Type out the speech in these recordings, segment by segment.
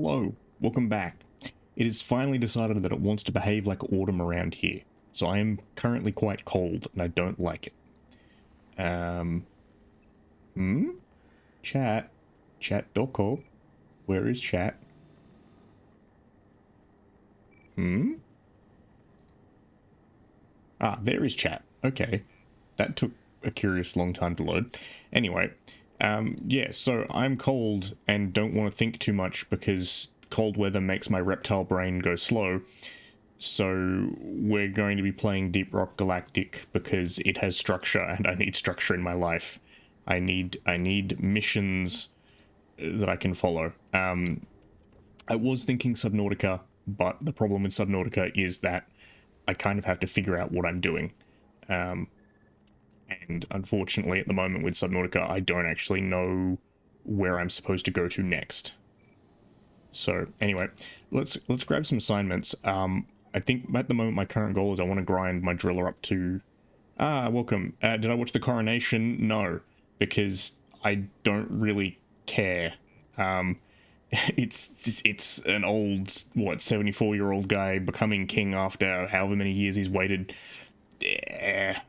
Hello, welcome back. It has finally decided that it wants to behave like autumn around here, so I am currently quite cold and I don't like it. Chat? Chat Doko? Where is chat? Ah, there is chat. Okay. That took a curious long time to load. Anyway, yeah, so I'm cold and don't want to think too much because cold weather makes my reptile brain go slow. So we're going to be playing Deep Rock Galactic because it has structure and I need structure in my life. I need missions that I can follow. I was thinking Subnautica, but the problem with Subnautica is that I kind of have to figure out what I'm doing. And unfortunately, at the moment with Subnautica, I don't actually know where I'm supposed to go to next. So anyway, let's grab some assignments. I think at the moment my current goal is I want to grind my driller up to... Ah, welcome. Did I watch the coronation? No, because I don't really care. It's an old, 74-year-old guy becoming king after however many years he's waited.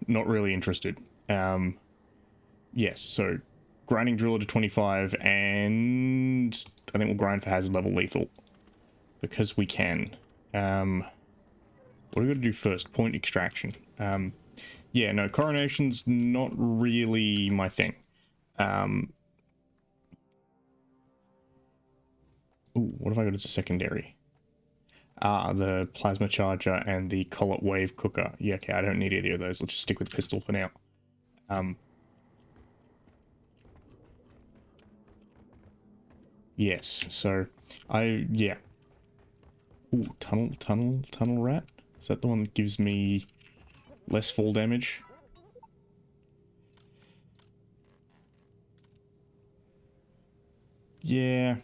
Not really interested. Yes, so grinding driller to 25, and I think we'll grind for hazard level lethal because we can. What do we got to do first? Point extraction. Yeah, no, coronation's not really my thing. Ooh, what have I got as a secondary? Ah, the plasma charger and the collet wave cooker. Yeah, okay, I don't need either of those. Let's just stick with pistol for now. Yes, so yeah. Ooh, tunnel rat? Is that the one that gives me less fall damage? Yeah,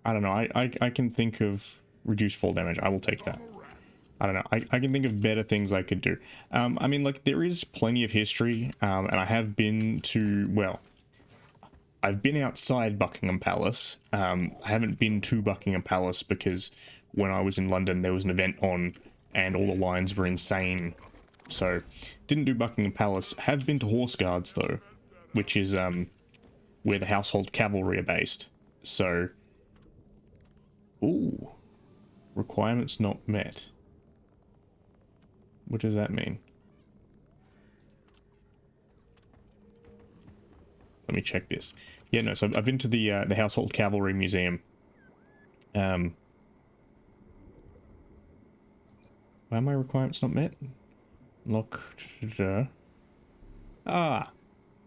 I don't know. I can think of reduced fall damage. I will take that. I don't know. I can think of better things I could do. I mean, like, there is plenty of history, and I have been to, well, I've been outside Buckingham Palace. I haven't been to Buckingham Palace because when I was in London, there was an event on and all the lines were insane. So, didn't do Buckingham Palace. Have been to Horse Guards, though, which is where the household cavalry are based. So, ooh, requirements not met. What does that mean? Let me check this. Yeah, no, so I've been to the Household Cavalry Museum. Why are my requirements not met? Lock... Ah!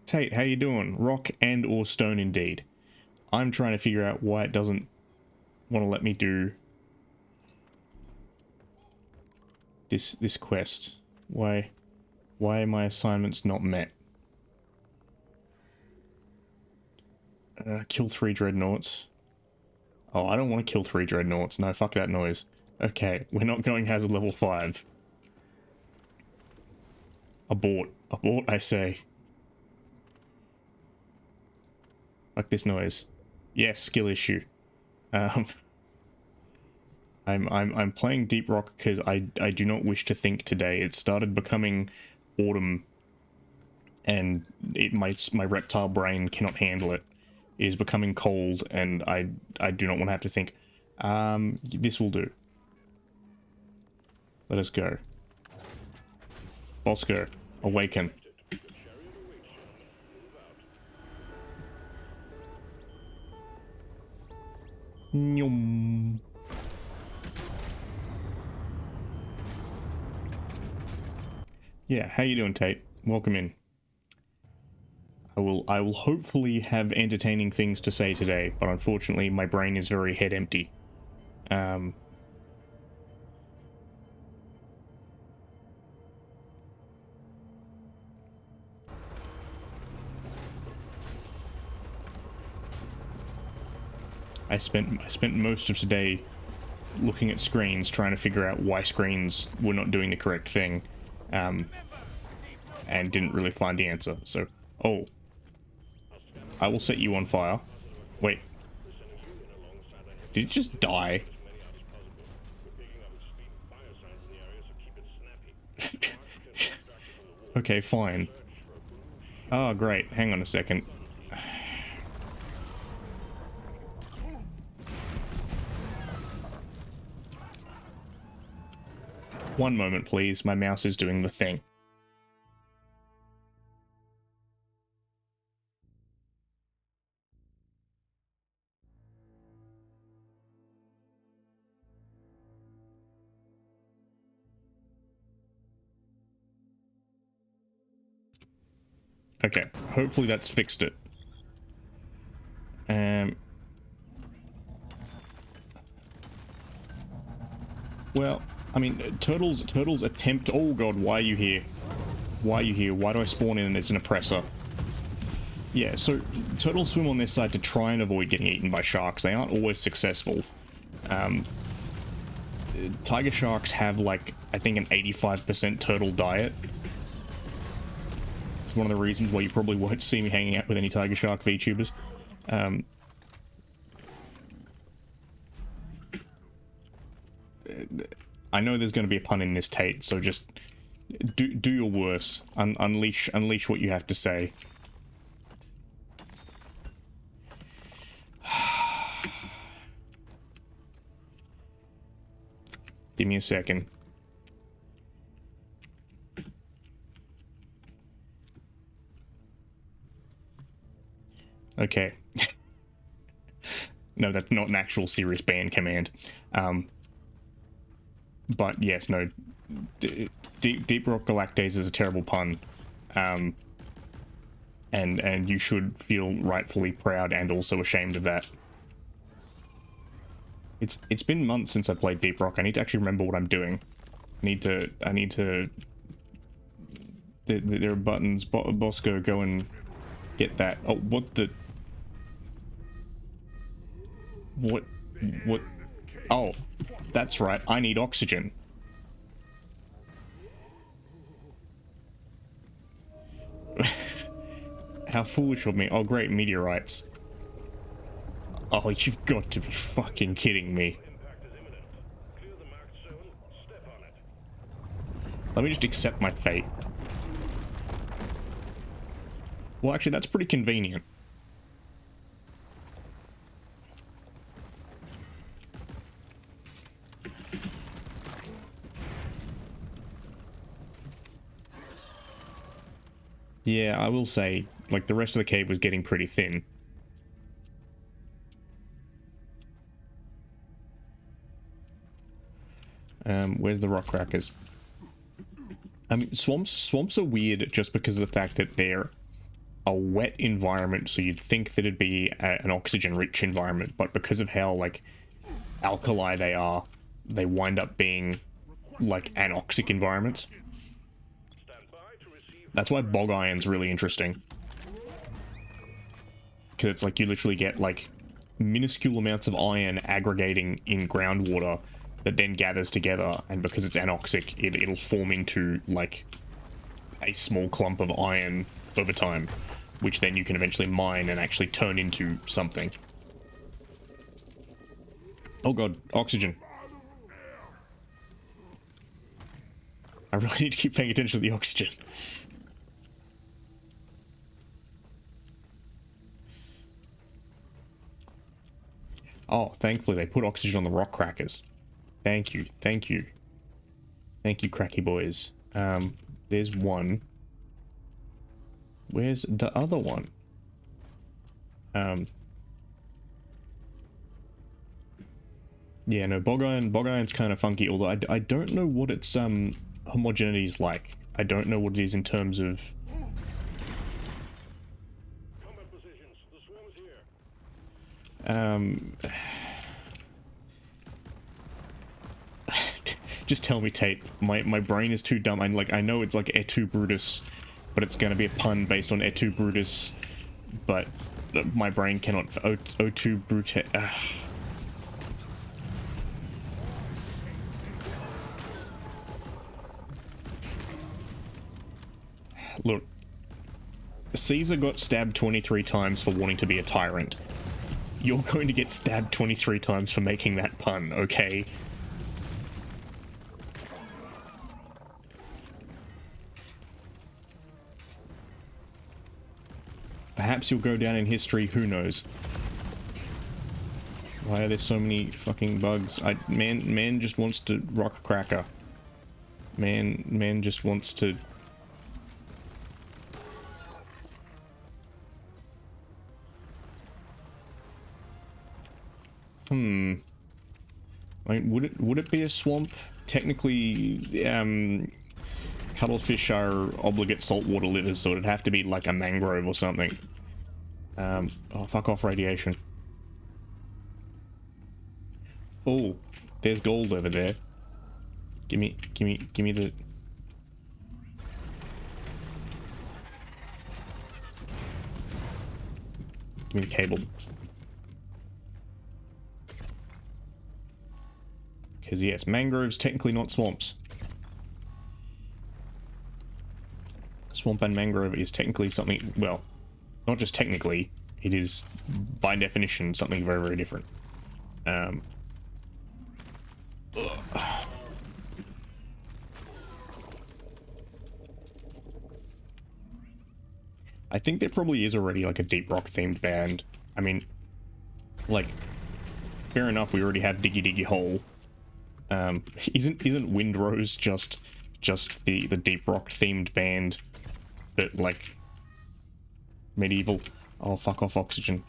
Tate, how you doing? Rock and or stone indeed. I'm trying to figure out why it doesn't want to let me do this quest. Why are my assignments not met? Kill 3 dreadnoughts. Oh, I don't want to kill 3 dreadnoughts. No, fuck that noise. Okay, we're not going hazard level 5. Abort. Abort, I say. Fuck this noise. Yes, skill issue. I'm playing Deep Rock because I do not wish to think today. It started becoming autumn and my reptile brain cannot handle it. It is becoming cold and I do not want to have to think. This will do. Let us go. Bosco, awaken. Nyum. Yeah, how you doing, Tate? Welcome in. I will hopefully have entertaining things to say today, but unfortunately my brain is very head empty. I spent most of today looking at screens trying to figure out why screens were not doing the correct thing, and didn't really find the answer. So, oh, I will set you on fire. Wait. Did it just die? Okay, fine. Oh, great. Hang on a second. One moment, please. My mouse is doing the thing. Okay, hopefully that's fixed it. Well, I mean, turtles attempt. Oh god, why are you here? Why are you here? Why do I spawn in and there's an oppressor? Yeah, so turtles swim on their side to try and avoid getting eaten by sharks. They aren't always successful. Tiger sharks have, like, I think an 85% turtle diet. It's one of the reasons why you probably won't see me hanging out with any tiger shark VTubers. I know there's going to be a pun in this, Tate, so just do your worst. Unleash what you have to say. Give me a second. Okay. No, that's not an actual serious band command. But yes, no. Deep Rock Galactase is a terrible pun. And you should feel rightfully proud and also ashamed of that. It's been months since I played Deep Rock. I need to actually remember what I'm doing. I need to there are buttons. Bosco, go and get that. Oh, what the... What? Oh, that's right. I need oxygen. How foolish of me. Oh, great, meteorites. Oh, you've got to be fucking kidding me. Let me just accept my fate. Well, actually, that's pretty convenient. Yeah, I will say, like, the rest of the cave was getting pretty thin. Where's the rock crackers? I mean, swamps are weird just because of the fact that they're a wet environment, so you'd think that it'd be an oxygen-rich environment, but because of how, like, alkali they are, they wind up being, like, anoxic environments. That's why bog iron's really interesting. Because it's like you literally get, like, minuscule amounts of iron aggregating in groundwater that then gathers together, and because it's anoxic, it'll form into, like, a small clump of iron over time, which then you can eventually mine and actually turn into something. Oh god, oxygen. I really need to keep paying attention to the oxygen. Oh, thankfully they put oxygen on the rock crackers. Thank you, thank you. Thank you, cracky boys. There's one. Where's the other one? Yeah, no, bog iron's kind of funky, although I don't know what its homogeneity is like. I don't know what it is in terms of... Combat positions. The swarm is here. Just tell me, Tate. My brain is too dumb. I know it's like Et tu Brutus, but it's gonna be a pun based on Et tu Brutus, but my brain cannot... O tu Brute... Look, Caesar got stabbed 23 times for wanting to be a tyrant. You're going to get stabbed 23 times for making that pun, okay? Perhaps you'll go down in history, who knows? Why are there so many fucking bugs? Man just wants to rock a cracker. Man just wants to... I mean, would it be a swamp? Technically, cuttlefish are obligate saltwater livers, so it'd have to be like a mangrove or something. Oh, fuck off, radiation. Oh, there's gold over there. Give me the... Give me the cable. Because yes, mangroves technically not swamps. Swamp and mangrove is technically something, well, not just technically, it is by definition something very, very different. I think there probably is already like a deep rock themed band. I mean, like, fair enough, we already have Diggy Diggy Hole. Isn't Windrose just the deep rock themed band that like medieval? Oh, fuck off, oxygen.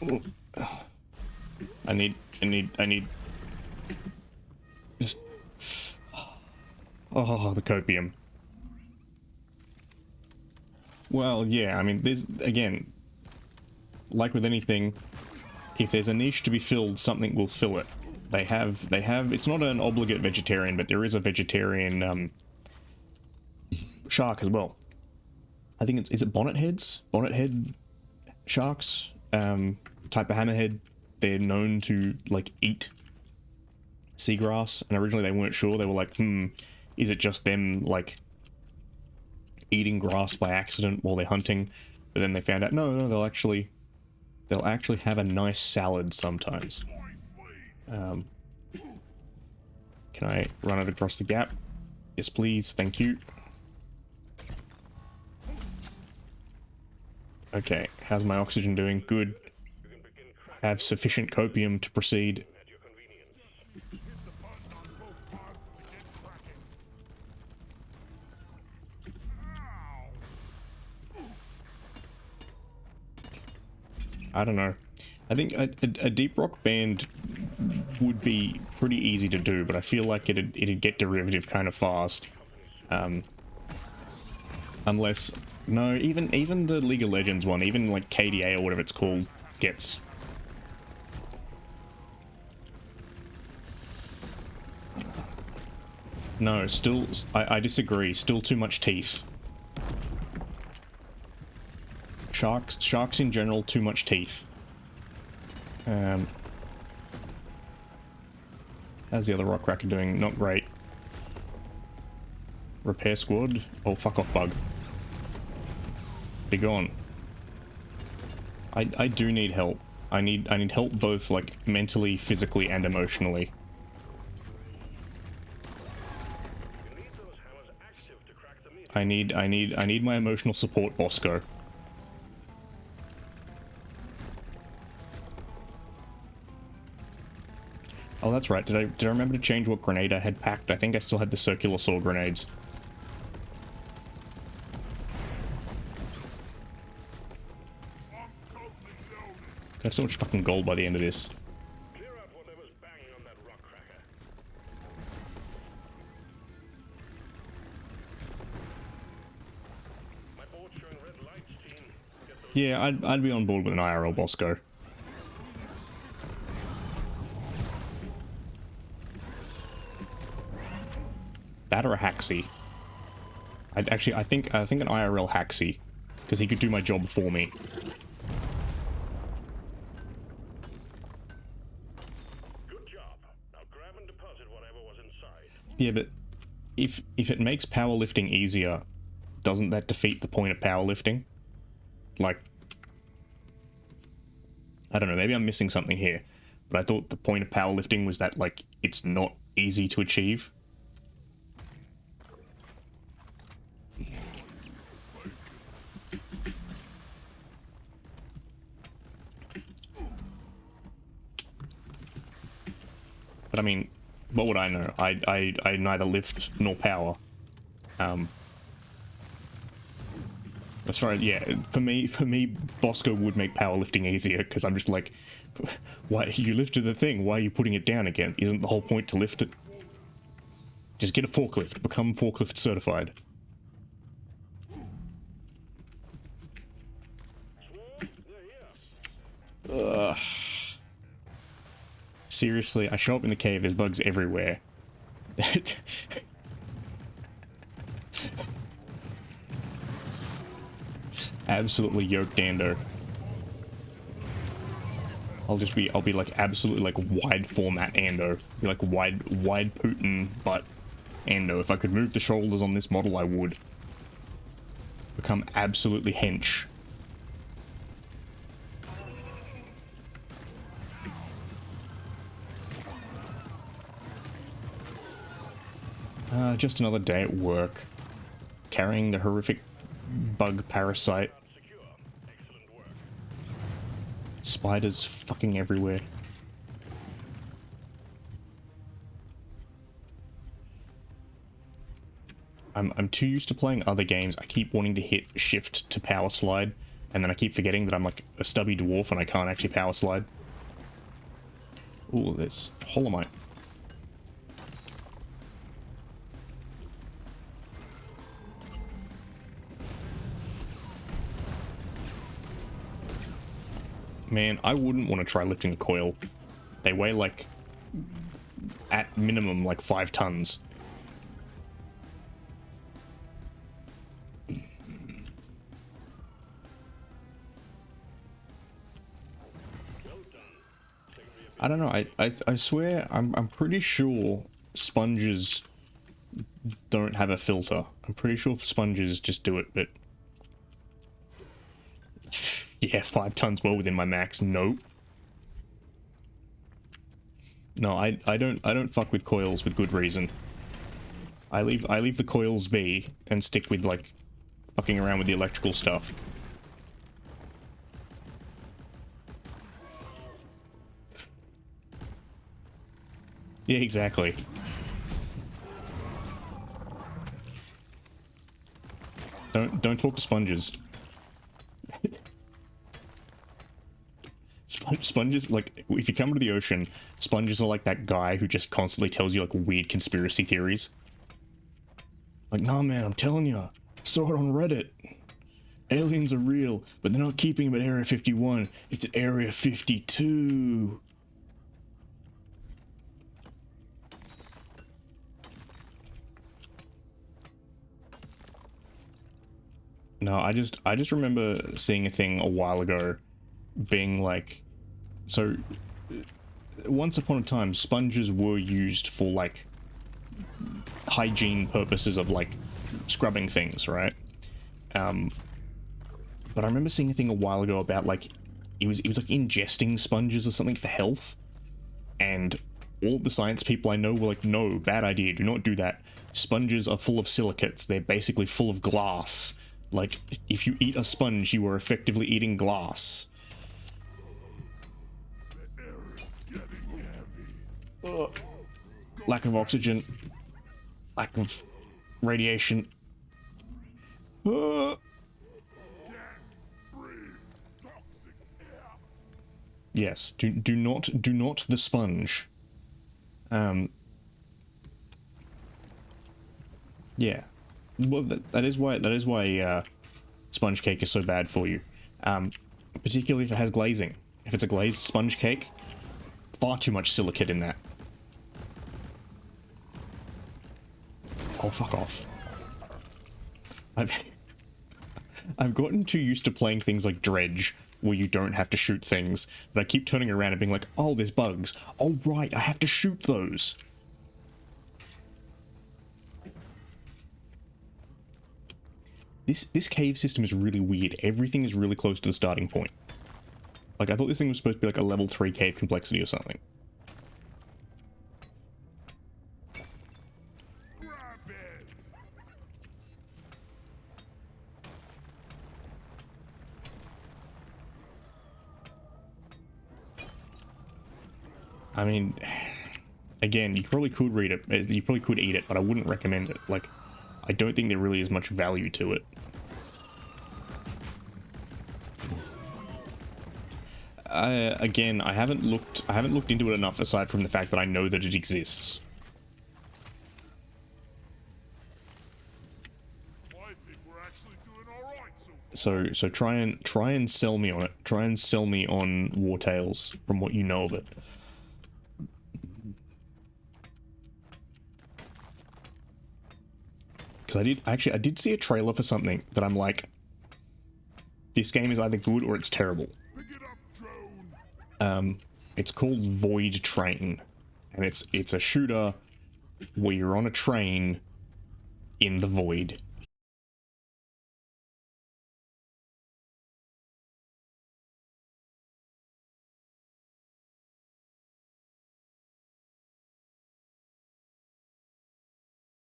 Oh. I need just, oh, the copium. Well, yeah, I mean, there's, again, like with anything, if there's a niche to be filled, something will fill it. They have, it's not an obligate vegetarian, but there is a vegetarian, shark as well. I think is it bonnet heads? Bonnet head sharks? Type of hammerhead. They're known to, like, eat seagrass, and originally they weren't sure. They were like, is it just them, like, eating grass by accident while they're hunting? But then they found out, no, they'll actually have a nice salad sometimes. Can I run it across the gap? Yes, please. Thank you. Okay, how's my oxygen doing? Good. I have sufficient copium to proceed. I don't know. I think a deep rock band would be pretty easy to do, but I feel like it'd get derivative kind of fast. Unless, no, even the League of Legends one, even like KDA or whatever it's called, gets. No, still, I disagree. Still too much teeth. Sharks in general, too much teeth. How's the other rock cracker doing? Not great. Repair squad? Oh, fuck off, bug. Be gone. I do need help. I need help both, like, mentally, physically, and emotionally. I need my emotional support, Bosco. Oh, that's right. Did I remember to change what grenade I had packed? I think I still had the circular saw grenades. I have so much fucking gold by the end of this. Clear out whatever's banging on that rock cracker. My board's showing red lights, team. Get those. Yeah, I'd be on board with an IRL Bosco. That or a Haxie. I think an IRL Haxie, because he could do my job for me. Good job. Now grab and deposit whatever was inside. Yeah, but if it makes powerlifting easier, doesn't that defeat the point of powerlifting? Like, I don't know, maybe I'm missing something here, but I thought the point of powerlifting was that, like, it's not easy to achieve. But I mean, what would I know? I neither lift nor power. That's right. Yeah, for me, Bosco would make powerlifting easier because I'm just like, why you lifted the thing? Why are you putting it down again? Isn't the whole point to lift it? Just get a forklift. Become forklift certified. Ugh. Seriously, I show up in the cave. There's bugs everywhere. Absolutely yoked Ando. I'll be like absolutely like wide format Ando. Be like wide Putin butt Ando. If I could move the shoulders on this model, I would. Become absolutely hench. Just another day at work. Carrying the horrific bug parasite. Spiders fucking everywhere. I'm too used to playing other games. I keep wanting to hit shift to power slide, and then I keep forgetting that I'm like a stubby dwarf and I can't actually power slide. Ooh, there's Holomite. Man, I wouldn't want to try lifting a coil. They weigh like, at minimum, like 5 tons. I don't know, I swear, I'm pretty sure sponges don't have a filter. I'm pretty sure sponges just do it, but... Yeah, 5 tons well within my max. Nope. No, I don't fuck with coils with good reason. I leave the coils be and stick with like fucking around with the electrical stuff. Yeah, exactly. Don't talk to sponges. Sponges, like, if you come to the ocean, sponges are like that guy who just constantly tells you, like, weird conspiracy theories. Like, nah, man, I'm telling you, saw it on Reddit. Aliens are real, but they're not keeping them at Area 51. It's at Area 52. No, I just remember seeing a thing a while ago being like, so once upon a time sponges were used for like hygiene purposes of like scrubbing things, right? But I remember seeing a thing a while ago about like it was like ingesting sponges or something for health, and all the science people I know were like, no, bad idea, do not do that. Sponges are full of silicates, they're basically full of glass. Like, if you eat a sponge, you are effectively eating glass. Ugh. Lack of oxygen. Lack of radiation. Yes, do not the sponge. Yeah. Well, that is why sponge cake is so bad for you. Particularly if it has glazing. If it's a glazed sponge cake, far too much silicate in that. Oh, fuck off. I've gotten too used to playing things like Dredge, where you don't have to shoot things, that I keep turning around and being like, oh, there's bugs. Oh, right, I have to shoot those. This cave system is really weird. Everything is really close to the starting point. Like, I thought this thing was supposed to be like a level 3 cave complexity or something. I mean, again, you probably could read it. You probably could eat it, but I wouldn't recommend it. Like, I don't think there really is much value to it. Again, I haven't looked into it enough aside from the fact that I know that it exists. So try and sell me on it. Try and sell me on War Tales from what you know of it. Because I did see a trailer for something that I'm like, this game is either good or it's terrible. It's called Void Train, and it's a shooter where you're on a train in the void.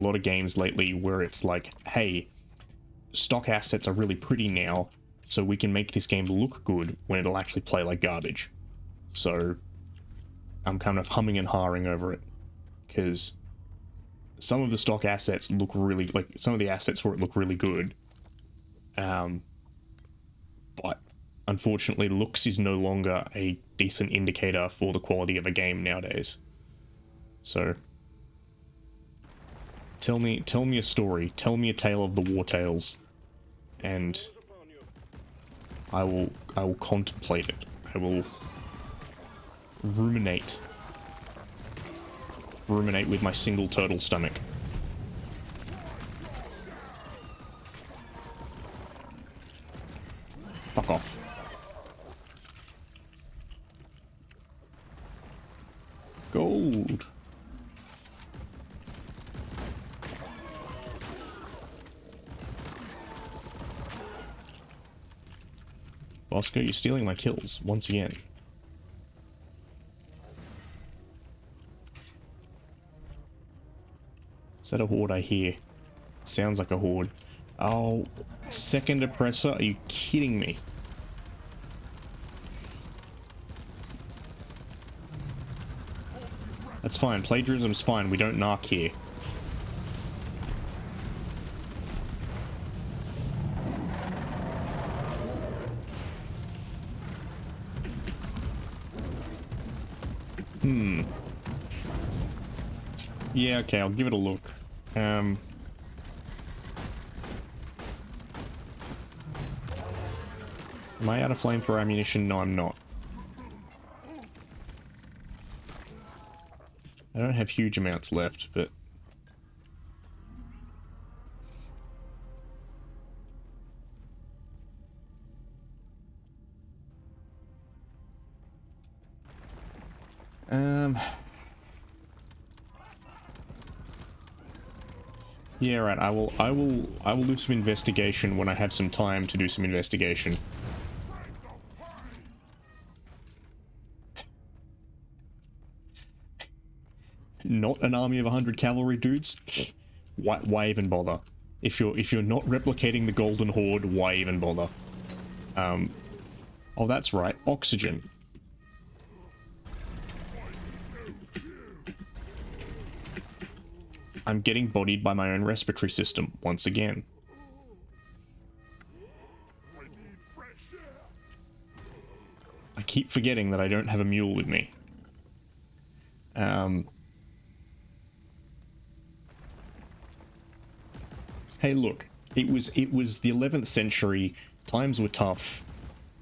A lot of games lately where it's like, hey, stock assets are really pretty now, so we can make this game look good when it'll actually play like garbage. So I'm kind of humming and hawing over it, because some of the stock assets look really, like, some of the assets for it look really good. But unfortunately, looks is no longer a decent indicator for the quality of a game nowadays. So tell me a story, tell me a tale of the War Tales, and I will contemplate it. I will ruminate with my single turtle stomach. Fuck off. Gold. Bosco, you're stealing my kills once again. Is that a horde I hear? Sounds like a horde. Oh, second oppressor? Are you kidding me? That's fine. Plagiarism's fine. We don't narc here. Yeah, okay, I'll give it a look. Am I out of flamethrower ammunition? No, I'm not. I don't have huge amounts left, but... Yeah, right, I will do some investigation when I have some time to do some investigation. Not an army of 100 cavalry dudes? Why even bother? If you're not replicating the Golden Horde, why even bother? Oh, that's right, oxygen. I'm getting bodied by my own respiratory system once again. I keep forgetting that I don't have a mule with me. Hey, look, it was the 11th century. Times were tough.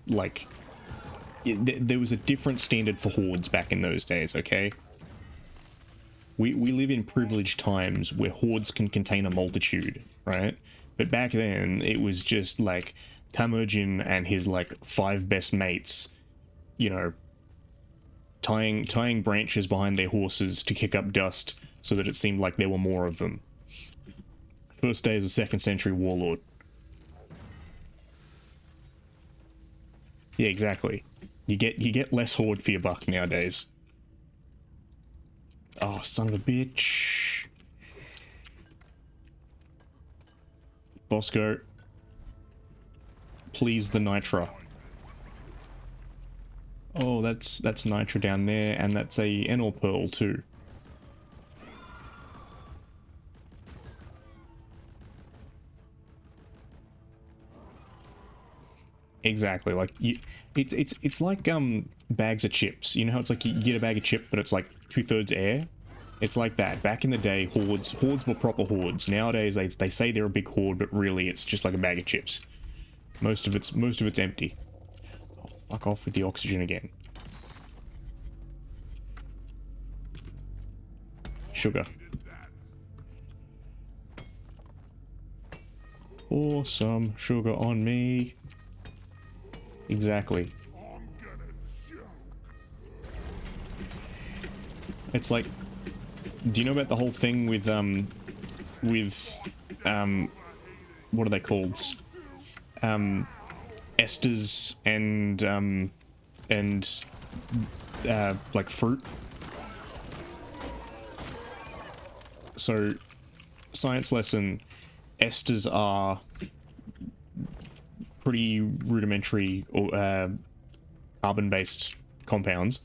Like, there was a different standard for hordes back in those days. Okay. We live in privileged times where hordes can contain a multitude, right? But back then, it was just like Temujin and his like 5 best mates, you know, tying branches behind their horses to kick up dust so that it seemed like there were more of them. First day as a 2nd century warlord. Yeah, exactly. You get less horde for your buck nowadays. Oh, son of a bitch. Bosco. Please the Nitra. Oh, that's Nitra down there, and that's a Enor Pearl too. Exactly, like it's like bags of chips. You know how it's like you get a bag of chip, but it's like 2/3 air. It's like that. Back in the day, hordes were proper hordes. Nowadays, they say they're a big horde, but really it's just like a bag of chips. Most of it's empty. Oh, fuck off with the oxygen again. Sugar. Pour some sugar on me. Exactly. It's like, do you know about the whole thing with what are they called? Esters and like fruit. So, science lesson, esters are pretty rudimentary or carbon-based compounds.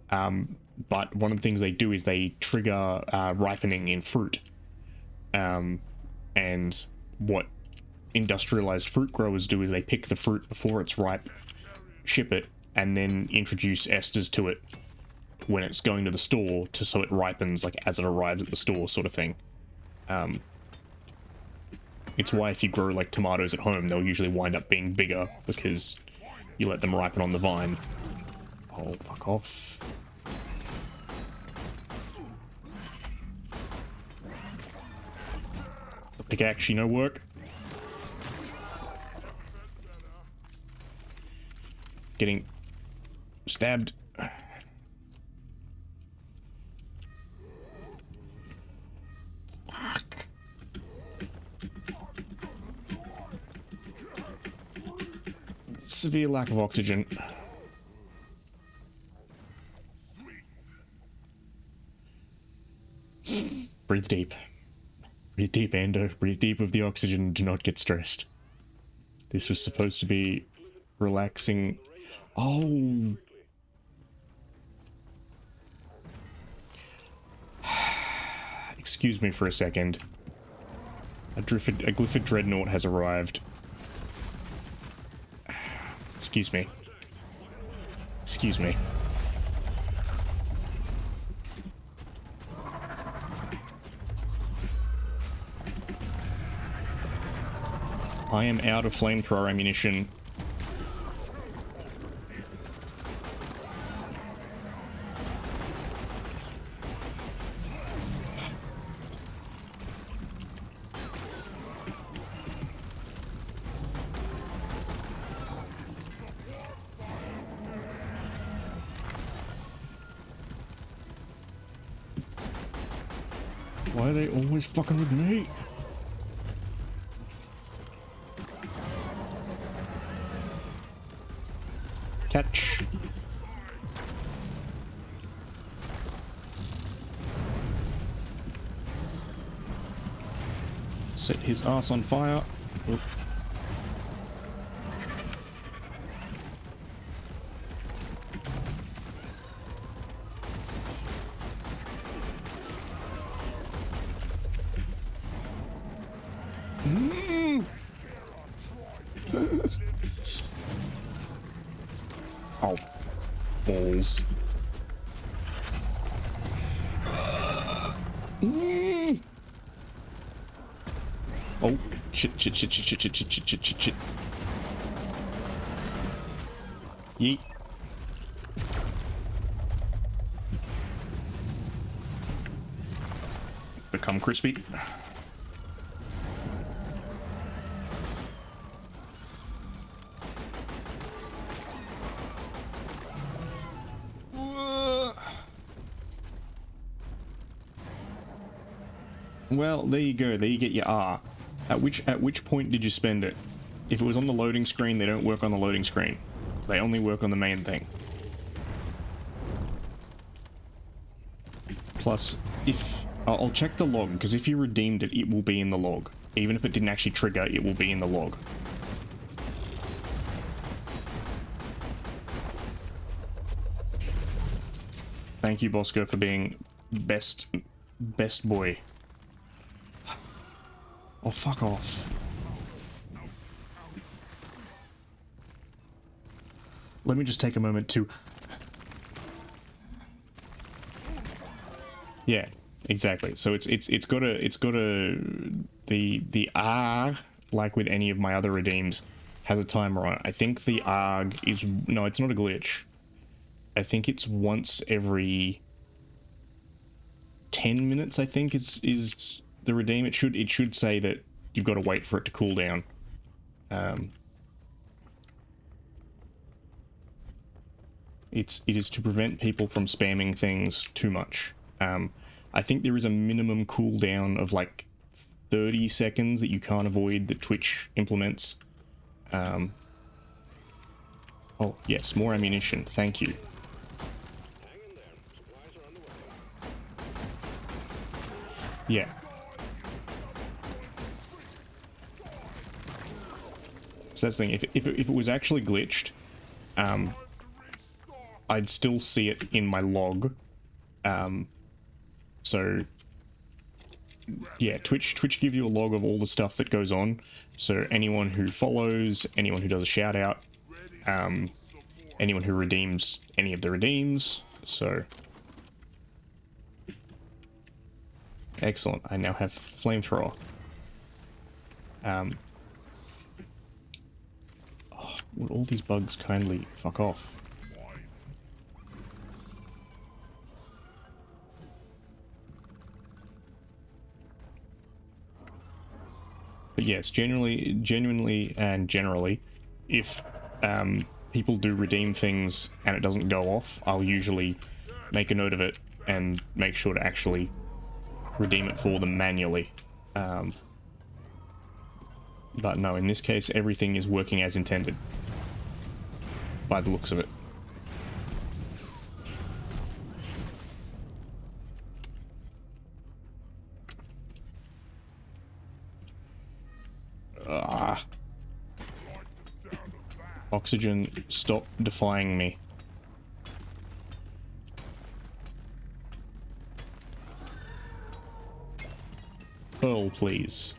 But one of the things they do is they trigger ripening in fruit. And what industrialized fruit growers do is they pick the fruit before it's ripe, ship it, and then introduce esters to it when it's going to the store so it ripens like as it arrives at the store, sort of thing. It's why if you grow like tomatoes at home, they'll usually wind up being bigger because you let them ripen on the vine. Oh, fuck off. The pickaxe, no work. Getting stabbed. Fuck. Severe lack of oxygen. Breathe deep. Breathe deep, Ando. Breathe deep of the oxygen. Do not get stressed. This was supposed to be relaxing. Oh. Excuse me for a second. A Glyphid Dreadnought has arrived. Excuse me. Excuse me. I am out of flamethrower ammunition. Why are they always fucking with me? Catch. Set his ass on fire. Oop. Oh, balls. Oh, shit. Yeet. Become crispy. Well, there you go. There you get your R. At which point did you spend it? If it was on the loading screen, they don't work on the loading screen. They only work on the main thing. Plus, if... I'll check the log, because if you redeemed it, it will be in the log. Even if it didn't actually trigger, it will be in the log. Thank you, Bosco, for being best boy. Oh, fuck off. Let me just take a moment to... Yeah, exactly. So it's got a the ARG, like with any of my other redeems, has a timer on it. I think the ARG is... No, it's not a glitch. I think it's once every 10 minutes, I think, is the redeem. It should say that you've got to wait for it to cool down. It is to prevent people from spamming things too much. I think there is a minimum cooldown of like 30 seconds that you can't avoid that Twitch implements. Oh yes, more ammunition. Thank you. Yeah. So that's the thing. If it was actually glitched, I'd still see it in my log. So yeah, Twitch gives you a log of all the stuff that goes on. So anyone who follows, anyone who does a shout out, anyone who redeems any of the redeems. So excellent. I now have flamethrower. Oh, would all these bugs kindly fuck off? But yes, genuinely and generally, if people do redeem things and it doesn't go off, I'll usually make a note of it and make sure to actually redeem it for them manually. But no, in this case, everything is working as intended, by the looks of it. Oxygen, stop defying me. Pearl, please.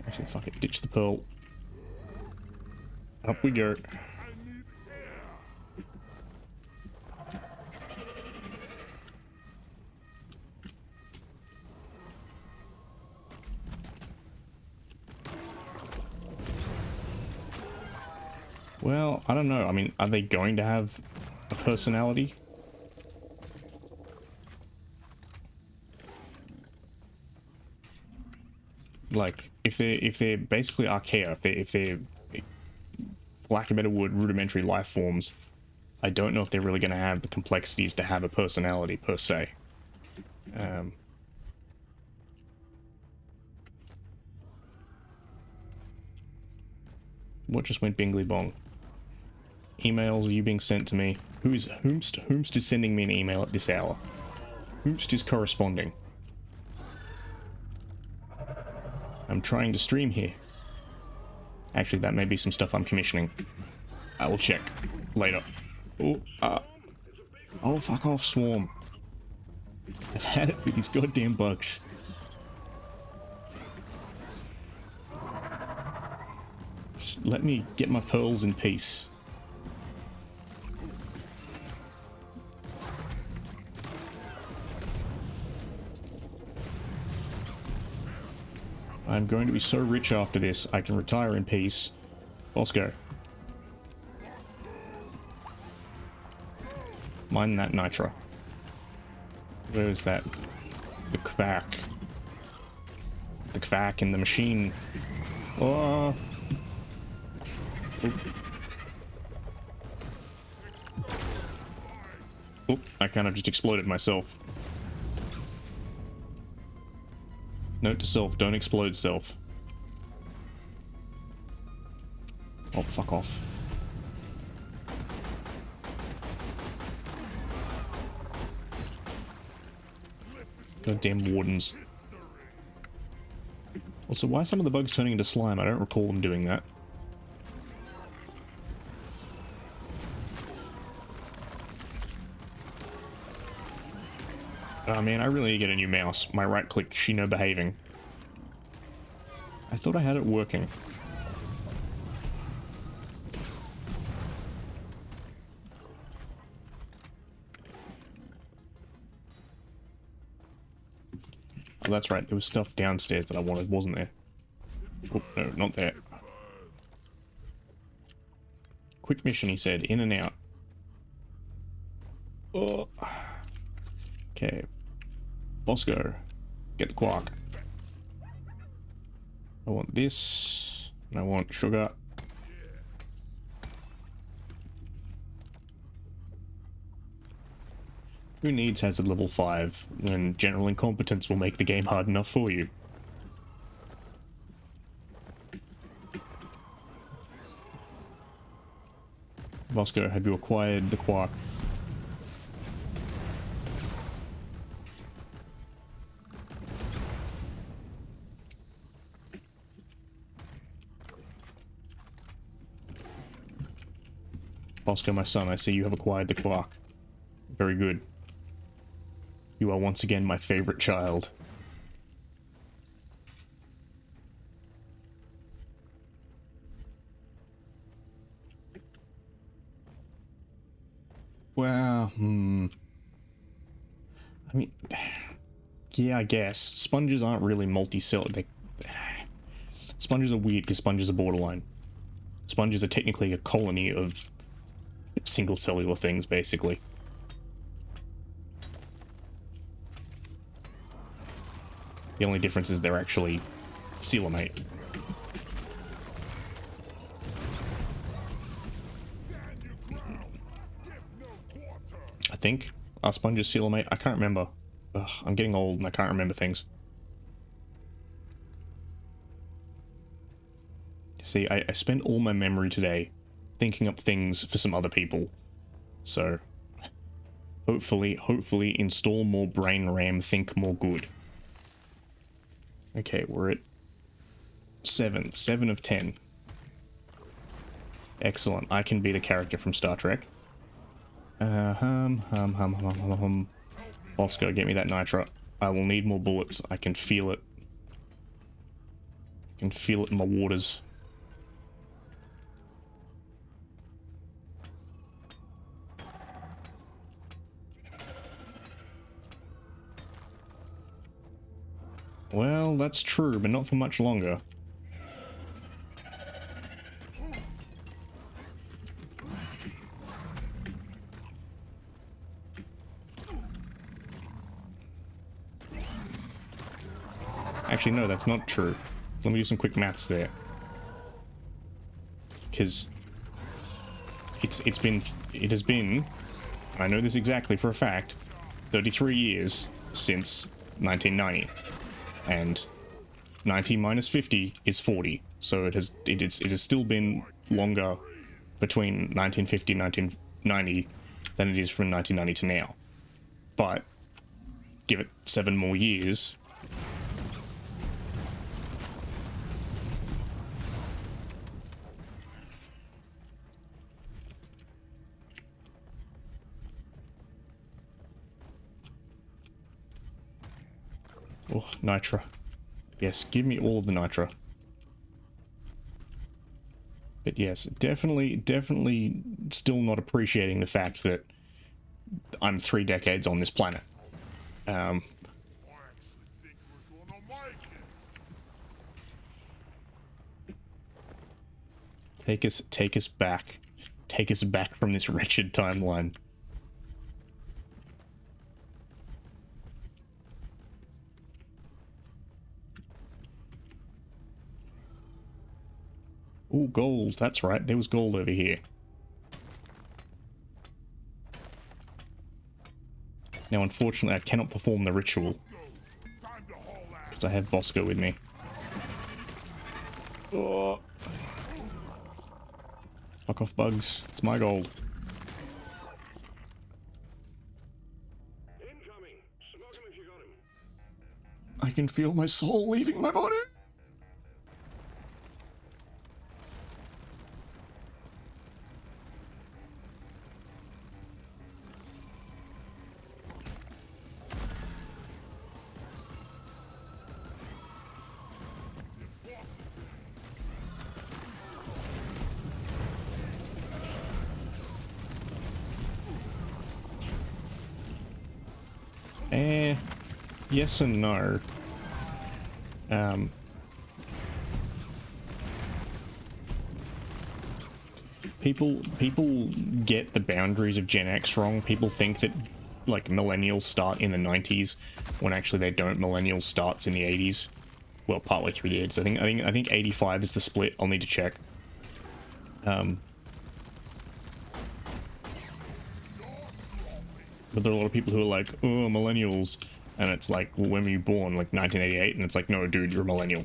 Actually, fuck it. Ditch the pearl. Up we go. Well, I don't know. I mean, are they going to have a personality? Like, if they're basically archaea, if they're for lack of a better word, rudimentary life forms, I don't know if they're really going to have the complexities to have a personality per se. What just went bingly bong? Emails, are you being sent to me? Whomst is sending me an email at this hour? Whomst is corresponding? I'm trying to stream here. Actually, that may be some stuff I'm commissioning. I will check later. Oh, fuck off, Swarm. I've had it with these goddamn bugs. Just let me get my pearls in peace. I'm going to be so rich after this, I can retire in peace. Let's go. Mine that nitro. Where is that? The quack. The quack in the machine. Oh. Oop. Oop, I kind of just exploded myself. Note to self, don't explode self. Oh, fuck off. Goddamn wardens. Also, why are some of the bugs turning into slime? I don't recall them doing that. Oh man, I really need to get a new mouse. My right click, Shino behaving. I thought I had it working. Oh, that's right. There was stuff downstairs that I wanted, wasn't there? Oh, no, not there. Quick mission, he said. In and out. Oh. Okay. Bosco. Get the quark. I want this. And I want sugar. Who needs hazard level 5 when general incompetence will make the game hard enough for you? Bosco, have you acquired the quark? Bosco, my son, I see you have acquired the quark. Very good. You are once again my favorite child. Well, I mean, yeah, I guess. Sponges aren't really multi-cellular. Sponges are weird because sponges are borderline. Sponges are technically a colony of single cellular things, basically. The only difference is they're actually coelimate. I think. Are sponges coelimate? I can't remember. Ugh, I'm getting old and I can't remember things. See, I spent all my memory today thinking up things for some other people. So, hopefully install more brain RAM, think more good. Okay, we're at 7 of 10. Excellent. I can be the character from Star Trek. Bosco, get me that nitro. I will need more bullets. I can feel it. I can feel it in my waters. Well, that's true, but not for much longer. Actually, no, that's not true. Let me do some quick maths there. Because it has been, I know this exactly for a fact, 33 years since 1990. And 90 minus 50 is 40. So it has still been longer between 1950 and 1990 than it is from 1990 to now. But give it 7 more years. Oh, nitra. Yes, give me all of the nitra. But yes, definitely still not appreciating the fact that I'm 3 decades on this planet. Take us back. Take us back from this wretched timeline. Ooh, gold. That's right. There was gold over here. Now, unfortunately, I cannot perform the ritual. Because I have Bosco with me. Oh. Fuck off, bugs. It's my gold. Incoming. Smoke him if you got him. I can feel my soul leaving my body. Yes and no. People get the boundaries of Gen X wrong. People think that like millennials start in the 90s when actually they don't. Millennials starts in the 80s. Well, partway through the 80s. I think 85 is the split. I'll need to check. But there are a lot of people who are like, oh, millennials. And it's like, well, when were you born? Like 1988? And it's like, no, dude, you're a millennial.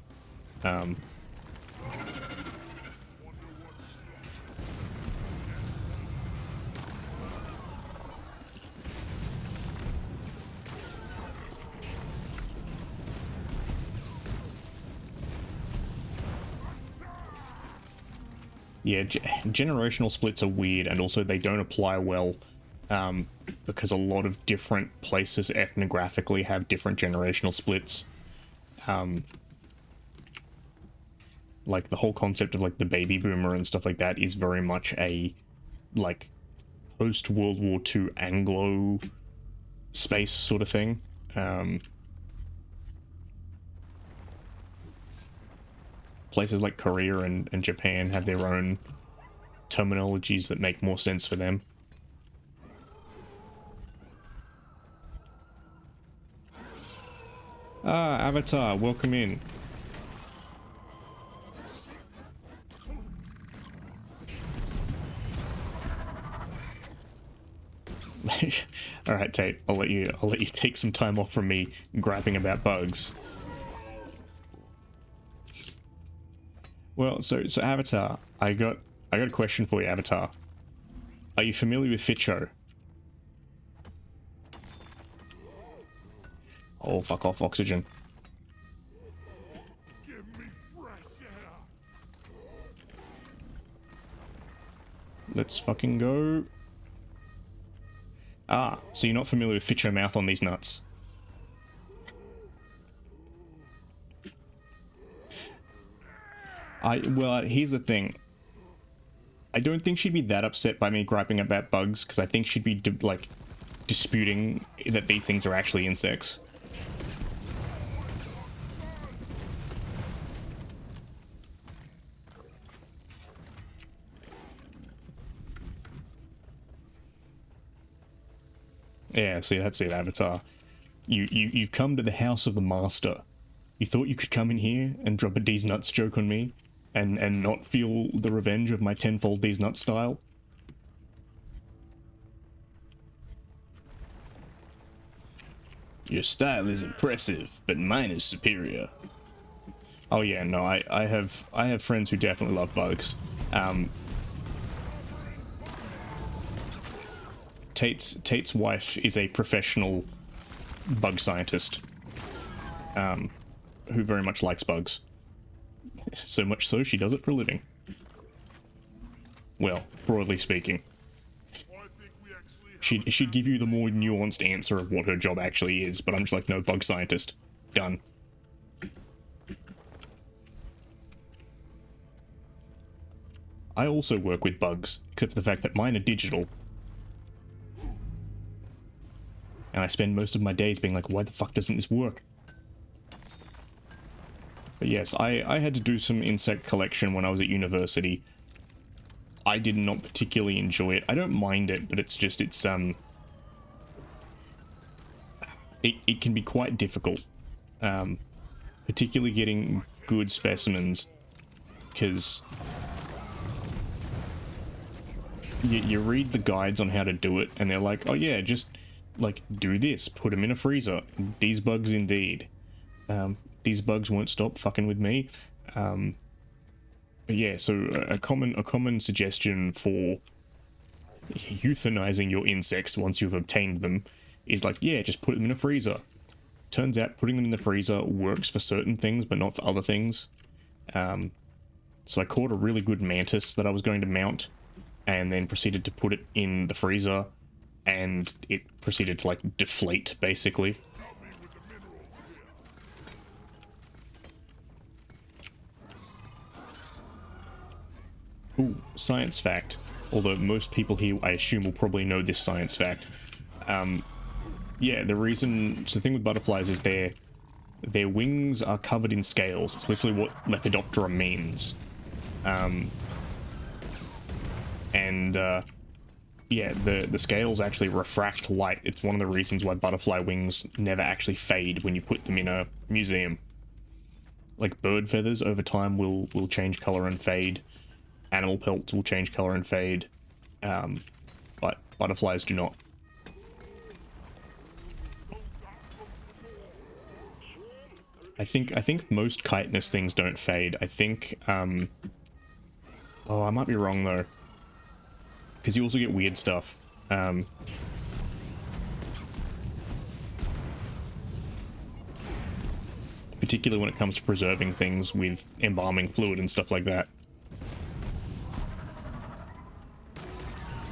Yeah, generational splits are weird, and also they don't apply well. Because a lot of different places ethnographically have different generational splits. Like the whole concept of like the baby boomer and stuff like that is very much a like post World War II Anglo space sort of thing. Places like Korea and Japan have their own terminologies that make more sense for them. Ah, Avatar, welcome in. All right, Tate. I'll let you take some time off from me griping about bugs. Well, so Avatar, I got a question for you, Avatar. Are you familiar with Fitcho? Oh, fuck off, oxygen. Let's fucking go. Ah, so you're not familiar with Fitcho mouth on these nuts. Well, here's the thing. I don't think she'd be that upset by me griping about bugs, because I think she'd be, disputing that these things are actually insects. Yeah, see, that's it, Avatar. You've come to the house of the master. You thought you could come in here and drop a D's nuts joke on me and not feel the revenge of my tenfold D's nuts style? Your style is impressive, but mine is superior. Oh yeah, no, I have friends who definitely love bugs. Tate's wife is a professional bug scientist, who very much likes bugs. So much so, she does it for a living. Well, broadly speaking. She'd give you the more nuanced answer of what her job actually is, but I'm just like, no, bug scientist. Done. I also work with bugs, except for the fact that mine are digital. And I spend most of my days being like, why the fuck doesn't this work? But yes, I had to do some insect collection when I was at university. I did not particularly enjoy it. I don't mind it, but it's just, it can be quite difficult. Particularly getting good specimens, because you read the guides on how to do it, and they're like, oh yeah, just, like, do this, put them in a freezer. These bugs indeed. These bugs won't stop fucking with me. But yeah, so a common suggestion for euthanizing your insects once you've obtained them is like, yeah, just put them in a freezer. turns out putting them in the freezer works for certain things, but not for other things. So I caught a really good mantis that I was going to mount, and then proceeded to put it in the freezer, and it proceeded to like deflate basically. Ooh, science fact. Although most people here, I assume, will probably know this science fact. Yeah, the reason, so the thing with butterflies is their wings are covered in scales. It's literally what Lepidoptera means. Yeah, the scales actually refract light. It's one of the reasons why butterfly wings never actually fade when you put them in a museum. Like bird feathers over time will change color and fade. Animal pelts will change color and fade. But butterflies do not. I think most chitinous things don't fade. I think oh, I might be wrong though. Because you also get weird stuff. Particularly when it comes to preserving things with embalming fluid and stuff like that.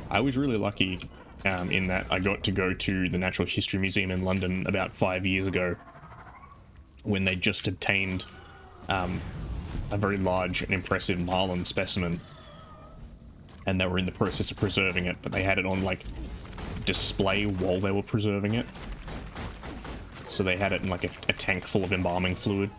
I was really lucky in that I got to go to the Natural History Museum in London about 5 years ago, when they just obtained a very large and impressive marlin specimen, and they were in the process of preserving it, but they had it on like display while they were preserving it. So they had it in like a tank full of embalming fluid.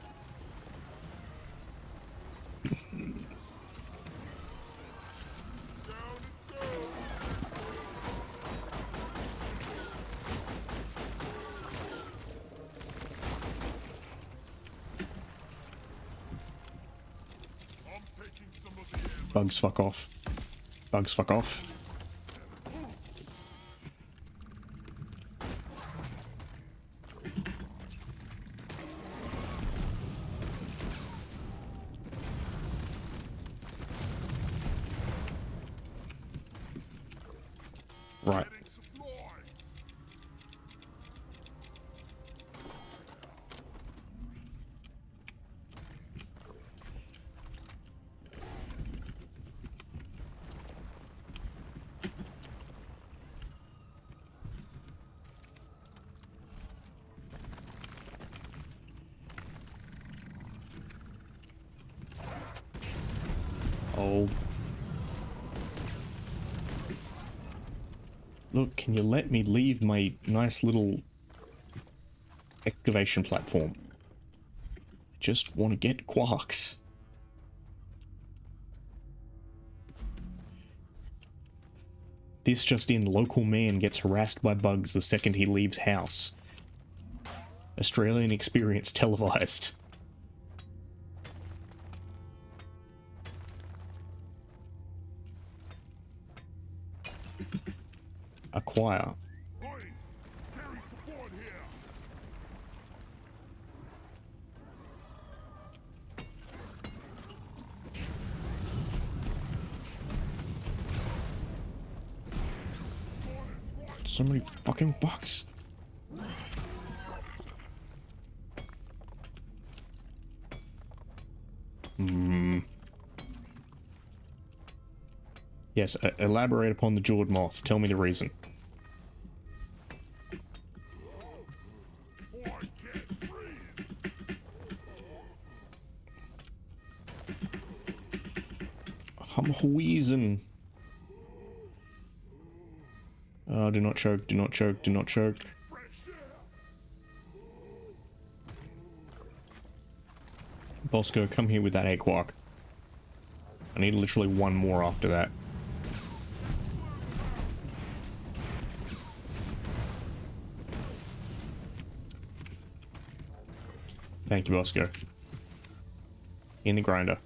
Bugs, fuck off. Bugs, fuck off. Right. Oh. Look, can you let me leave my nice little excavation platform? I just want to get quarks. This just in, local man gets harassed by bugs the second he leaves house. Australian experience televised. Acquire. So many fucking bugs. Yes, elaborate upon the jawed moth. Tell me the reason. I'm wheezing. Oh, do not choke, do not choke, do not choke. Bosco, come here with that egg quark. I need literally one more after that. Thank you, Bosco. In the grinder.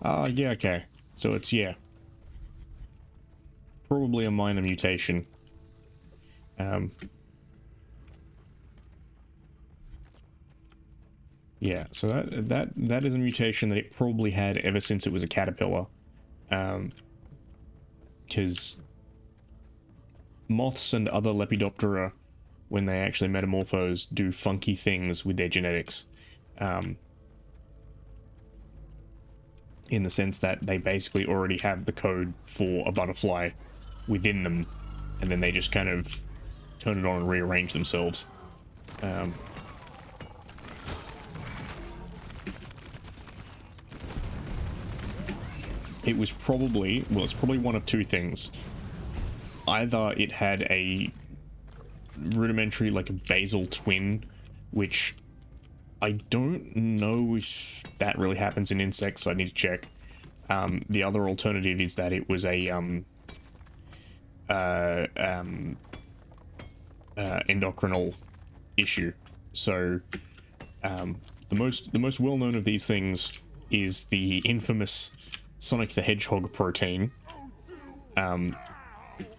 Ah, yeah, okay. So it's, yeah. Probably a minor mutation. Yeah, so that is a mutation that it probably had ever since it was a caterpillar. Because moths and other Lepidoptera when they actually metamorphose, do funky things with their genetics. In the sense that they basically already have the code for a butterfly within them, and then they just kind of turn it on and rearrange themselves. It was probably, well, it's probably one of two things. Either it had a rudimentary, like a basal twin, which I don't know if that really happens in insects, so I need to check. The other alternative is that it was a endocrinal issue. So the most well known of these things is the infamous Sonic the Hedgehog protein,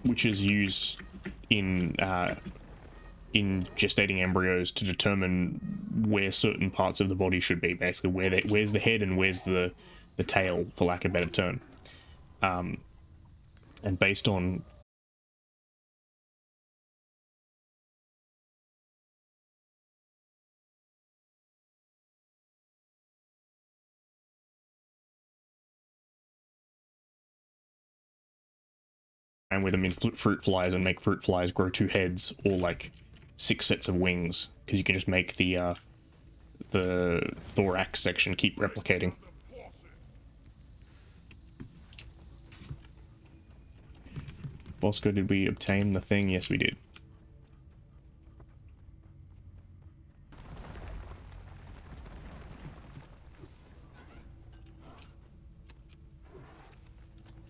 which is used in gestating embryos to determine where certain parts of the body should be. Basically, where's the head and where's the tail, for lack of a better term. And based on and with them in fruit flies and make fruit flies grow 2 heads or like 6 sets of wings, because you can just make the thorax section keep replicating. Bosco, did we obtain the thing? Yes, we did.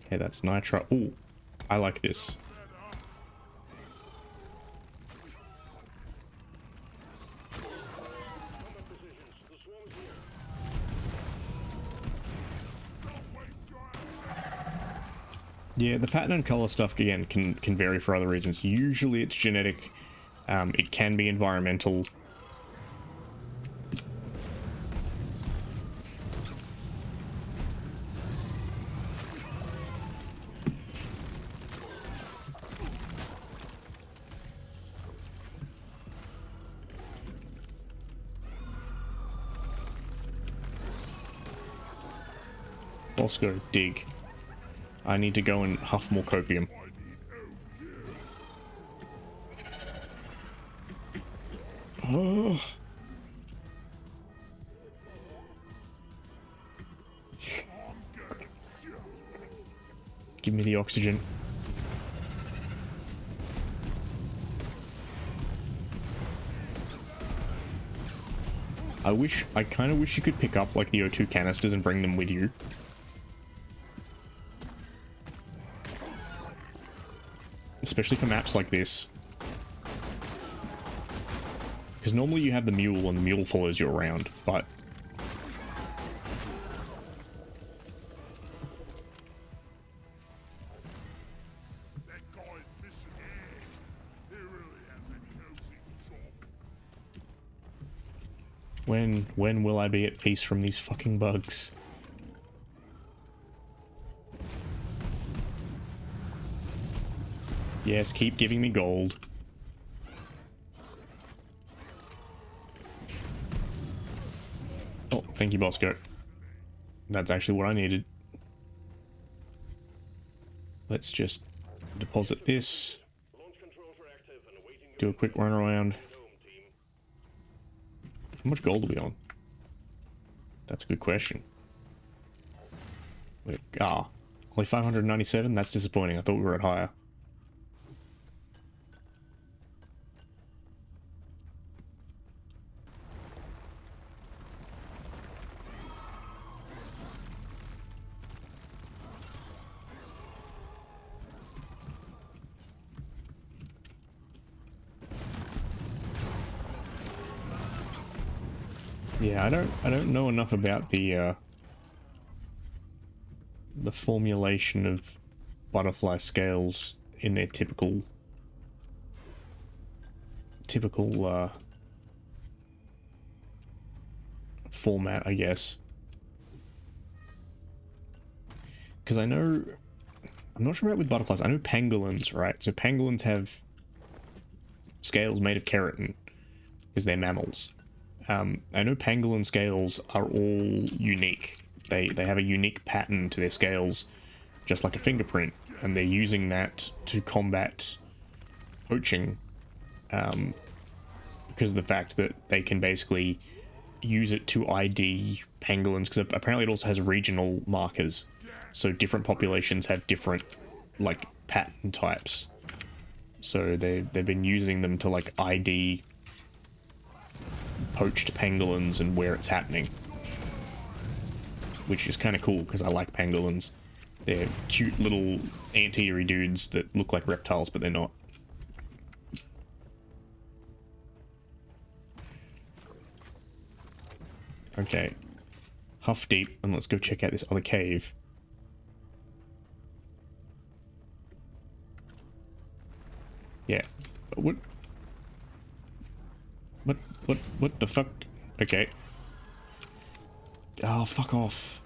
Okay, that's nitro. Ooh, I like this. Yeah, the pattern and color stuff again can vary for other reasons. Usually it's genetic. It can be environmental. Bosco, dig. I need to go and huff more copium. Oh. Give me the oxygen. I kind of wish you could pick up like the O2 canisters and bring them with you. Especially for maps like this. Because normally you have the mule and the mule follows you around, but... When will I be at peace from these fucking bugs? Yes, keep giving me gold. Oh, thank you, Bosco. That's actually what I needed. Let's just deposit this. Do a quick run around. How much gold are we on? That's a good question. Only 597? That's disappointing. I thought we were at higher. Yeah, I don't know enough about the formulation of butterfly scales in their typical format, I guess. Because I'm not sure about with butterflies. I know pangolins, right? So pangolins have scales made of keratin because they're mammals. I know pangolin scales are all unique. They have a unique pattern to their scales, just like a fingerprint, and they're using that to combat poaching, because of the fact that they can basically use it to ID pangolins, because apparently it also has regional markers, so different populations have different like pattern types. So they've been using them to like ID poached pangolins and where it's happening, which is kind of cool because I like pangolins. They're cute little anteatery dudes that look like reptiles, but they're not. Okay, huff deep, and let's go check out this other cave. Yeah, what the fuck? Okay. Oh, fuck off.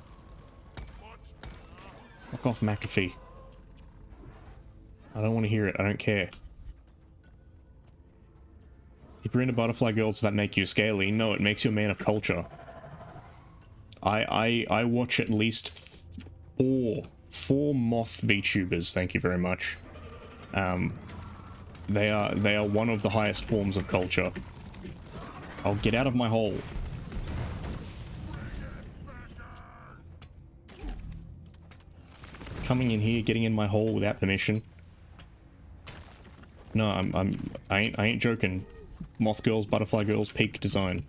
Fuck off, McAfee. I don't want to hear it. I don't care. If you're into butterfly girls that make you scaly, no, it makes you a man of culture. I watch at least four moth VTubers, thank you very much. They are one of the highest forms of culture. I'll get out of my hole. Coming in here, getting in my hole without permission. No, I ain't joking. Moth girls, butterfly girls, peak design.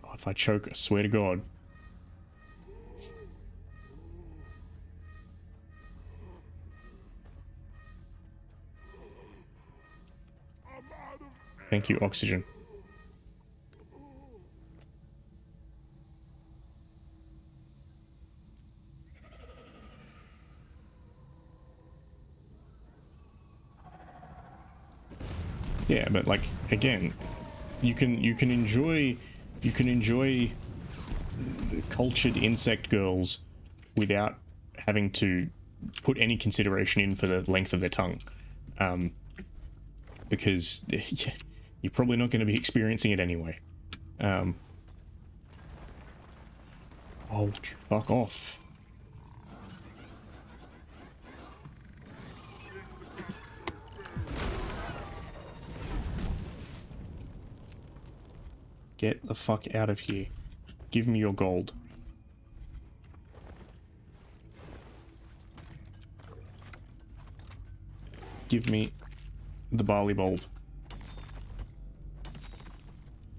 Oh, if I choke, I swear to God. Thank you, oxygen. Yeah, but like again, you can enjoy the cultured insect girls without having to put any consideration in for the length of their tongue, because you're probably not going to be experiencing it anyway. Oh, fuck off. Get the fuck out of here. Give me your gold. Give me the barley bulb.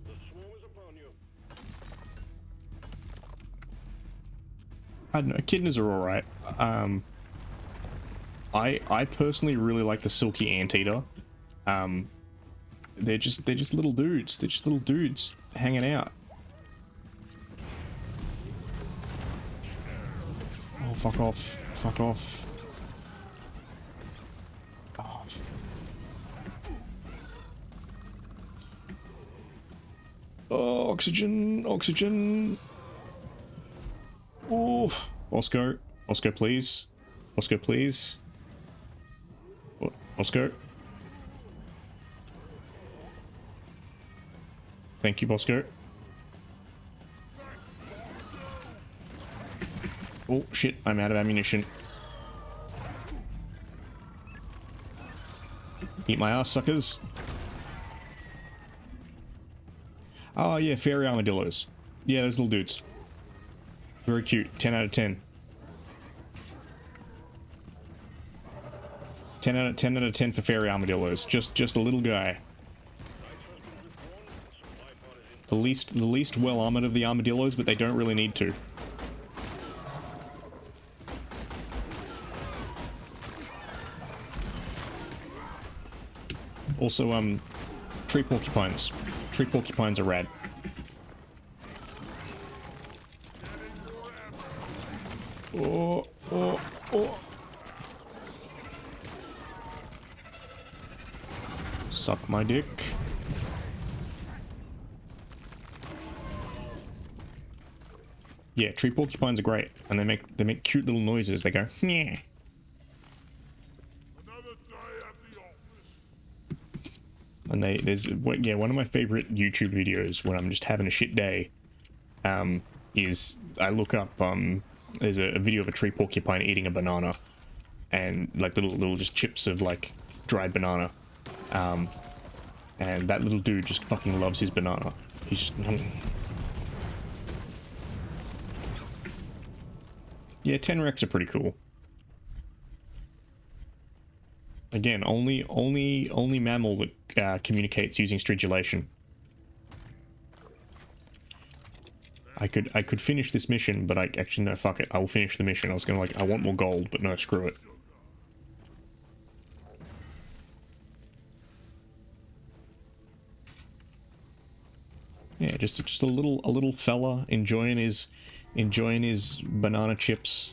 The swarm is upon you. I don't know, echidnas are alright. I personally really like the silky anteater. They're just little dudes. They're just little dudes hanging out. Oh, fuck off. Fuck off. Oh, oh, oxygen, oxygen. Oh, Oscar, Oscar, please. Oscar, please. Oscar. Thank you, Bosco. Oh, shit, I'm out of ammunition. Eat my ass, suckers. Oh, yeah, fairy armadillos. Yeah, those little dudes. Very cute. 10 out of 10. 10 out of 10 for fairy armadillos. Just a little guy. The least well armored of the armadillos, but they don't really need to. Also, tree porcupines. Tree porcupines are rad. Oh, oh, oh. Suck my dick. Yeah, tree porcupines are great, and they make cute little noises. They go, yeah. And one of my favorite YouTube videos when I'm just having a shit day, is I look up there's a video of a tree porcupine eating a banana, and like little just chips of like dried banana, and that little dude just fucking loves his banana. He's just yeah, 10 Rex are pretty cool. Again, only mammal that communicates using stridulation. I could finish this mission, but I actually no, fuck it. I will finish the mission. I was gonna like I want more gold, but no, screw it. Yeah, just a little fella enjoying his banana chips.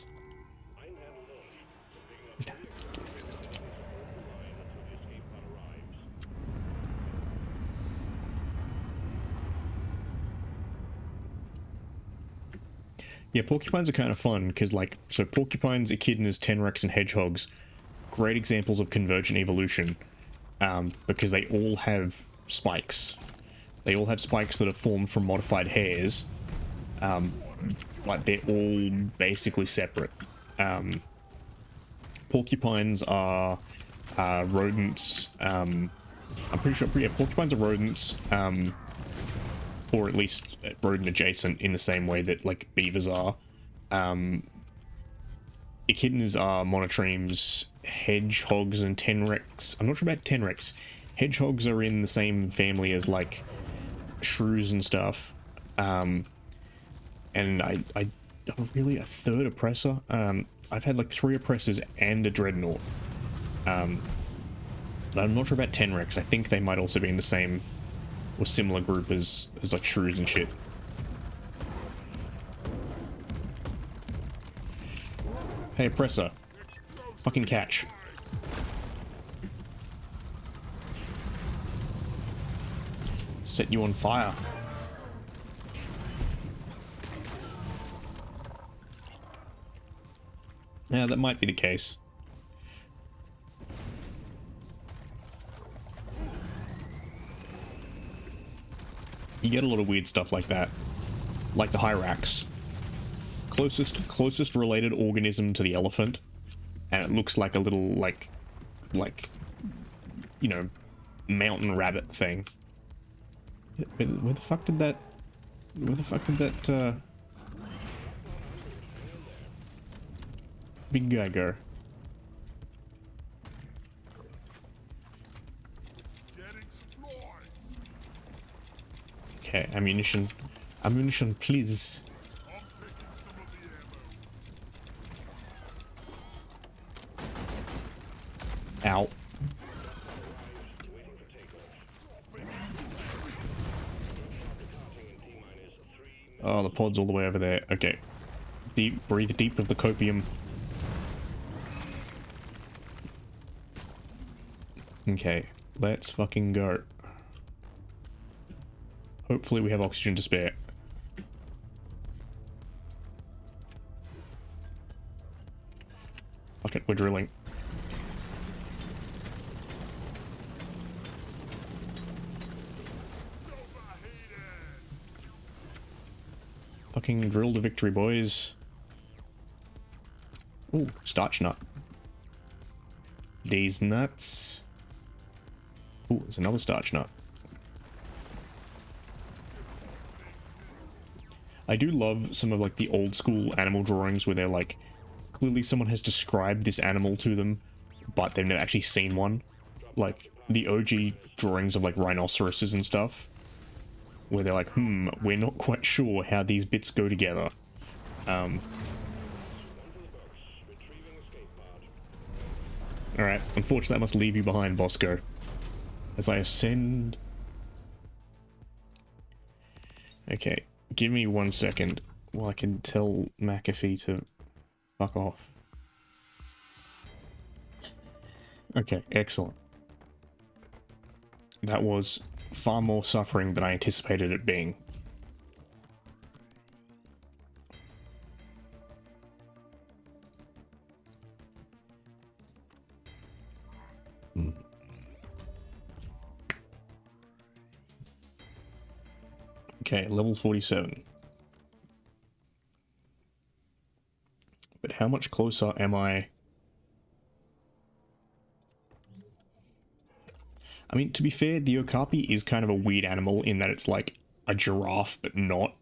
Yeah, porcupines are kind of fun because like so porcupines, echidnas, tenrecs, and hedgehogs, great examples of convergent evolution, because they all have spikes. They all have spikes that are formed from modified hairs. Like they're all basically separate. Porcupines are rodents. I'm pretty sure. Yeah, porcupines are rodents, or at least rodent adjacent in the same way that like beavers are. Echidnas are monotremes. Hedgehogs and tenrecs. I'm not sure about tenrecs. Hedgehogs are in the same family as like shrews and stuff. And I really a third oppressor. I've had like 3 oppressors and a dreadnought. But I'm not sure about tenrecs. I think they might also be in the same or similar group as like shrews and shit. Hey, oppressor, fucking catch. Set you on fire. Yeah, that might be the case. You get a lot of weird stuff like that. Like the Hyrax. Closest related organism to the elephant. And it looks like a little, like, you know, mountain rabbit thing. Where the fuck did that... big guy go? Okay, ammunition. Ammunition, please. Ow. Oh, the pod's all the way over there. Okay. Deep, breathe deep of the copium. Okay, let's fucking go. Hopefully we have oxygen to spare. Fuck it, we're drilling. Fucking drill to victory, boys. Ooh, starch nut. These nuts. Ooh, there's another starch nut. I do love some of like the old school animal drawings where they're like, clearly someone has described this animal to them, but they've never actually seen one. Like the OG drawings of like rhinoceroses and stuff, where they're like, we're not quite sure how these bits go together. Alright, unfortunately that must leave you behind, Bosco. As I ascend... Okay, give me 1 second while I can tell McAfee to fuck off. Okay, excellent. That was far more suffering than I anticipated it being. Okay, level 47. But how much closer am I? I mean, to be fair, the okapi is kind of a weird animal in that it's like a giraffe, but not.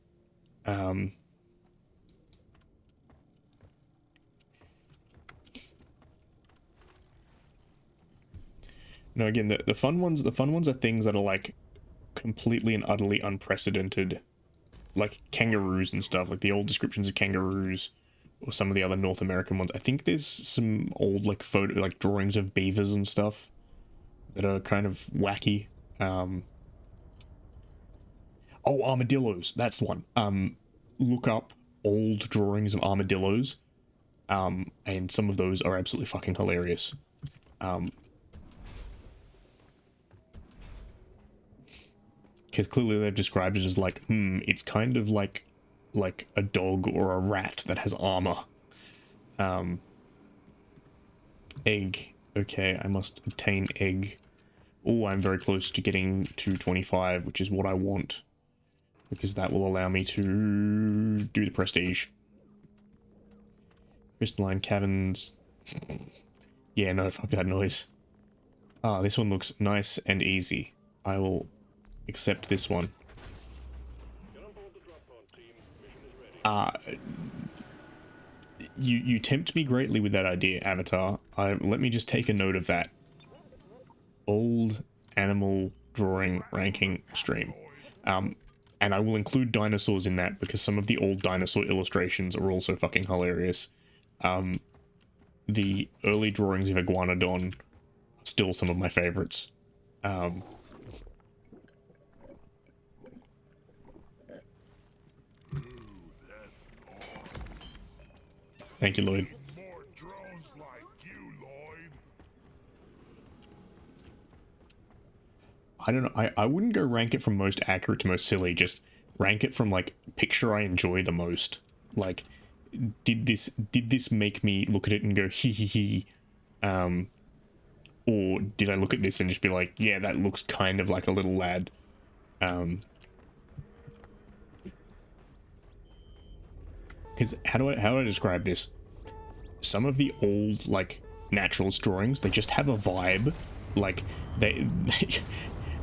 No, again, the fun ones are things that are like completely and utterly unprecedented, like kangaroos and stuff, like the old descriptions of kangaroos, or some of the other North American ones. I think there's some old like photo, like drawings of beavers and stuff that are kind of wacky. Oh, armadillos, that's the one. Look up old drawings of armadillos, and some of those are absolutely fucking hilarious. Because clearly they've described it as like, it's kind of like a dog or a rat that has armor. Egg. Okay, I must obtain egg. Oh, I'm very close to getting to 25, which is what I want. Because that will allow me to do the prestige. Crystalline caverns. Yeah, no, fuck that noise. Ah, this one looks nice and easy. I will accept this one. Get on board the drop pod, team. Mission is ready. You tempt me greatly with that idea, Avatar. Let me just take a note of that. Old animal drawing ranking stream. And I will include dinosaurs in that because some of the old dinosaur illustrations are also fucking hilarious. The early drawings of Iguanodon are still some of my favorites. Thank you, Lloyd. More drones like you, Lloyd. I don't know. I wouldn't go rank it from most accurate to most silly. Just rank it from like picture I enjoy the most. Like, did this make me look at it and go hee hee hee, or did I look at this and just be like, yeah, that looks kind of like a little lad. Because how do I describe this? Some of the old like naturalist drawings, they just have a vibe. Like they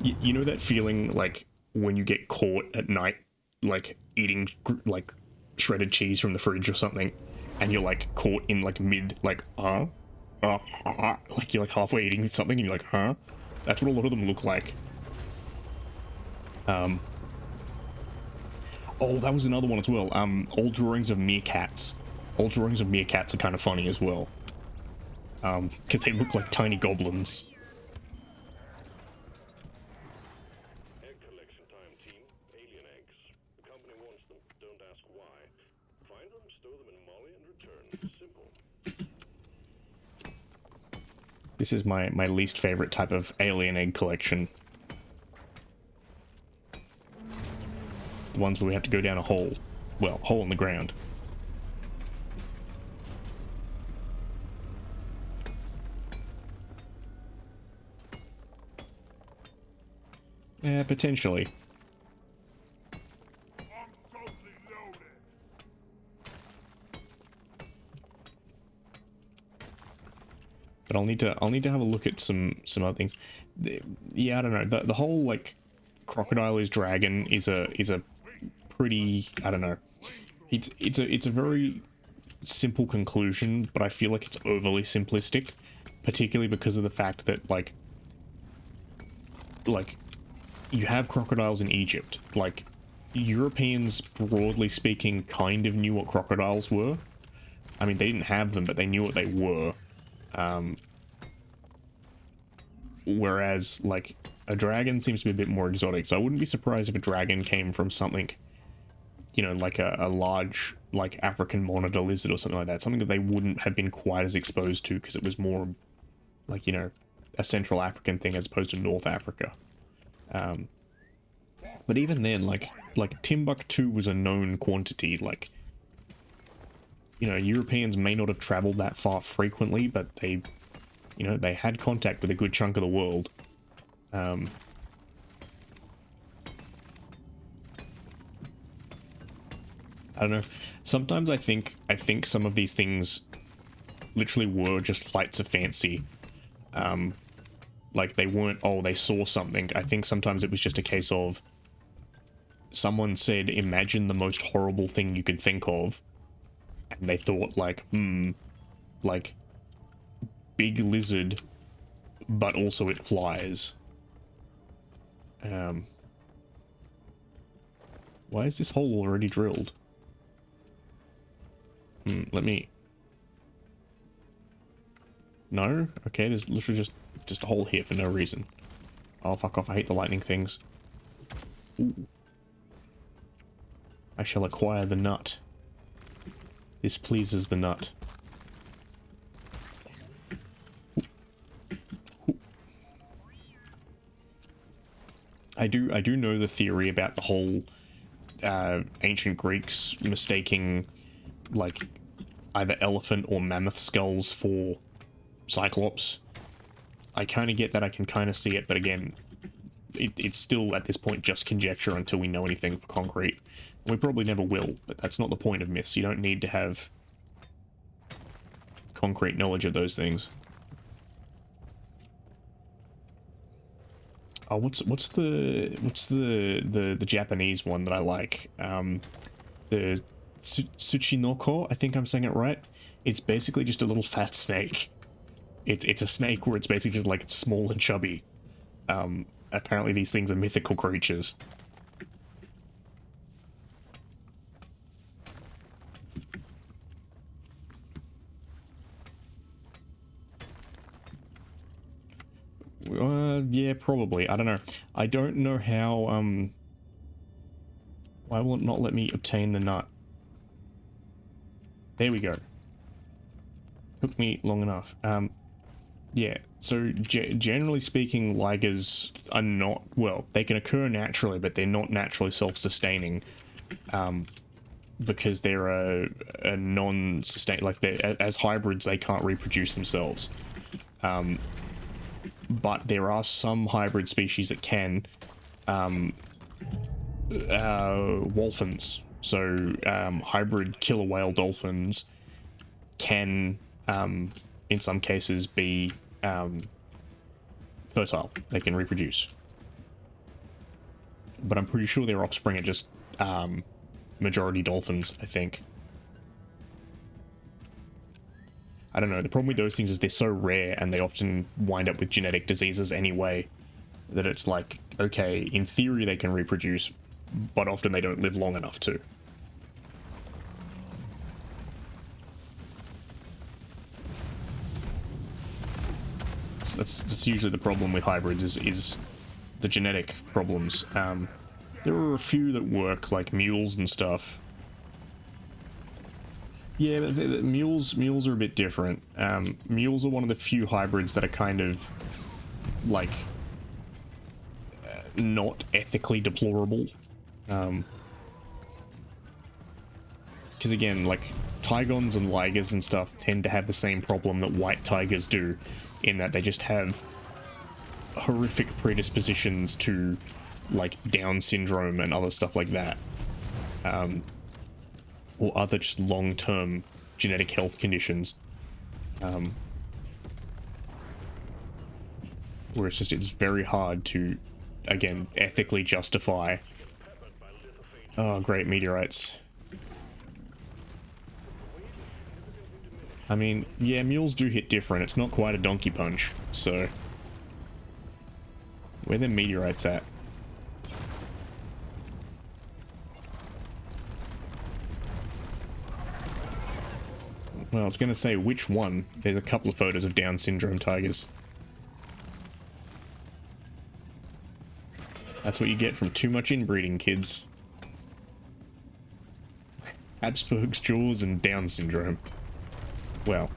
you know that feeling like when you get caught at night, like eating like shredded cheese from the fridge or something, and you're like caught in like mid like like you're like halfway eating something and you're like That's what a lot of them look like. Oh, that was another one as well. Old drawings of meerkats. Old drawings of meerkats are kind of funny as well. Because they look like tiny goblins. Egg collection time, team. Alien eggs. The company wants them. Don't ask why. Find them, stow them in Molly, and return. Simple. This is my least favorite type of alien egg collection. The ones where we have to go down a hole. Well, hole in the ground. Yeah, potentially. I'm totally loaded. But I'll need to have a look at some other things. Yeah, I don't know. The whole like crocodile is dragon is a pretty, I don't know. It's a very simple conclusion, but I feel like it's overly simplistic, particularly because of the fact that like you have crocodiles in Egypt. Like Europeans, broadly speaking, kind of knew what crocodiles were. I mean, they didn't have them, but they knew what they were. Whereas, like, a dragon seems to be a bit more exotic, so I wouldn't be surprised if a dragon came from something, you know, like a large, like, African monitor lizard or something like that. Something that they wouldn't have been quite as exposed to, because it was more, like, you know, a Central African thing as opposed to North Africa. But even then, like Timbuktu was a known quantity. Like, you know, Europeans may not have traveled that far frequently, but they, you know, they had contact with a good chunk of the world. I don't know. Sometimes I think some of these things literally were just flights of fancy. Like they weren't, oh, they saw something. I think sometimes it was just a case of someone said, imagine the most horrible thing you could think of. And they thought like, like big lizard, but also it flies. Why is this hole already drilled? Let me... No? Okay, there's literally just a hole here for no reason. Oh, fuck off, I hate the lightning things. Ooh. I shall acquire the nut. This pleases the nut. I do know the theory about the whole ancient Greeks mistaking like either elephant or mammoth skulls for Cyclops. I kind of get that, I can kind of see it, but again, it's still at this point just conjecture until we know anything for concrete. We probably never will, but that's not the point of myths. You don't need to have concrete knowledge of those things. Oh, what's the Japanese one that I like? The Tsuchinoko, I think I'm saying it right. It's basically just a little fat snake. It's a snake where it's basically just like small and chubby. Apparently these things are mythical creatures. Yeah, probably. I don't know. I don't know how, why will it not let me obtain the nut? There we go. Took me long enough. Yeah, so generally speaking, ligers are not, well, they can occur naturally, but they're not naturally self-sustaining, because they're a non-sustain, like, as hybrids, they can't reproduce themselves. But there are some hybrid species that can, wolphins, so hybrid killer whale dolphins can, in some cases, be fertile. They can reproduce. But I'm pretty sure their offspring are just majority dolphins, I think. I don't know, the problem with those things is they're so rare and they often wind up with genetic diseases anyway, that it's like, okay, in theory they can reproduce, but often they don't live long enough to. That's usually the problem with hybrids, is the genetic problems. There are a few that work, like mules and stuff. Yeah, the mules are a bit different. Mules are one of the few hybrids that are kind of like not ethically deplorable. Because again, like tigons and ligers and stuff tend to have the same problem that white tigers do, in that they just have horrific predispositions to like Down syndrome and other stuff like that. Or other just long-term genetic health conditions. Where it's very hard to, again, ethically justify. Oh, great, meteorites. I mean, yeah, mules do hit different. It's not quite a donkey punch, so... Where are the meteorites at? Well, I was going to say which one. There's a couple of photos of Down syndrome tigers. That's what you get from too much inbreeding, kids. Habsburg's jaws and Down syndrome. Well.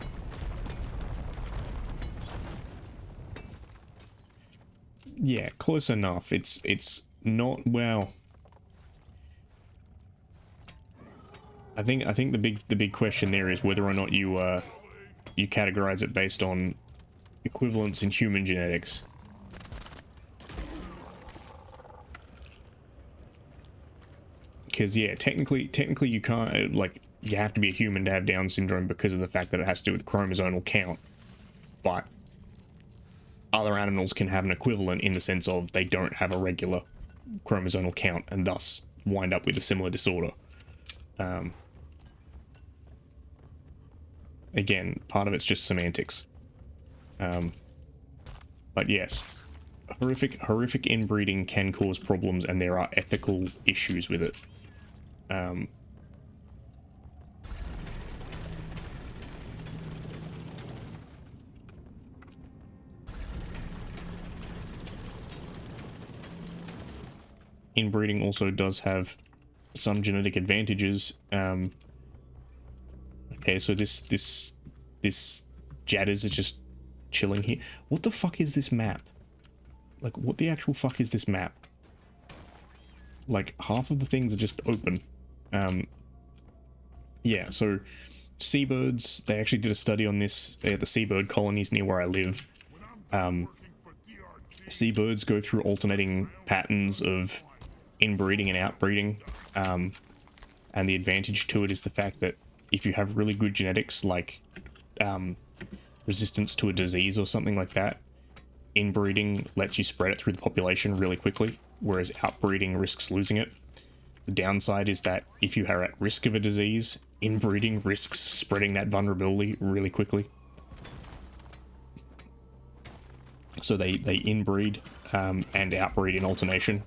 Yeah, close enough. It's not, well... I think the big question there is whether or not you you categorize it based on equivalence in human genetics. because yeah, technically you can't like you have to be a human to have Down syndrome because of the fact that it has to do with chromosomal count. But other animals can have an equivalent in the sense of they don't have a regular chromosomal count and thus wind up with a similar disorder. Again, part of it's just semantics. But yes, horrific inbreeding can cause problems, and there are ethical issues with it. Inbreeding also does have some genetic advantages. Okay, so this Jadders is just chilling here. What the fuck is this map? Like, what the actual fuck is this map? Like, half of the things are just open. Yeah, so seabirds, they actually did a study on this at the seabird colonies near where I live. Seabirds go through alternating patterns of inbreeding and outbreeding. And the advantage to it is the fact that if you have really good genetics, like resistance to a disease or something like that, inbreeding lets you spread it through the population really quickly, whereas outbreeding risks losing it. The downside is that if you are at risk of a disease, inbreeding risks spreading that vulnerability really quickly. So they inbreed and outbreed in alternation.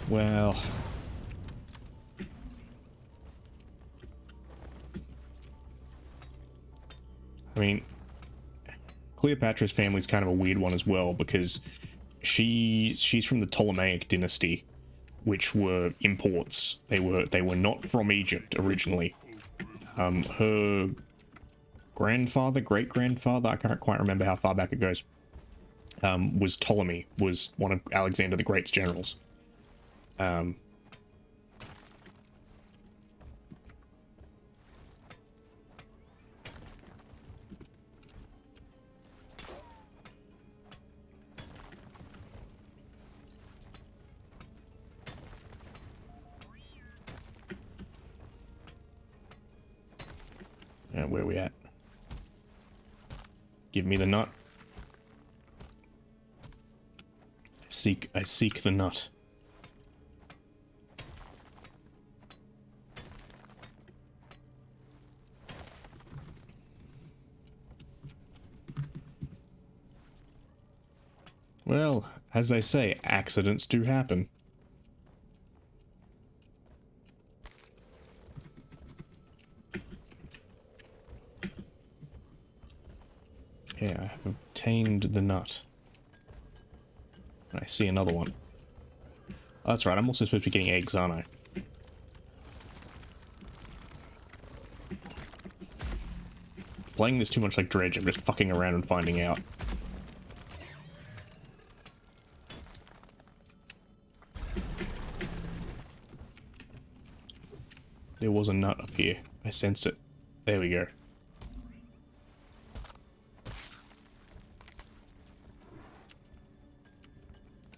Well, I mean, Cleopatra's family is kind of a weird one as well, because she's from the Ptolemaic dynasty, which were imports. They were not from Egypt originally. Her grandfather, great grandfather, I can't quite remember how far back it goes, was Ptolemy, was one of Alexander the Great's generals. Where are we at? Give me the nut. I seek the nut. Well, as they say, accidents do happen. Yeah, I have obtained the nut. I see another one. Oh, that's right, I'm also supposed to be getting eggs, aren't I? Playing this too much like Dredge, I'm just fucking around and finding out. There was a nut up here. I sensed it. There we go.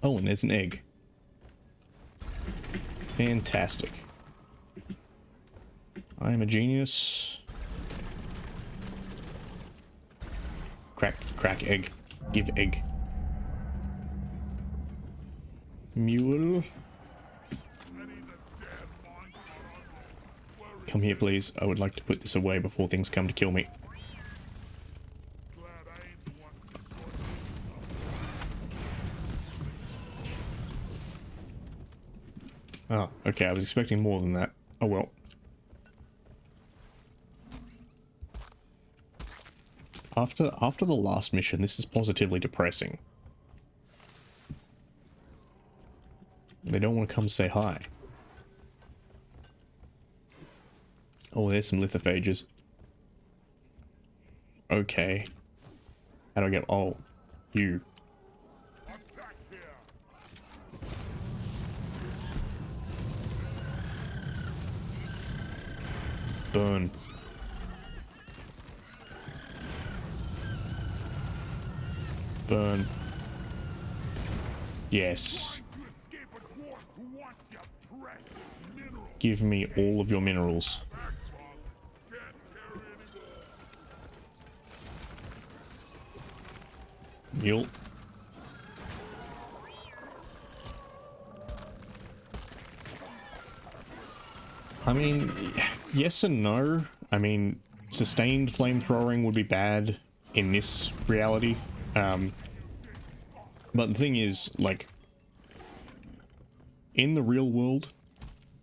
Oh, and there's an egg. Fantastic. I am a genius. Crack egg. Give egg. Mule. Come here, please. I would like to put this away before things come to kill me. Oh, okay, I was expecting more than that. Oh well. After the last mission, this is positively depressing. They don't want to come say hi. Oh, there's some lithophages. Okay. How do I get... Oh, you. Burn. Burn. Yes. To escape a dwarf who wants your precious minerals. Give me all of your minerals. That's all. Can't carry anymore. Mule. I mean, yes and no. I mean, sustained flamethrowing would be bad in this reality. But the thing is, like, in the real world,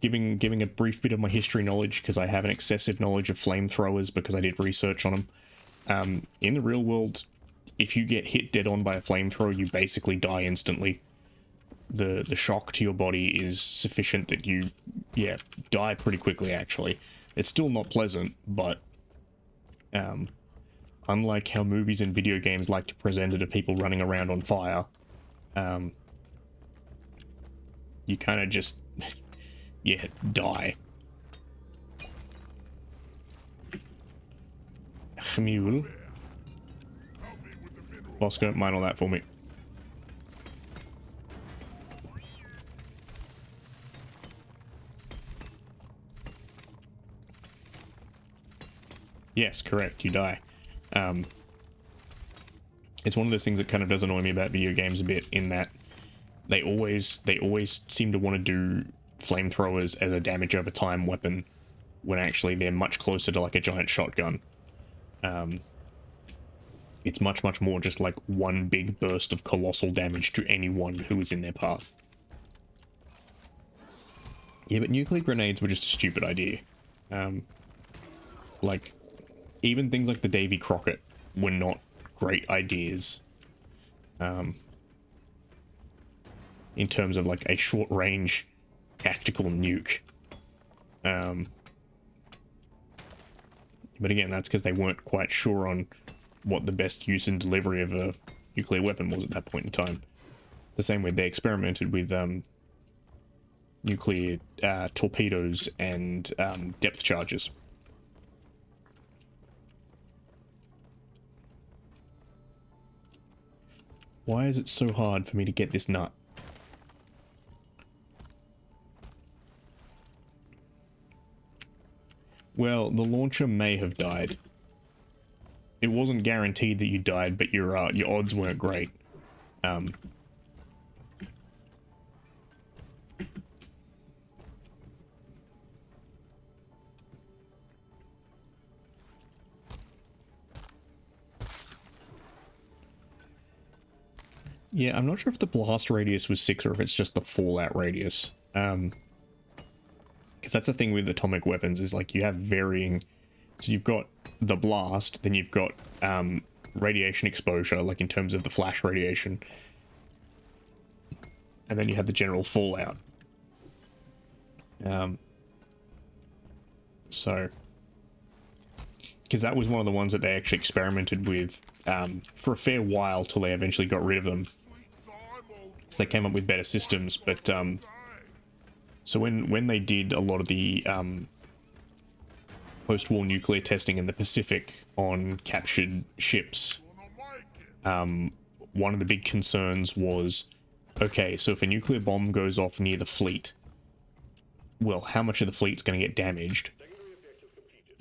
giving a brief bit of my history knowledge, because I have an excessive knowledge of flamethrowers because I did research on them. In the real world, if you get hit dead on by a flamethrower, you basically die instantly. The shock to your body is sufficient that you, yeah, die pretty quickly, actually. It's still not pleasant, but unlike how movies and video games like to present it of people running around on fire, you kind of just, yeah, die. Mule. Bosco, mine all that for me. Yes, correct, you die. It's one of those things that kind of does annoy me about video games a bit, in that they always seem to want to do flamethrowers as a damage over time weapon, when actually they're much closer to like a giant shotgun. It's much more just like one big burst of colossal damage to anyone who is in their path. Yeah, but nuclear grenades were just a stupid idea. Like, even things like the Davy Crockett were not great ideas. In terms of like a short range tactical nuke. But again, that's because they weren't quite sure on what the best use and delivery of a nuclear weapon was at that point in time. The same way they experimented with nuclear torpedoes and depth charges. Why is it so hard for me to get this nut? Well, the launcher may have died. It wasn't guaranteed that you died, but your odds weren't great. Yeah, I'm not sure if the blast radius was 6 or if it's just the fallout radius. Because that's the thing with atomic weapons, is like you have varying... So you've got the blast, then you've got radiation exposure, like in terms of the flash radiation. And then you have the general fallout. So... Because that was one of the ones that they actually experimented with for a fair while till they eventually got rid of them. So they came up with better systems, but so when they did a lot of the post-war nuclear testing in the Pacific on captured ships, one of the big concerns was, okay, so if a nuclear bomb goes off near the fleet, well, how much of the fleet's going to get damaged?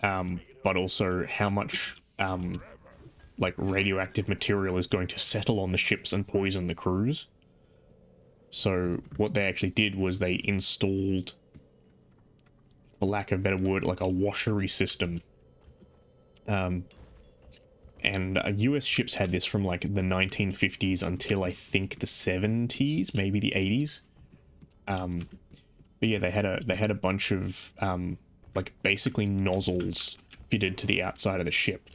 But also how much like radioactive material is going to settle on the ships and poison the crews. So what they actually did was they installed, for lack of a better word, like a washery system. And US ships had this from like the 1950s until I think the 70s, maybe the 80s. But yeah, they had a bunch of like basically nozzles fitted to the outside of the ship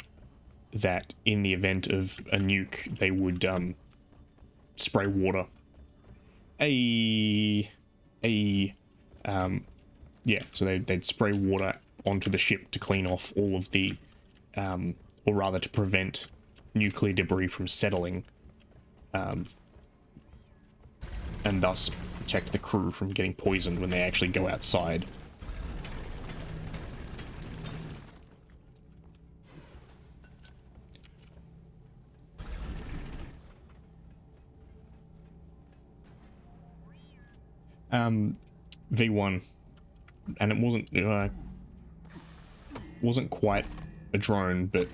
that in the event of a nuke they would spray water. Yeah, so they'd spray water onto the ship to clean off all of the or rather to prevent nuclear debris from settling, and thus protect the crew from getting poisoned when they actually go outside. V1, and it wasn't quite a drone, but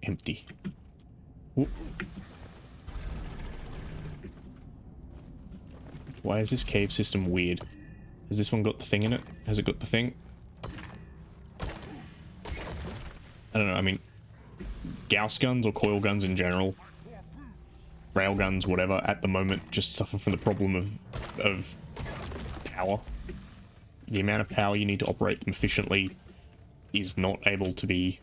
empty. Whoop. Why is this cave system weird? Has this one got the thing in it? Has it got the thing? I don't know, I mean, Gauss guns or coil guns in general, rail guns, whatever, at the moment just suffer from the problem of power. The amount of power you need to operate them efficiently is not able to be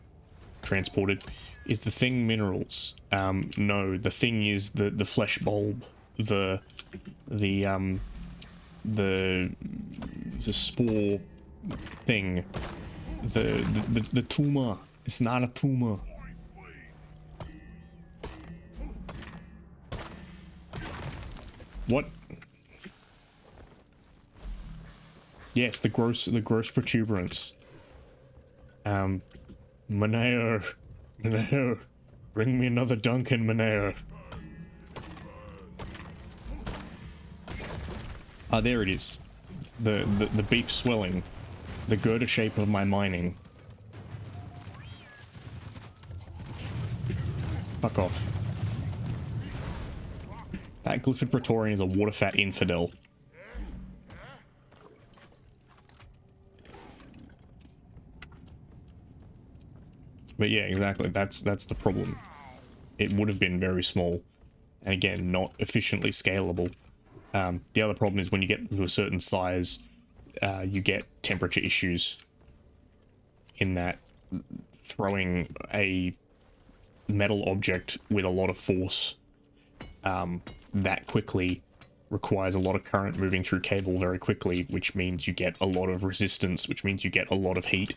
transported. Is the thing minerals? No, the thing is the flesh bulb, the spore thing, the tumor. It's not a tumor. What? Yes, the gross protuberance. Maneo, bring me another Duncan, Maneo. Ah, there it is. The beef swelling, the girder shape of my mining. Fuck off. That Glyphid Praetorian is a water fat infidel. But yeah, exactly. That's the problem. It would have been very small, and again, not efficiently scalable. The other problem is when you get to a certain size, you get temperature issues. In that, throwing a metal object with a lot of force that quickly requires a lot of current moving through cable very quickly, which means you get a lot of resistance, which means you get a lot of heat.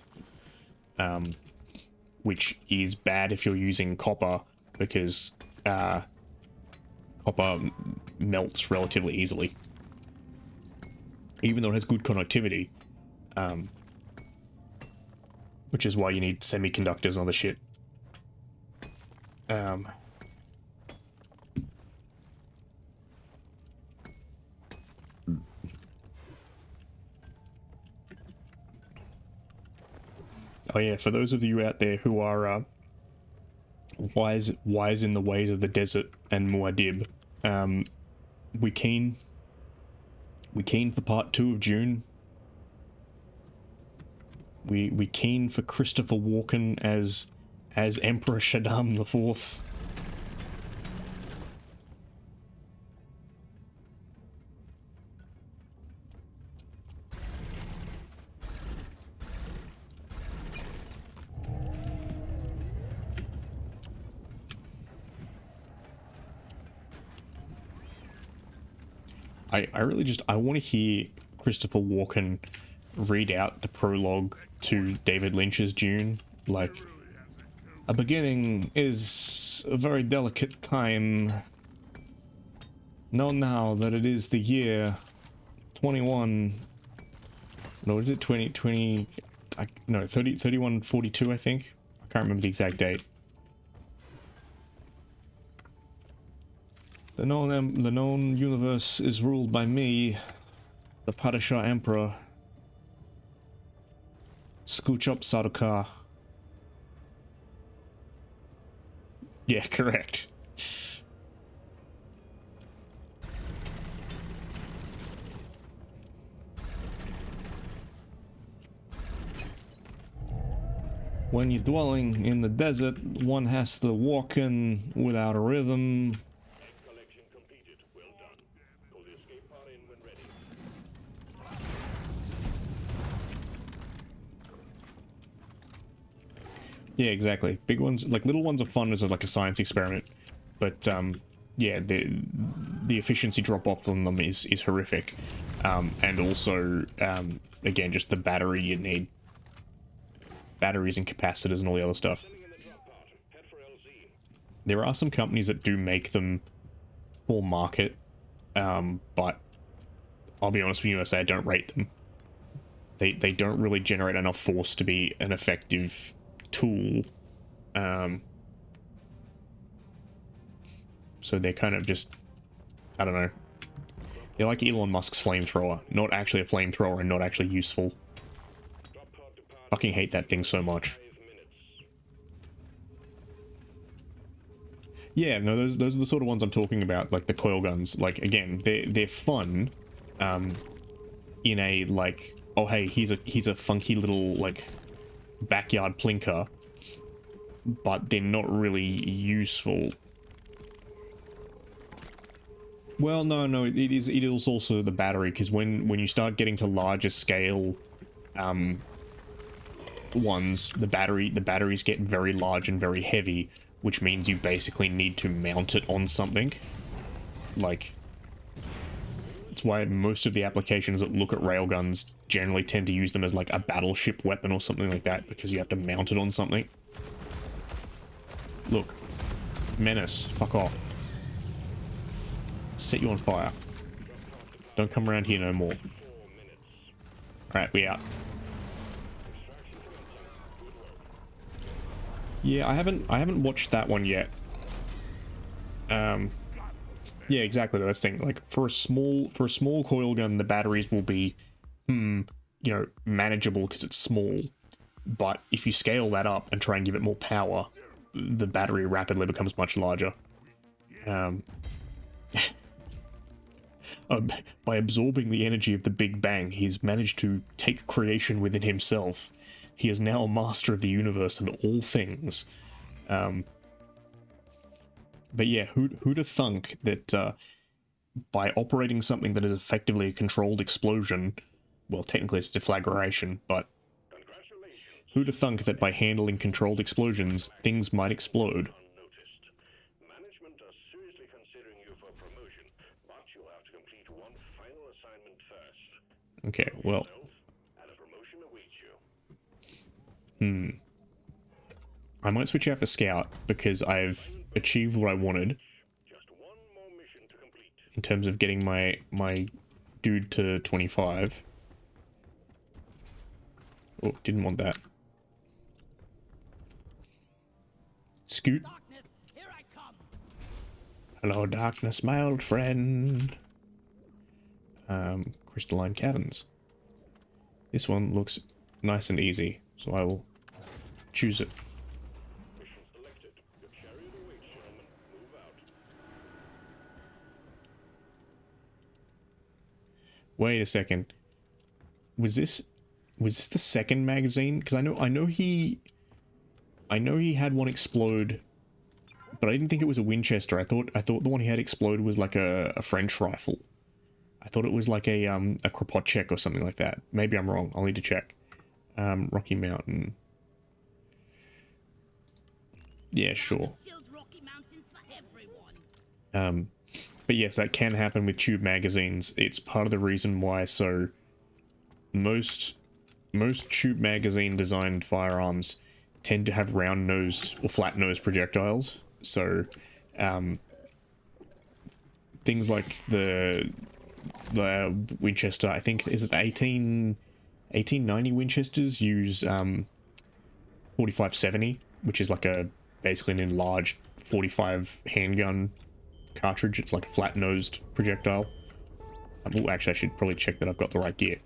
Which is bad if you're using copper, because copper melts relatively easily. Even though it has good conductivity. Which is why you need semiconductors and other shit. Oh yeah, for those of you out there who are wise in the ways of the desert and Muad'Dib, we keen for part 2 of June. We keen for Christopher Walken as Emperor Shaddam IV. I really just, I want to hear Christopher Walken read out the prologue to David Lynch's Dune. Like, a beginning is a very delicate time. Know now that it is the year 21. No, is it 2020? No, 3142, I think. I can't remember the exact date. The known universe is ruled by me, the Padishah Emperor. Scooch up, Sardaukar. Yeah, correct. When you're dwelling in the desert, one has to walk in without a rhythm. Collection completed. Well done. Pull the escape pod in when ready. Yeah, exactly. Big ones, like little ones are fun as like a science experiment, but yeah, the efficiency drop off on them is horrific, and also again, just the battery you need, batteries and capacitors and all the other stuff. Sending in the drop pod. Head for LZ. There are some companies that do make them for market, but I'll be honest with you, I don't rate them. They don't really generate enough force to be an effective tool. So they're kind of just I don't know. They're like Elon Musk's flamethrower. Not actually a flamethrower and not actually useful. Drop pod departing Fucking hate that thing so much. 5 minutes. Yeah, no, those are the sort of ones I'm talking about, like the coil guns. Like, again, they're fun, in a, like, oh hey, he's a funky little, like, backyard plinker, but they're not really useful. Well, no, it is also the battery, because when you start getting to larger scale, ones, the batteries get very large and very heavy, which means you basically need to mount it on something. Like, it's why most of the applications that look at railguns generally tend to use them as like a battleship weapon or something like that, because you have to mount it on something. Look. Menace. Fuck off. Set you on fire. Don't come around here no more. 4 minutes. Alright, we out. Extraction commencing. Good work. Yeah, I haven't watched that one yet. Yeah, exactly. That's the thing. Like, for a small coil gun, the batteries will be, you know, manageable because it's small. But if you scale that up and try and give it more power, the battery rapidly becomes much larger. By absorbing the energy of the Big Bang, he's managed to take creation within himself. He is now a master of the universe and all things. But yeah, who'd have thunk that by operating something that is effectively a controlled explosion, well, technically it's deflagration, but Congratulations. who'd have thunk that by handling controlled explosions, things might explode? Unnoticed. Management are seriously considering you for promotion, but you'll have to complete one final assignment first. Okay, well, Yourself, and a promotion awaits you. I might switch out for Scout because I've achieved what I wanted Just one more mission to complete. in terms of getting my dude to 25. Oh, didn't want that. Scoot. Darkness, here I come. Hello, darkness, my old friend. Crystalline caverns. This one looks nice and easy, so I will choose it. Mission selected. Your chariot awaits, gentlemen. Move out. Wait a second. Was this the second magazine? Because I know he had one explode, but I didn't think it was a Winchester. I thought the one he had explode was like a French rifle. I thought it was like a Kropotchek or something like that. Maybe I'm wrong. I'll need to check. Rocky Mountain. Yeah, sure. Chilled Rocky Mountains for everyone. But yes, that can happen with tube magazines. It's part of the reason why. So most tube magazine designed firearms tend to have round nose or flat nose projectiles. So things like the Winchester, I think, is it the 1890 Winchesters use 4570, which is like basically an enlarged 45 handgun cartridge. It's like a flat-nosed projectile. Oh, actually, I should probably check that I've got the right gear.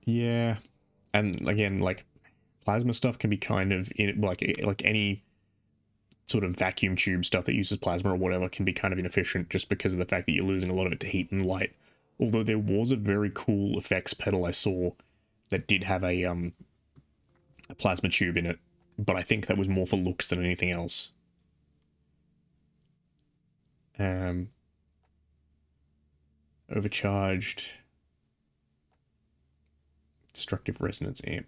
Yeah, and again, like, plasma stuff can be kind of like any sort of vacuum tube stuff that uses plasma or whatever can be kind of inefficient just because of the fact that you're losing a lot of it to heat and light. Although there was a very cool effects pedal I saw that did have a plasma tube in it, but I think that was more for looks than anything else. Overcharged. Destructive resonance amp.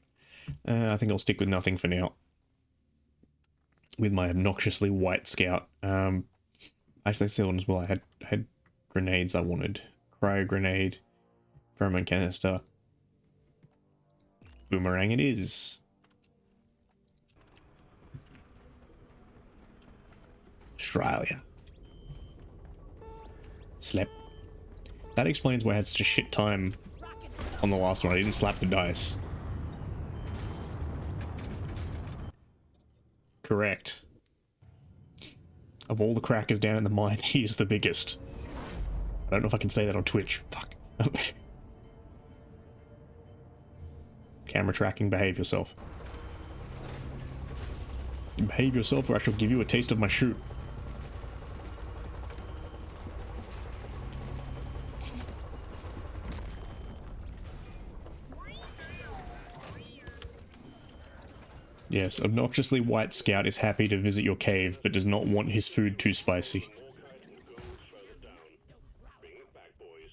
I think I'll stick with nothing for now. With my obnoxiously white Scout. Actually, that's the one as well. I had grenades I wanted. Cryo grenade. Pheromone canister. Boomerang it is. Australia. Slap. That explains why I had such a shit time on the last one. I didn't slap the dice. Correct. Of all the crackers down in the mine, he is the biggest. I don't know if I can say that on Twitch. Fuck. Camera tracking, behave yourself. Behave yourself or I shall give you a taste of my shoot. Yes, obnoxiously white scout is happy to visit your cave, but does not want his food too spicy. Bring it back, boys.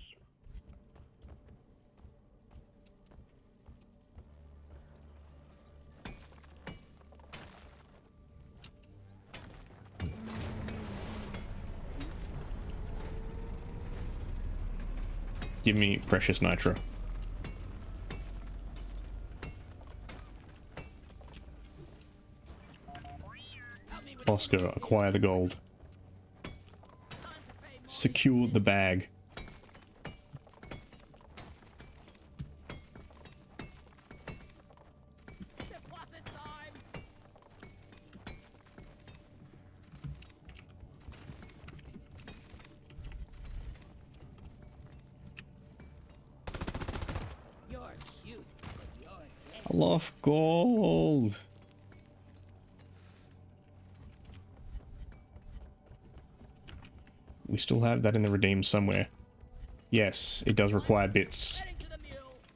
Give me precious nitro. Oscar, acquire the gold. Secure the bag. I love gold. We still have that in the redeem somewhere. Yes, it does require bits,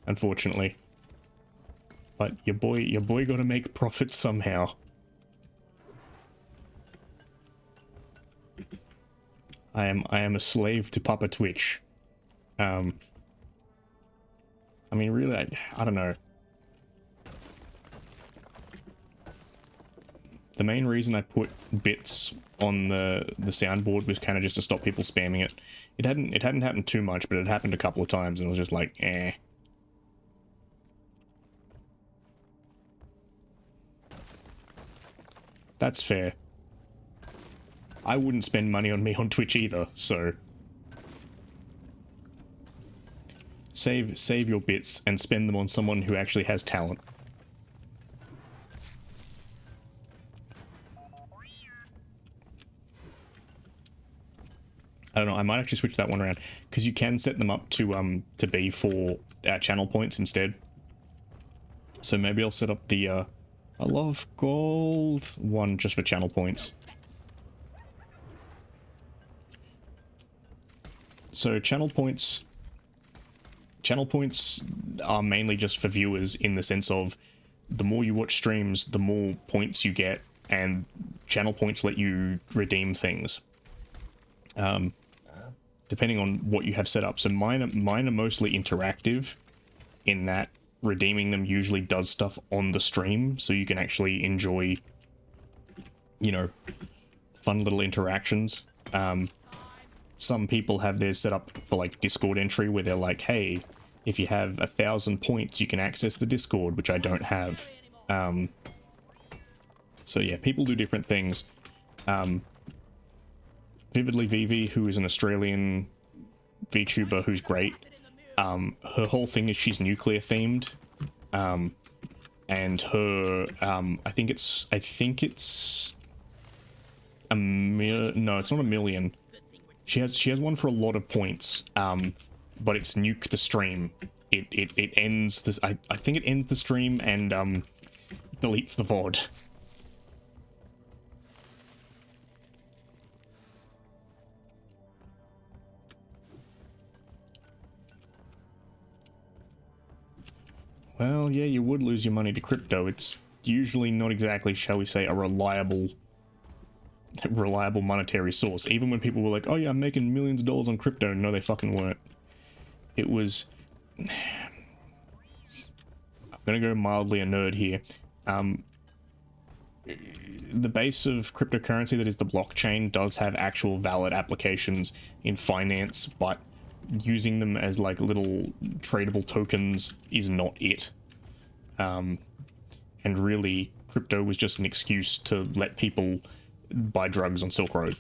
unfortunately. But your boy gotta make profit somehow. I am a slave to Papa Twitch. I mean, really, I don't know. The main reason I put bits on the soundboard was kind of just to stop people spamming it. It hadn't happened too much, but it happened a couple of times, and it was just like, eh. That's fair. I wouldn't spend money on me on Twitch either, so save your bits and spend them on someone who actually has talent. I don't know, I might actually switch that one around, because you can set them up to be for channel points instead. So maybe I'll set up the I love gold one just for channel points. So channel points are mainly just for viewers, in the sense of the more you watch streams, the more points you get, and channel points let you redeem things. Depending on what you have set up. So mine are mostly interactive, in that redeeming them usually does stuff on the stream, so you can actually enjoy, you know, fun little interactions. Some people have theirs set up for like Discord entry, where they're like, hey, if you have 1,000 points, you can access the Discord, which I don't have. So yeah, people do different things. Vividly Vivi, who is an Australian VTuber who's great, her whole thing is she's nuclear themed, and her I think it's no, it's not a million. She has one for a lot of points, but it's nuke the stream. It ends this. I think it ends the stream and deletes the VOD. Well, yeah, you would lose your money to crypto. It's usually not exactly, shall we say, a reliable monetary source. Even when people were like, oh yeah, I'm making millions of dollars on crypto. No, they fucking weren't. It was... I'm gonna go mildly a nerd here. The base of cryptocurrency, that is the blockchain, does have actual valid applications in finance, but using them as like little tradable tokens is not it. And really, crypto was just an excuse to let people buy drugs on Silk Road.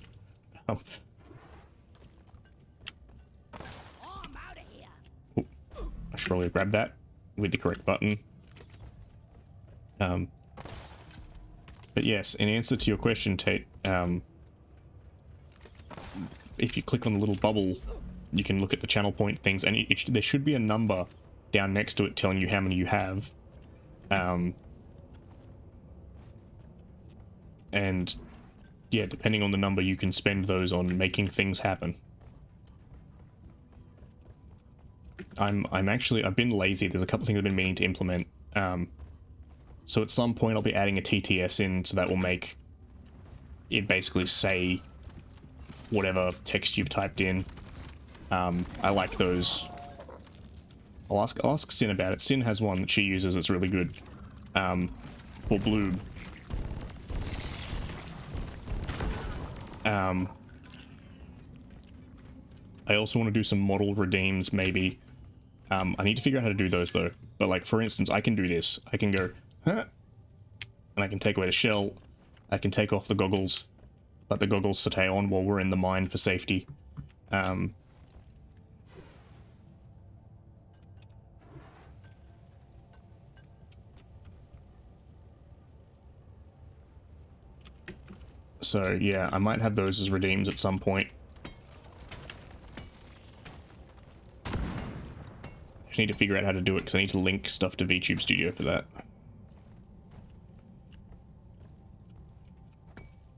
Um, Oh, I'm out of here. I should probably grab that with the correct button. But yes, in answer to your question, Tate, if you click on the little bubble, you can look at the channel point things, and there should be a number down next to it telling you how many you have. And yeah, depending on the number, you can spend those on making things happen. I've been lazy. There's a couple things I've been meaning to implement. So at some point I'll be adding a TTS in, so that will make it basically say whatever text you've typed in. I like those. I'll ask Sin about it. Sin has one that she uses that's really good. For blue. I also want to do some model redeems, maybe. I need to figure out how to do those, though. But, like, for instance, I can do this. I can go, huh? And I can take away the shell. I can take off the goggles. Let the goggles stay on while we're in the mine for safety. So, yeah, I might have those as redeems at some point. I just need to figure out how to do it, because I need to link stuff to VTube Studio for that.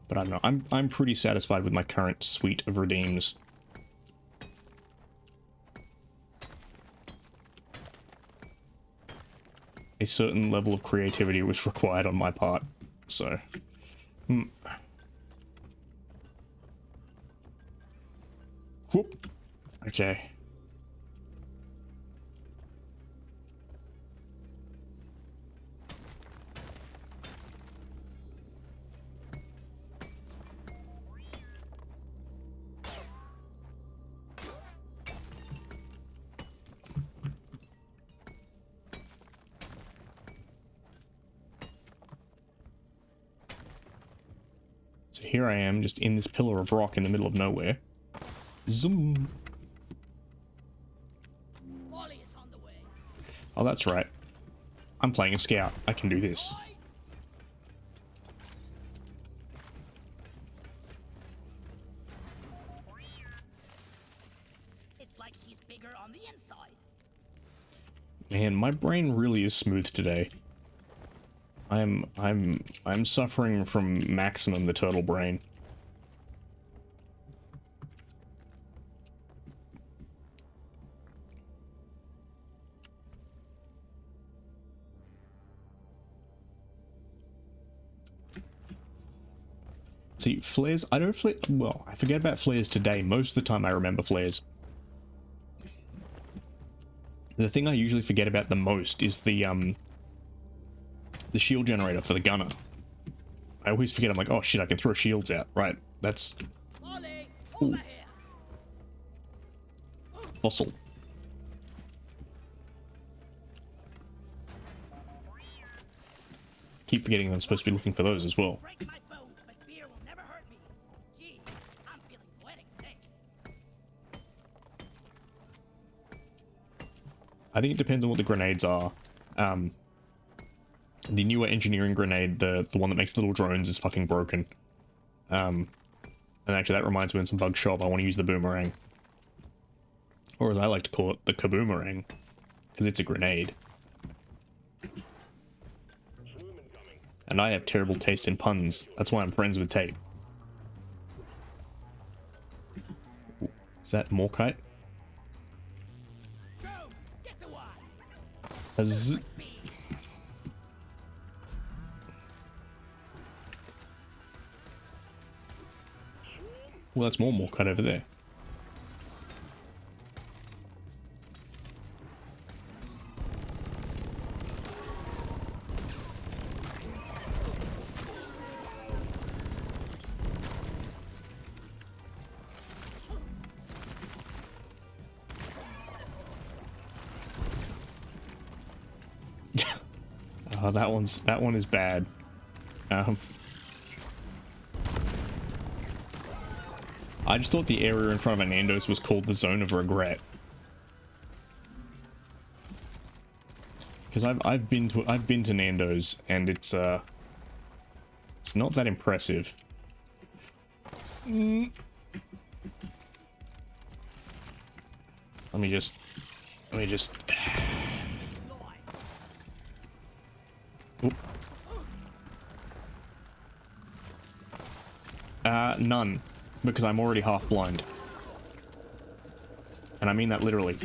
But I don't know, I'm pretty satisfied with my current suite of redeems. A certain level of creativity was required on my part, so... Whoop. Okay. So here I am, just in this pillar of rock in the middle of nowhere. Zoom. Molly is on the way. Oh, that's right. I'm playing a scout. I can do this. It's like she's bigger on the inside. Man, my brain really is smooth today. I'm suffering from maximum the turtle brain. See, flares, I don't flare, well, I forget about flares today. Most of the time I remember flares. The thing I usually forget about the most is the shield generator for the gunner. I always forget, I'm like, oh shit, I can throw shields out. Right, that's... Molly, over here. Fossil. Keep forgetting I'm supposed to be looking for those as well. Break my bones, but beer will never hurt me. Gee, I'm feeling poetic today. I think it depends on what the grenades are. The newer engineering grenade, the one that makes little drones, is fucking broken. And actually that reminds me, when some bugs show up, I want to use the boomerang. Or as I like to call it, the kaboomerang. Because it's a grenade. And I have terrible taste in puns. That's why I'm friends with Tate. Is that Morkite? Go, get to one. Has... Well, that's more Morkite over there. Oh, that one is bad. I just thought the area in front of a Nando's was called the Zone of Regret. Because I've been to Nando's and it's not that impressive. Let me just Oop. None, because I'm already half blind. And I mean that literally.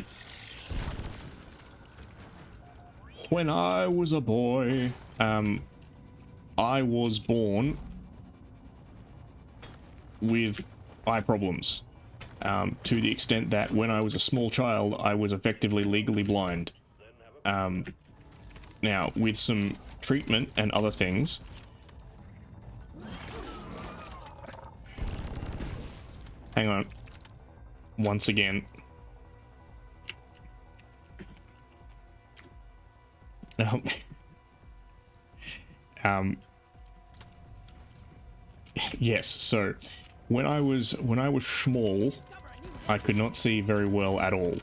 When I was a boy, I was born with eye problems. To the extent that when I was a small child, I was effectively legally blind. Now, with some treatment and other things, hang on, once again, yes, so when I was small, I could not see very well at all.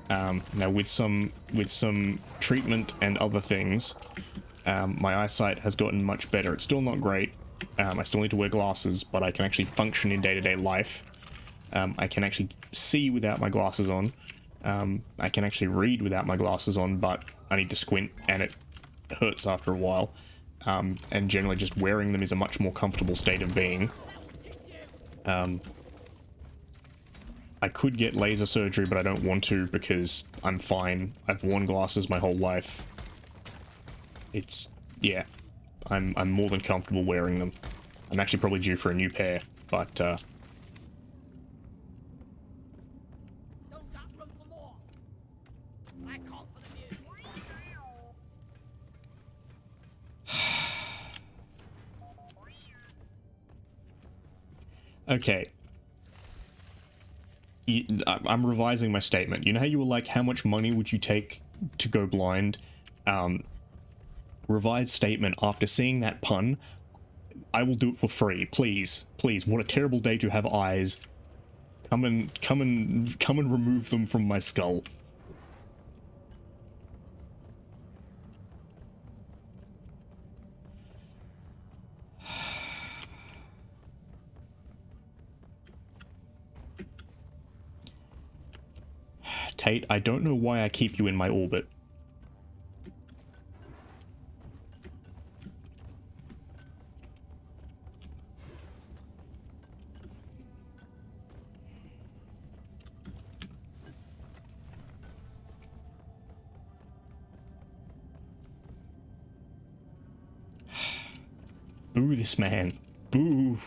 Now with some treatment and other things, my eyesight has gotten much better. It's still not great. I still need to wear glasses, but I can actually function in day-to-day life. I can actually see without my glasses on. I can actually read without my glasses on, but I need to squint and it hurts after a while. And generally just wearing them is a much more comfortable state of being. I could get laser surgery, but I don't want to because I'm fine. I've worn glasses my whole life. It's, yeah, I'm more than comfortable wearing them. I'm actually probably due for a new pair, but Don't got room for more. I call for the music. okay. I'm revising my statement. You know how you were like, how much money would you take to go blind? Revised statement, after seeing that pun, I will do it for free. Please, please. What a terrible day to have eyes. Come and remove them from my skull. Tate, I don't know why I keep you in my orbit. Boo this man. Boo.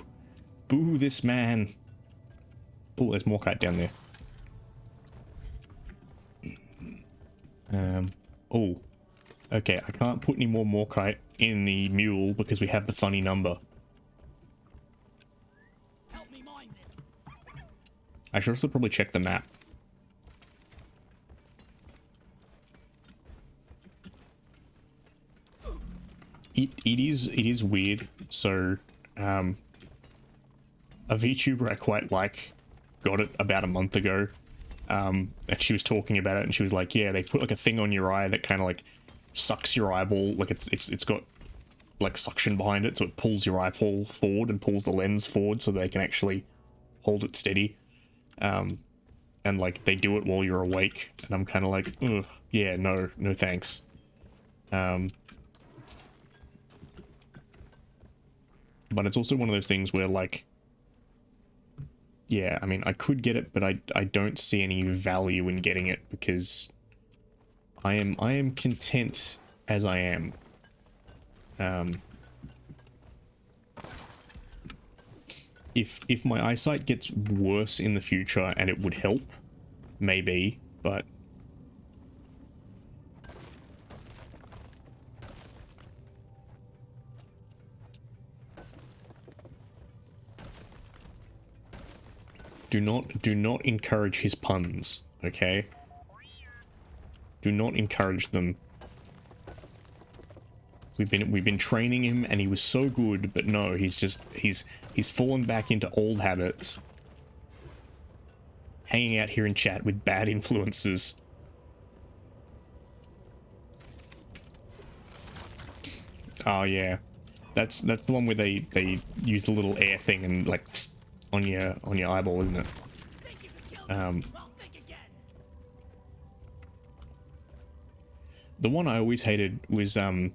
Boo this man. Oh, there's more kite down there. Oh. Okay, I can't put any more Morkite in the mule because we have the funny number. Help me mind this. I should also probably check the map. It is weird. So, a VTuber I quite like got it about a month ago. And she was talking about it and she was like, yeah, they put like a thing on your eye that kind of like sucks your eyeball. Like it's got like suction behind it. So it pulls your eyeball forward and pulls the lens forward so they can actually hold it steady. And like they do it while you're awake. And I'm kind of like, ugh, yeah, no thanks. But it's also one of those things where like, yeah, I mean, I could get it, but I don't see any value in getting it because I am content as I am. If my eyesight gets worse in the future and it would help, maybe, but do not encourage his puns, okay? Do not encourage them. We've been training him and he was so good, but no, he's fallen back into old habits. hanging out here in chat with bad influences. Oh yeah, that's the one where they use the little air thing and like on your eyeball, isn't it? Think you can kill me? Well, think again. The one I always hated was I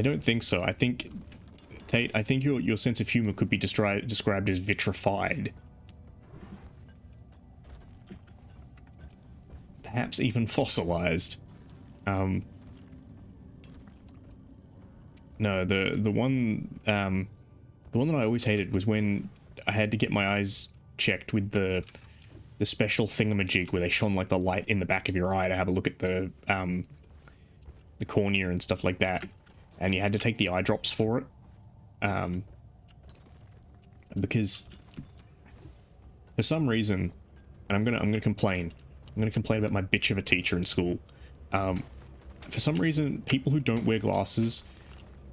don't think so. I think Tate, I think your sense of humor could be described as vitrified. Perhaps even fossilized. No, the one that I always hated was when I had to get my eyes checked with the special thingamajig where they shone like the light in the back of your eye to have a look at the cornea and stuff like that, and you had to take the eye drops for it, because for some reason, and I'm gonna complain. I'm gonna complain about my bitch of a teacher in school. For some reason, people who don't wear glasses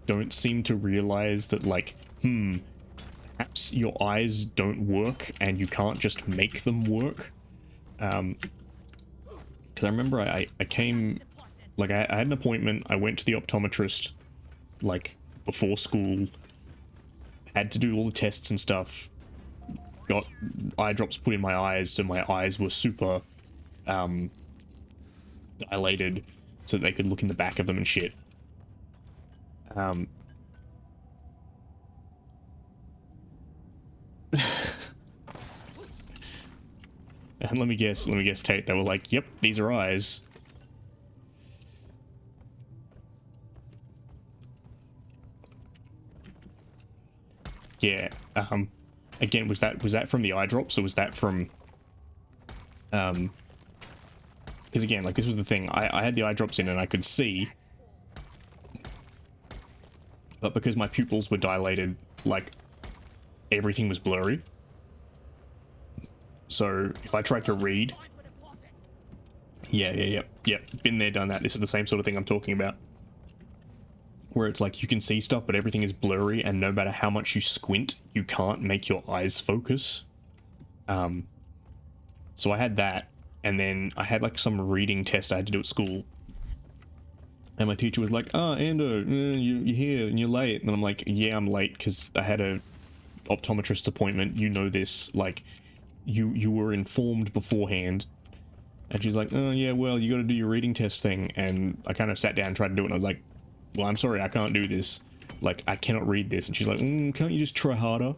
don't seem to realize that, like, perhaps your eyes don't work and you can't just make them work. Because I remember I came, like, I had an appointment, I went to the optometrist, like, before school, had to do all the tests and stuff, got eye drops put in my eyes, so my eyes were super, dilated, so that they could look in the back of them and shit. And let me guess, Tate, they were like, yep, these are eyes. Yeah, again, was that from the eye drops, or was that from, because again, like, this was the thing, I had the eye drops in and I could see, but because my pupils were dilated, like, everything was blurry. So if I tried to read, yeah, been there, done that. This is the same sort of thing I'm talking about, where it's like you can see stuff, but everything is blurry, and no matter how much you squint, you can't make your eyes focus. So I had that, and then I had like some reading test I had to do at school, and my teacher was like, "Ah, Ando, you're here and you're late," and I'm like, "Yeah, I'm late because I had a optometrist appointment. You know this, like, you were informed beforehand." And she's like, "Oh yeah, well, you got to do your reading test thing." And I kind of sat down and tried to do it, and I was like, "Well, I'm sorry, I can't do this. Like, I cannot read this." And she's like, "Can't you just try harder?"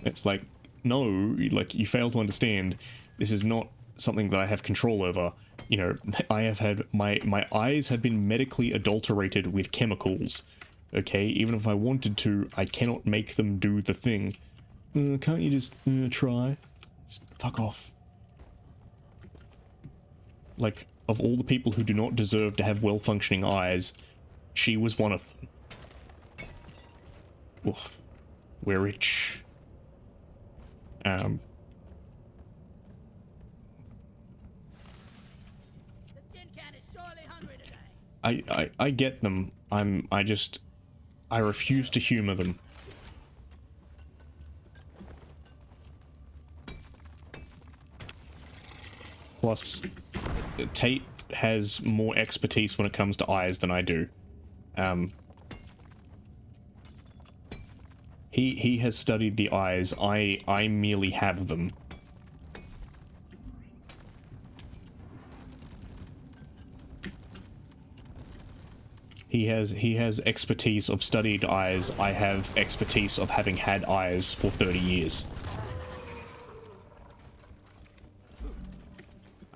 It's like, no, like, you fail to understand. This is not something that I have control over. You know, I have had my eyes have been medically adulterated with chemicals. Okay, even if I wanted to, I cannot make them do the thing. Can't you just try? Just fuck off. Like, of all the people who do not deserve to have well-functioning eyes, she was one of them. Oof. We're rich. The tin can is surely hungry today. I get them. I refuse to humor them. Plus, Tate has more expertise when it comes to eyes than I do. He has studied the eyes. I merely have them. He has expertise of studied eyes. I have expertise of having had eyes for 30 years.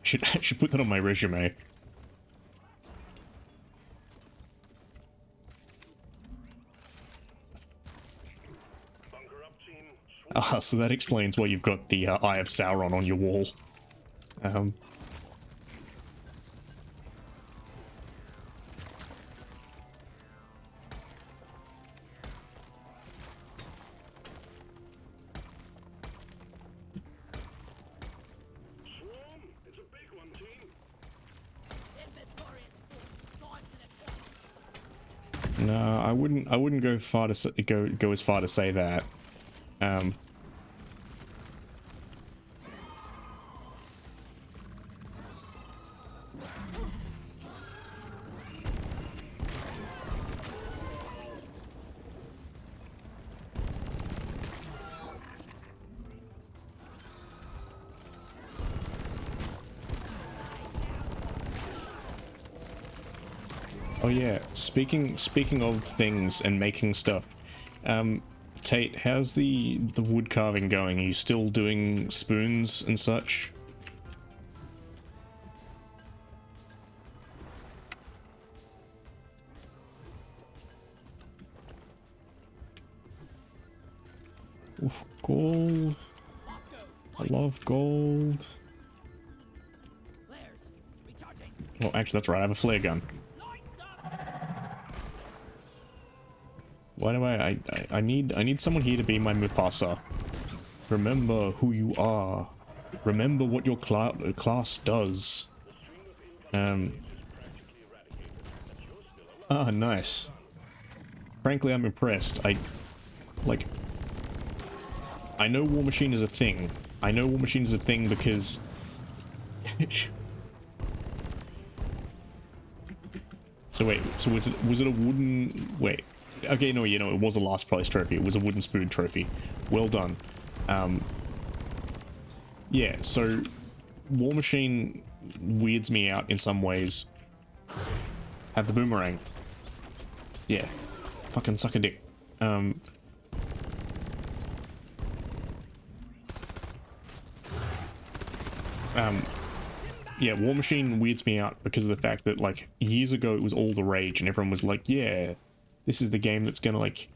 I should put that on my resume. Bunker up, team. So that explains why you've got the Eye of Sauron on your wall. Swarm, it's a big one, team. Inventory is full. Time to the No, I wouldn't go far to go as far to say that. Oh yeah, speaking of things and making stuff, Tate, how's the wood carving going? Are you still doing spoons and such? Oof, gold. I love gold. Flares. Recharging. Well, actually, that's right. I have a flare gun. Lights up. Why do I need someone here to be my Mufasa. Remember who you are. Remember what your class does. Ah, nice. Frankly, I'm impressed. I know War Machine is a thing. I know War Machine is a thing because... So wait, so was it a wooden... Wait. Okay, no, you know, it was a last prize trophy. It was a wooden spoon trophy. Well done. Yeah, so War Machine weirds me out in some ways. Have the boomerang. Yeah. Fucking suck a dick. Yeah, War Machine weirds me out because of the fact that, like, years ago it was all the rage and everyone was like, yeah, this is the game that's gonna, like,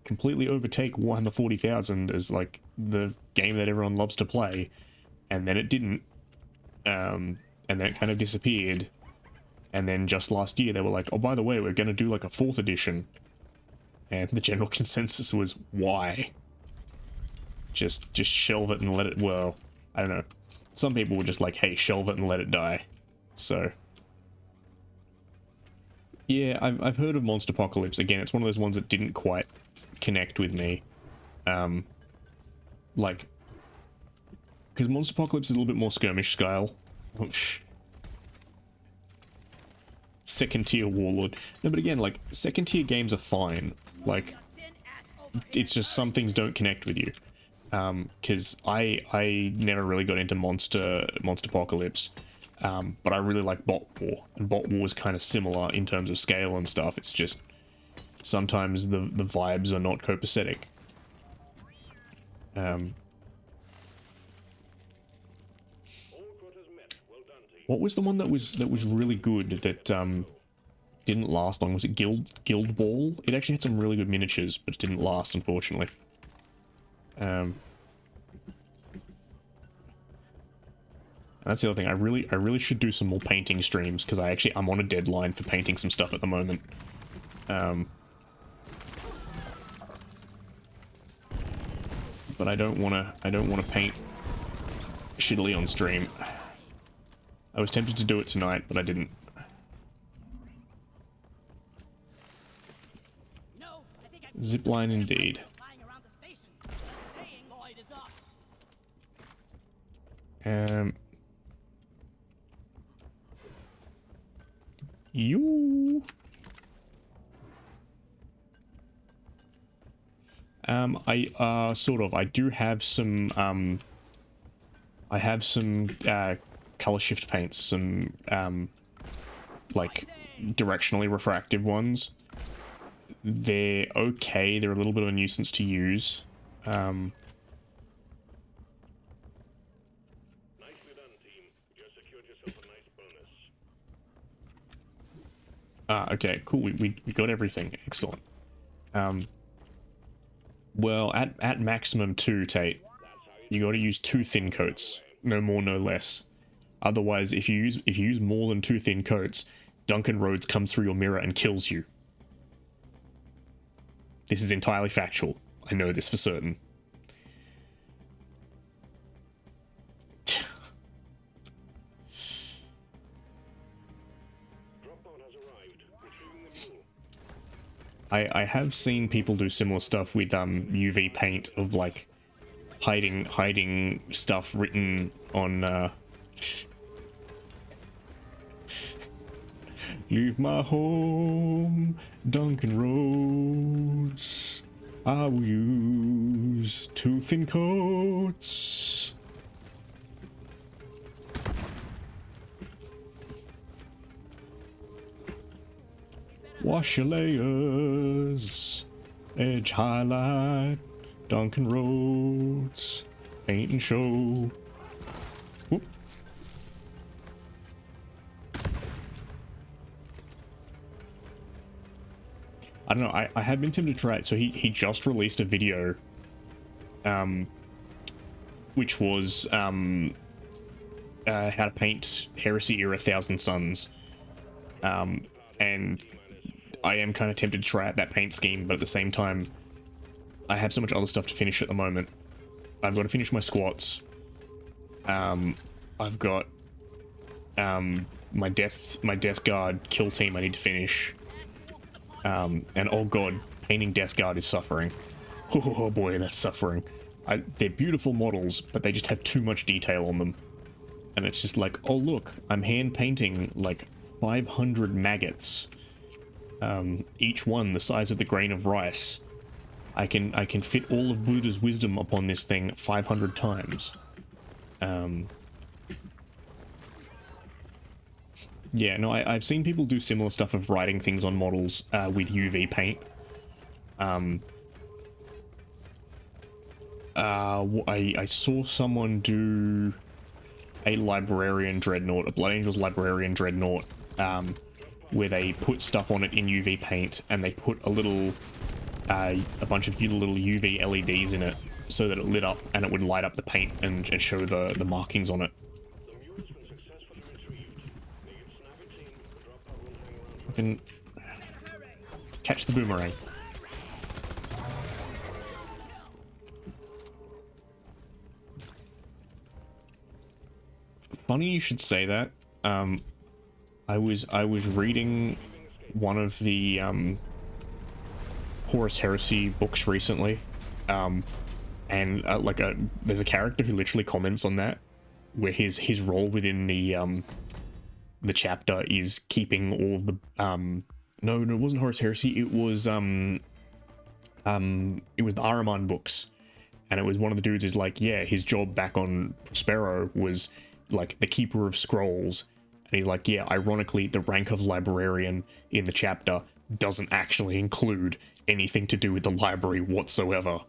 completely overtake Warhammer 40,000 as, like, the game that everyone loves to play. And then it didn't. And then it kind of disappeared. And then just last year they were like, oh, by the way, we're gonna do, like, a 4th edition. And the general consensus was, why? Just shelve it and let it, well, I don't know. Some people were just like, hey, shelve it and let it die. So, yeah, I've heard of Monster Apocalypse. Again, it's one of those ones that didn't quite connect with me. Like, because Monster Apocalypse is a little bit more skirmish style. Second tier Warlord. No, but again, like, second tier games are fine. Like, it's just some things don't connect with you. Because I never really got into Monster Apocalypse, but I really like Bot War, and Bot War is kind of similar in terms of scale and stuff. It's just sometimes the vibes are not copacetic. What was the one that was really good that didn't last long? Was it Guild Ball? It actually had some really good miniatures, but it didn't last, unfortunately. That's the other thing. I really should do some more painting streams because I'm on a deadline for painting some stuff at the moment. But I don't wanna paint shittily on stream. I was tempted to do it tonight, but I didn't. No, I think I've Zipline indeed. flying around the station. Saying Lloyd is up. You. I sort of. I do have some. I have some color shift paints, some like directionally refractive ones. They're okay. They're a little bit of a nuisance to use. Nicely done, team. You secured yourself a nice bonus. Okay, cool. We got everything. Excellent. Well, at maximum 2, Tate, you got to use 2 thin coats. No more, no less. Otherwise, if you use more than 2 thin coats, Duncan Rhodes comes through your mirror and kills you. This is entirely factual. I know this for certain. Drop pod has arrived. Retrieving the fuel. I have seen people do similar stuff with UV paint of like hiding stuff written on leave my home, Duncan Roads. I will use two thin coats. Wash your layers, edge highlight, Duncan Roads, paint and show. Whoop. I don't know, I have been tempted to try it. So he just released a video, which was how to paint Heresy era Thousand Suns, and I am kind of tempted to try out that paint scheme, but at the same time, I have so much other stuff to finish at the moment. I've got to finish my squats. I've got my death guard kill team I need to finish. And oh god, painting Death Guard is suffering. Oh boy, that's suffering. They're beautiful models, but they just have too much detail on them. And it's just like, oh look, I'm hand painting like 500 maggots. Each one the size of the grain of rice. I can fit all of Buddha's wisdom upon this thing 500 times. Yeah, no, I've seen people do similar stuff of writing things on models with UV paint. I saw someone do a Librarian Dreadnought, a Blood Angels Librarian Dreadnought, where they put stuff on it in UV paint, and they put a little, a bunch of little UV LEDs in it, so that it lit up, and it would light up the paint and show the markings on it. I can catch the boomerang. Funny you should say that. I was reading one of the Horus Heresy books recently, and there's a character who literally comments on that, where his role within the chapter is keeping all of the no, it wasn't Horus Heresy, it was the Ahriman books, and it was one of the dudes is like, yeah, his job back on Prospero was like the keeper of scrolls, and he's like, yeah, ironically the rank of librarian in the chapter doesn't actually include anything to do with the library whatsoever.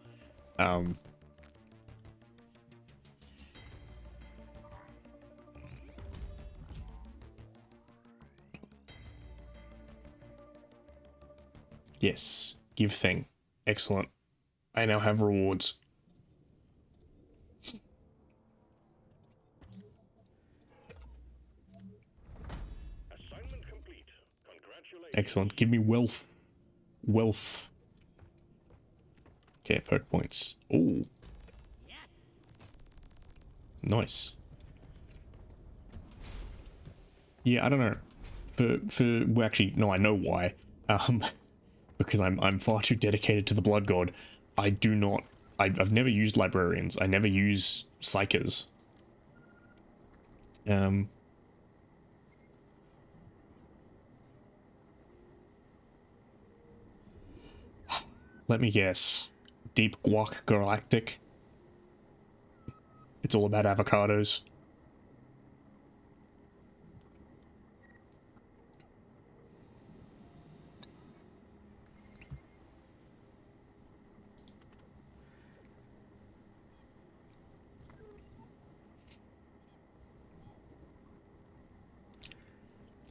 Yes, give thing. Excellent. I now have rewards. Assignment complete. Congratulations. Excellent. Give me wealth. Wealth. Okay, perk points. Oh. Nice. Yeah, I don't know. Well, actually, no, I know why. Because I'm far too dedicated to the Blood God. I do not. I've never used librarians. I never use psychers. Let me guess. Deep Guac Galactic. It's all about avocados.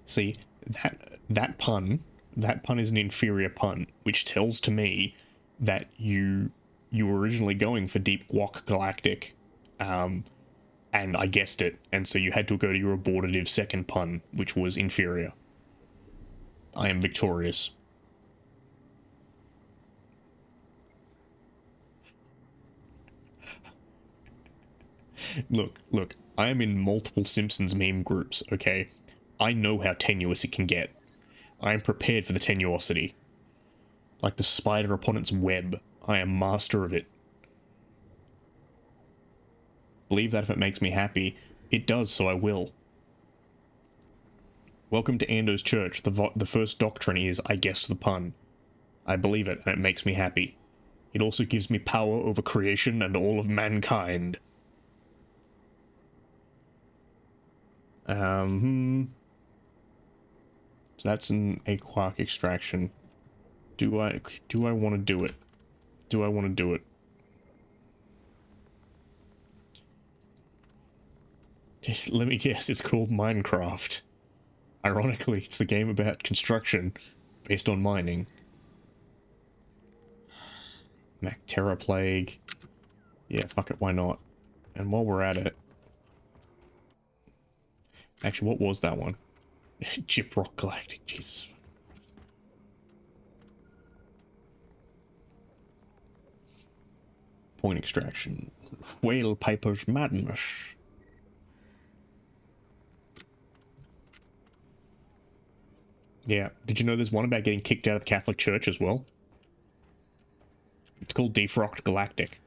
See, that pun is an inferior pun, which tells to me that you were originally going for Deep Guac Galactic, and I guessed it, and so you had to go to your abortive second pun, which was inferior. I am victorious. Look, I am in multiple Simpsons meme groups, okay? I know how tenuous it can get. I am prepared for the tenuosity. Like the spider upon its web. I am master of it. Believe that if it makes me happy, it does, so I will. Welcome to Ando's church. The first doctrine is, I guess the pun. I believe it, and it makes me happy. It also gives me power over creation and all of mankind. So that's a quark extraction. Do I want to do it? Do I want to do it? Just let me guess, it's called Minecraft. Ironically, it's the game about construction, based on mining. Terra Plague. Yeah, fuck it, why not? And while we're at it... Actually, what was that one? Gyprock Galactic, Jesus. Point extraction. Whale Piper's Madness. Yeah, did you know there's one about getting kicked out of the Catholic Church as well? It's called Defrocked Galactic.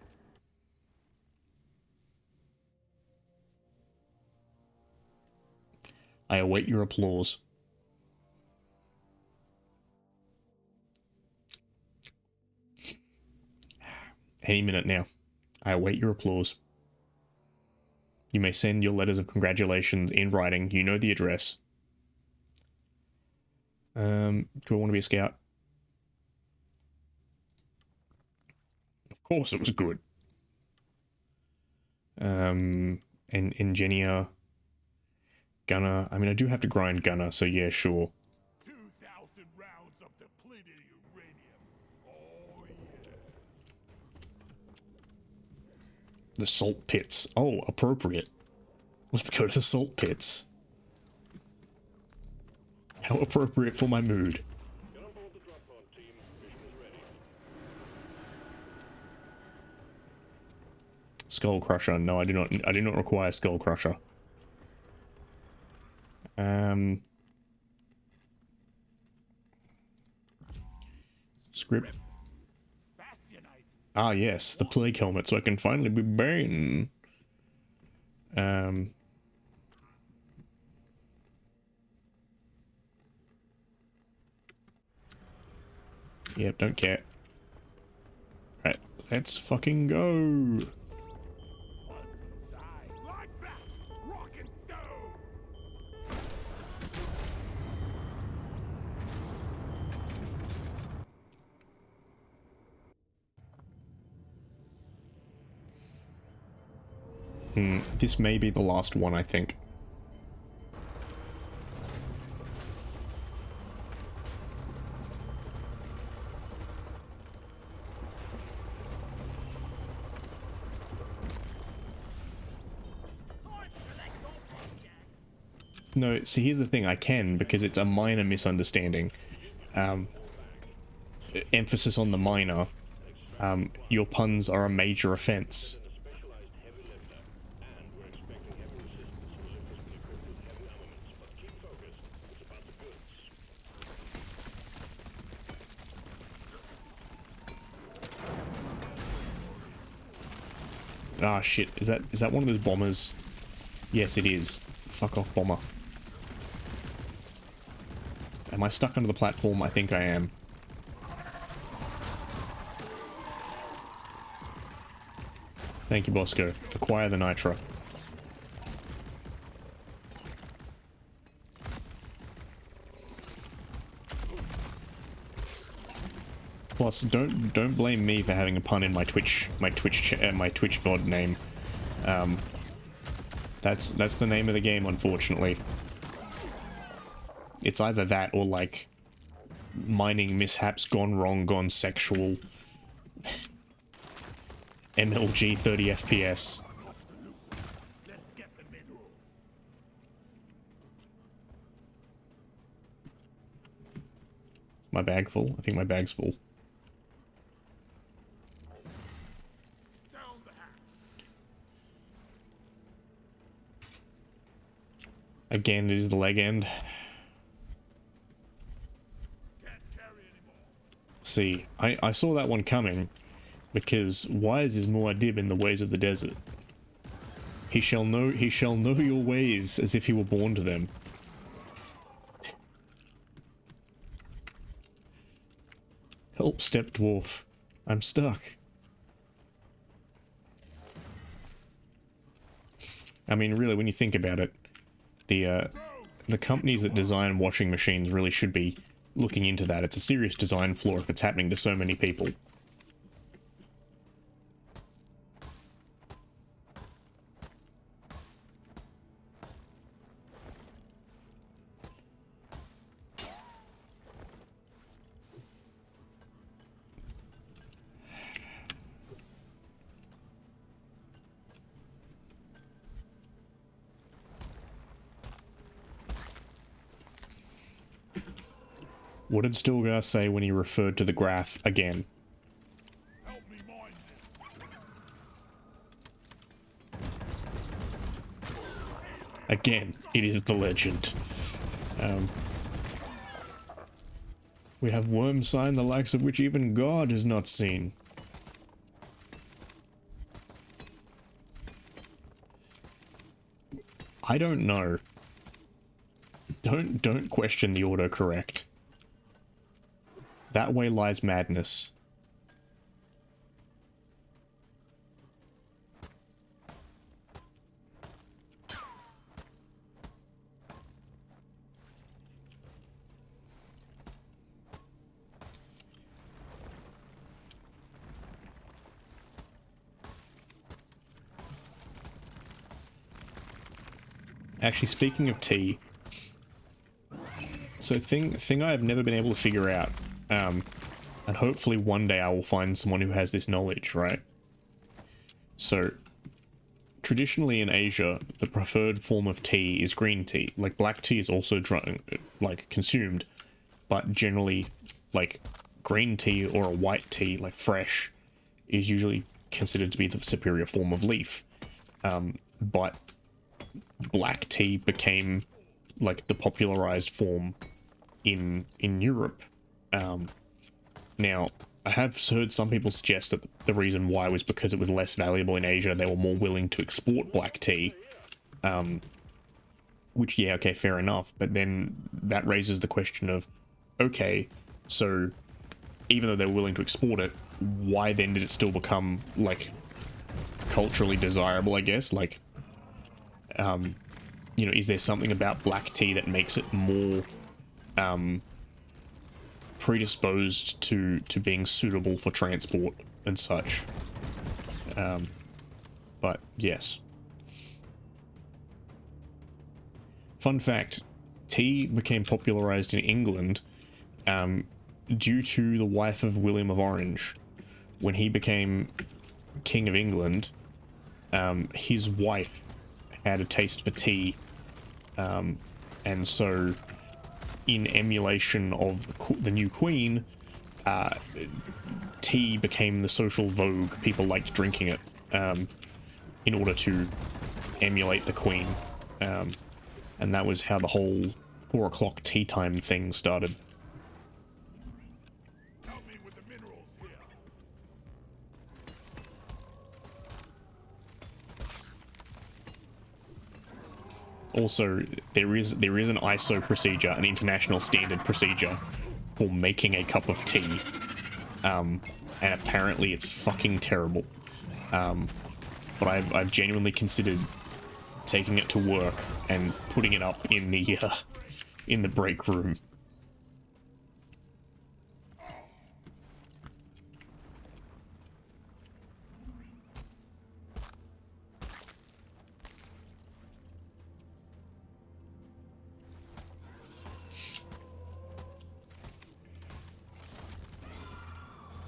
I await your applause. Any minute now. I await your applause. You may send your letters of congratulations in writing. You know the address. Do I want to be a scout? Of course it was good. And Engineer. Gunner. I mean, I do have to grind Gunner, so yeah, sure. 2,000 rounds of depleted uranium. Oh, yeah. The salt pits. Oh, appropriate. Let's go to the salt pits. How appropriate for my mood. Get on board the drop pod, team. Mission is ready. Skull Crusher. No, I do not. I do not require Skull Crusher. Script. Ah, yes, the plague helmet, so I can finally be Bane. Yep, don't care. Right, let's fucking go. This may be the last one, I think. No, see, here's the thing, I can, because it's a minor misunderstanding. Emphasis on the minor. Your puns are a major offense. Specialized heavy lifter, and we're expecting heavy resistance specifically equipped with heavy armaments. But keep focused. It's about the goods. Ah, shit. Is that one of those bombers? Yes, it is. Fuck off, bomber. Am I stuck under the platform? I think I am. Thank you, Bosco. Acquire the Nitra. Plus, don't blame me for having a pun in my Twitch VOD name. That's the name of the game, unfortunately. It's either that or like mining mishaps gone wrong, gone sexual. MLG 30 FPS. My bag full? I think my bag's full. Again, it is the leg end. See, I saw that one coming, because wise is Muad'Dib in the ways of the desert. He shall know your ways as if he were born to them. Help, step dwarf. I'm stuck. I mean, really, when you think about it, the companies that design washing machines really should be looking into that. It's a serious design flaw if it's happening to so many people. What did Stilgar say when he referred to the graph again? Help me mind this. Again, it is the legend. We have worm sign, the likes of which even God has not seen. I don't know. Don't question the autocorrect. That way lies madness. Actually, speaking of tea, so thing I have never been able to figure out, and hopefully one day I will find someone who has this knowledge, right? So, traditionally in Asia, the preferred form of tea is green tea. Like, black tea is also drunk, like, consumed, but generally, like, green tea or a white tea, like fresh, is usually considered to be the superior form of leaf. But black tea became like the popularized form in Europe. Now, I have heard some people suggest that the reason why was because it was less valuable in Asia. They were more willing to export black tea, which, yeah, okay, fair enough. But then that raises the question of, okay, so even though they were willing to export it, why then did it still become, like, culturally desirable, I guess? Like, you know, is there something about black tea that makes it more predisposed to being suitable for transport and such? But yes. Fun fact, tea became popularized in England due to the wife of William of Orange. When he became King of England, his wife had a taste for tea, and so in emulation of the new queen, tea became the social vogue. People liked drinking it in order to emulate the queen, and that was how the whole 4 o'clock tea time thing started. Help me with the minerals here. Also, there is an ISO procedure, an international standard procedure for making a cup of tea, and apparently it's fucking terrible. But I've genuinely considered taking it to work and putting it up in the break room.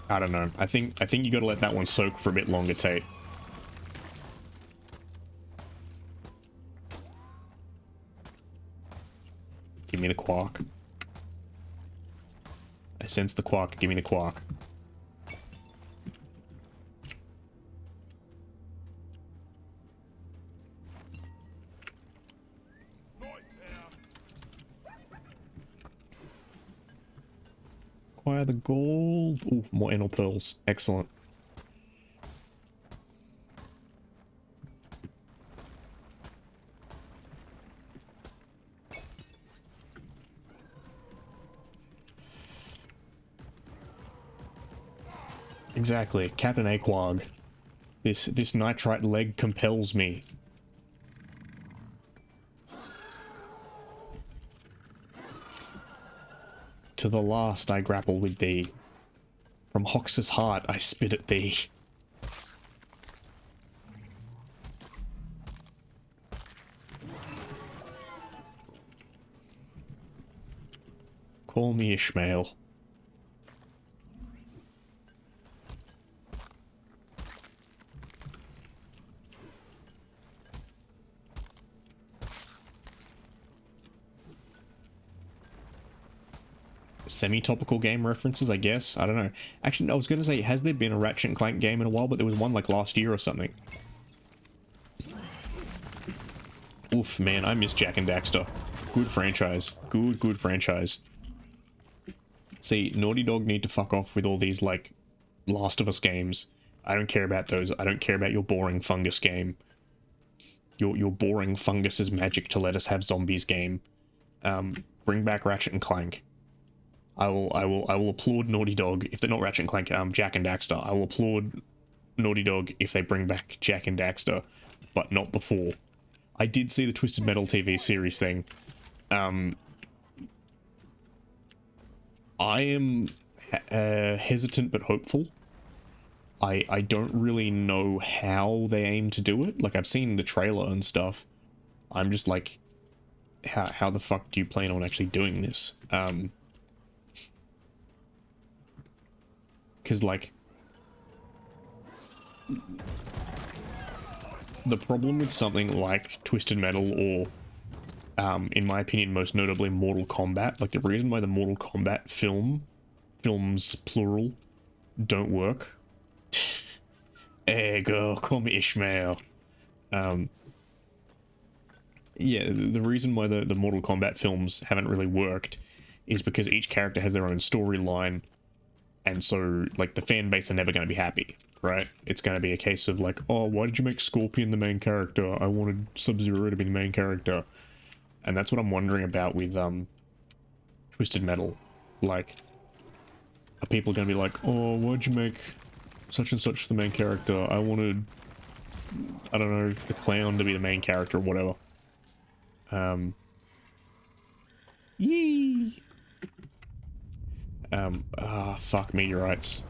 I don't know. I think you got to let that one soak for a bit longer, Tate. Give me the quark. I sense the quark. Give me the quark. acquire the gold. Ooh, more anal pearls. Excellent. Exactly, Captain Aquag. This nitrite leg compels me. To the last I grapple with thee. From Hox's heart I spit at thee. Call me Ishmael. Semi-topical game references, I guess. I don't know. Actually, I was going to say, has there been a Ratchet and Clank game in a while? But there was one like last year or something. Oof, man, I miss Jak and Daxter. Good franchise. Good franchise. See, Naughty Dog need to fuck off with all these, like, Last of Us games. I don't care about those. I don't care about your boring fungus game. Your boring fungus is magic to let us have zombies game. Bring back Ratchet and Clank. I will applaud Naughty Dog if they're not Ratchet and Clank, Jak and Daxter. I will applaud Naughty Dog if they bring back Jak and Daxter, but not before. I did see the Twisted Metal TV series thing. I am hesitant but hopeful. I don't really know how they aim to do it. Like, I've seen the trailer and stuff. I'm just like, how the fuck do you plan on actually doing this? Because, like, the problem with something like Twisted Metal or, in my opinion, most notably Mortal Kombat, like, the reason why the Mortal Kombat films, plural, don't work. Go, call me Ishmael. Yeah, the reason why the Mortal Kombat films haven't really worked is because each character has their own storyline. And so, like, the fan base are never going to be happy, right? It's going to be a case of, like, oh, why did you make Scorpion the main character? I wanted Sub-Zero to be the main character. And that's what I'm wondering about with, Twisted Metal. Like, are people going to be like, oh, why'd you make such and such the main character? I wanted, I don't know, the clown to be the main character or whatever. Yee! Fuck meteorites.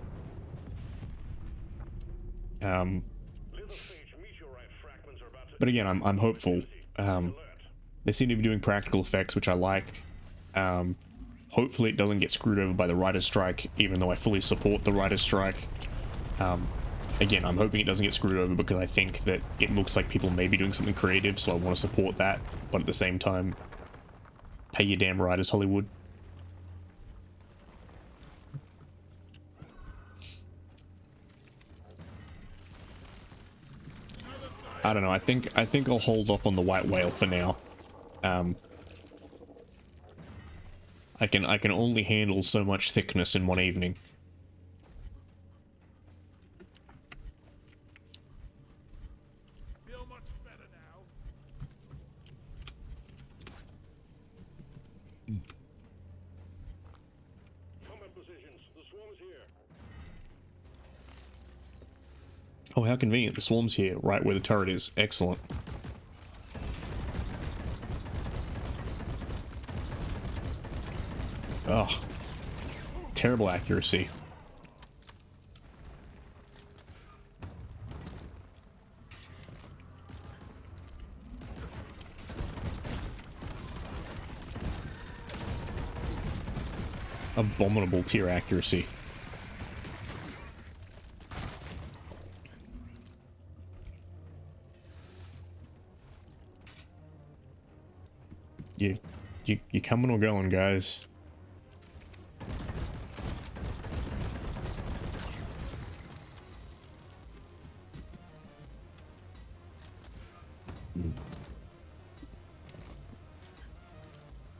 But again, I'm hopeful. They seem to be doing practical effects, which I like. Hopefully it doesn't get screwed over by the writer's strike, even though I fully support the writer's strike. Again, I'm hoping it doesn't get screwed over because I think that it looks like people may be doing something creative, so I want to support that, but at the same time, pay your damn writers, Hollywood. I don't know, I think I'll hold off on the white whale for now. I can only handle so much thickness in one evening. Feel much better now. Combat positions. The swarm is here. Oh, how convenient. The swarm's here, right where the turret is. Excellent. Oh, terrible accuracy. Abominable tier accuracy. You coming or going, guys?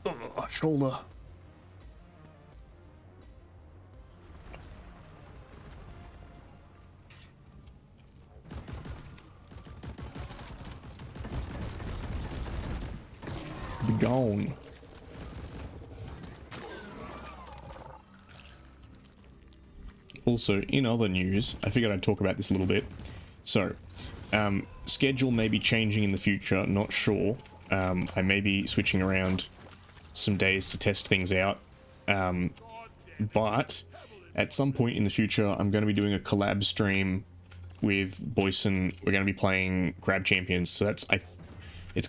Oh, shoulder. gone. Also, in other news, I figured I'd talk about this a little bit. So, schedule may be changing in the future, not sure. I may be switching around some days to test things out. But at some point in the future, I'm going to be doing a collab stream with Boyson. We're going to be playing Grab Champions. So it's going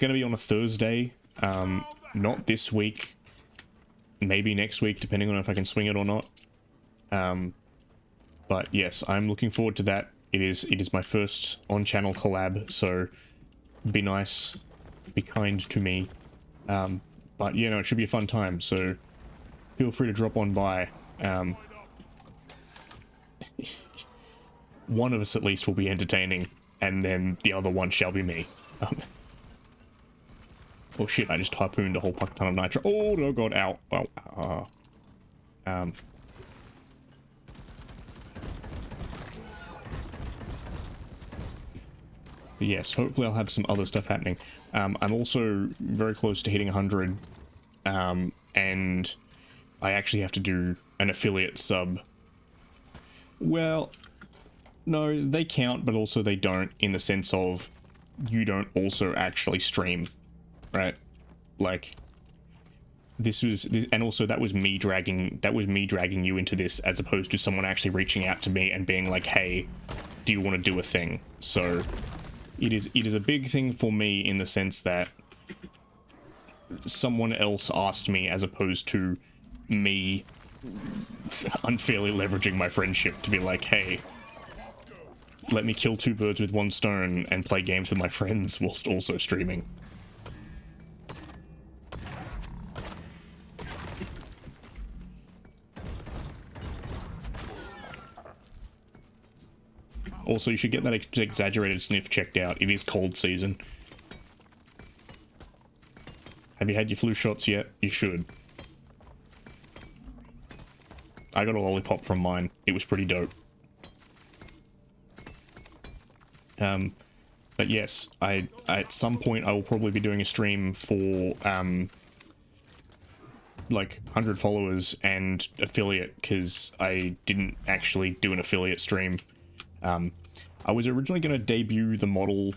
to be on a Thursday. Not this week. Maybe next week, depending on if I can swing it or not. But yes, I'm looking forward to that. It is my first on-channel collab, so be nice, be kind to me. But you know, it should be a fun time, so feel free to drop on by. One of us at least will be entertaining, and then the other one shall be me. Oh shit, I just harpooned a whole fuck ton of nitro. Oh no god, ow. Oh, but yes, hopefully I'll have some other stuff happening. I'm also very close to hitting 100, and I actually have to do an affiliate sub. Well, no, they count, but also they don't, in the sense of you don't also actually stream, right? Like, and also that was me dragging you into this, as opposed to someone actually reaching out to me and being like, hey, do you want to do a thing? So it is a big thing for me in the sense that someone else asked me, as opposed to me unfairly leveraging my friendship to be like, hey, let me kill two birds with one stone and play games with my friends whilst also streaming. Also, you should get that exaggerated sniff checked out. It is cold season. Have you had your flu shots yet? You should. I got a lollipop from mine. It was pretty dope. But yes, at some point I will probably be doing a stream for like 100 followers and affiliate, because I didn't actually do an affiliate stream. I was originally going to debut the model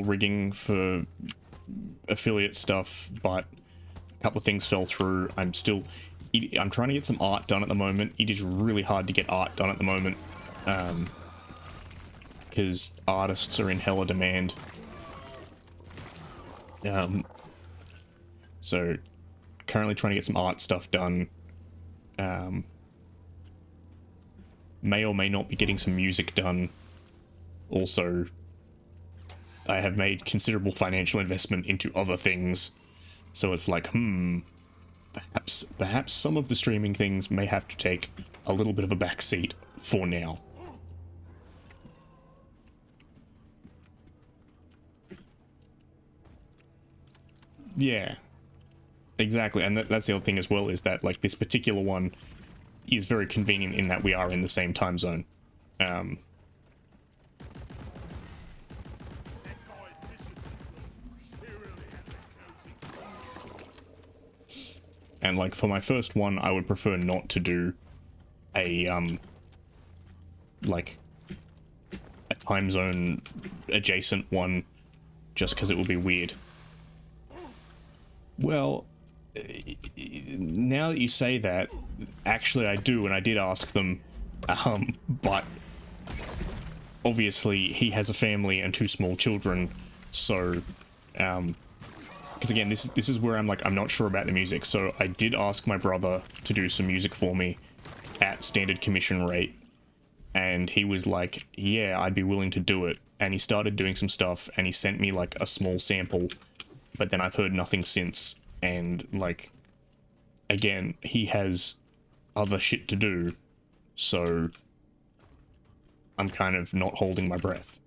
rigging for affiliate stuff, but a couple of things fell through. I'm trying to get some art done at the moment. It is really hard to get art done at the moment, because artists are in hella demand. So currently trying to get some art stuff done. May or may not be getting some music done. Also, I have made considerable financial investment into other things, so it's like, perhaps some of the streaming things may have to take a little bit of a backseat for now. Yeah, exactly, and that's the other thing as well, is that like this particular one is very convenient in that we are in the same time zone. And like for my first one, I would prefer not to do a like a time zone adjacent one, just because it would be weird. Well, now that you say that, actually I do, and I did ask them, but obviously he has a family and two small children, so because again, this is where I'm like, I'm not sure about the music, so I did ask my brother to do some music for me at standard commission rate, and he was like, yeah, I'd be willing to do it, and he started doing some stuff, and he sent me like a small sample, but then I've heard nothing since, and like, again, he has other shit to do, so I'm kind of not holding my breath.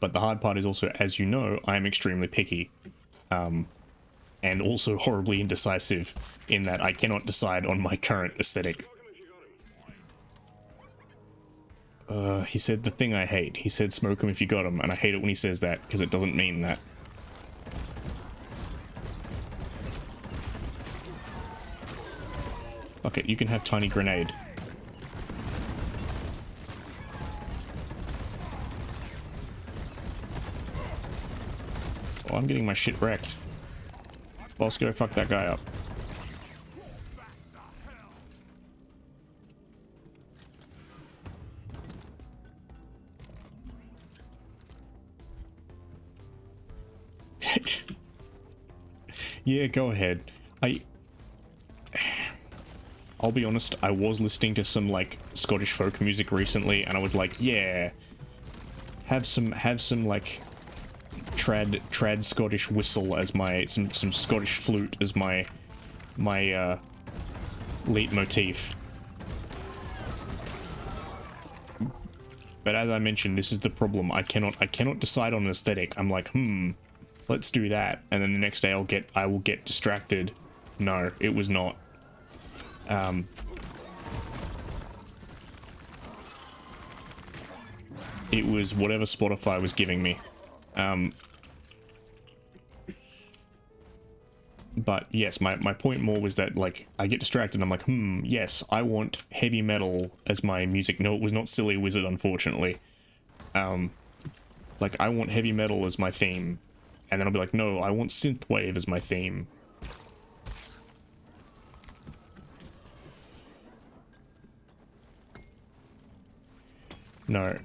But the hard part is also, as you know, I am extremely picky. and also horribly indecisive in that I cannot decide on my current aesthetic. He said the thing I hate. He said smoke him if you got him, and I hate it when he says that because it doesn't mean that. Okay, you can have tiny grenade. Oh, I'm getting my shit wrecked. Bosco, fuck that guy up. Yeah, go ahead. I'll be honest, I was listening to some like Scottish folk music recently and I was like, yeah, have some like trad Scottish whistle as my some Scottish flute as my leitmotif. But as I mentioned, this is the problem. I cannot decide on an aesthetic. I'm like, let's do that, and then the next day I will get distracted. No, it was not. It was whatever Spotify was giving me. But yes, my point more was that, like, I get distracted and I'm like, yes, I want heavy metal as my music. No, it was not Silly Wizard, unfortunately. Like, I want heavy metal as my theme. And then I'll be like, no, I want synthwave as my theme. No,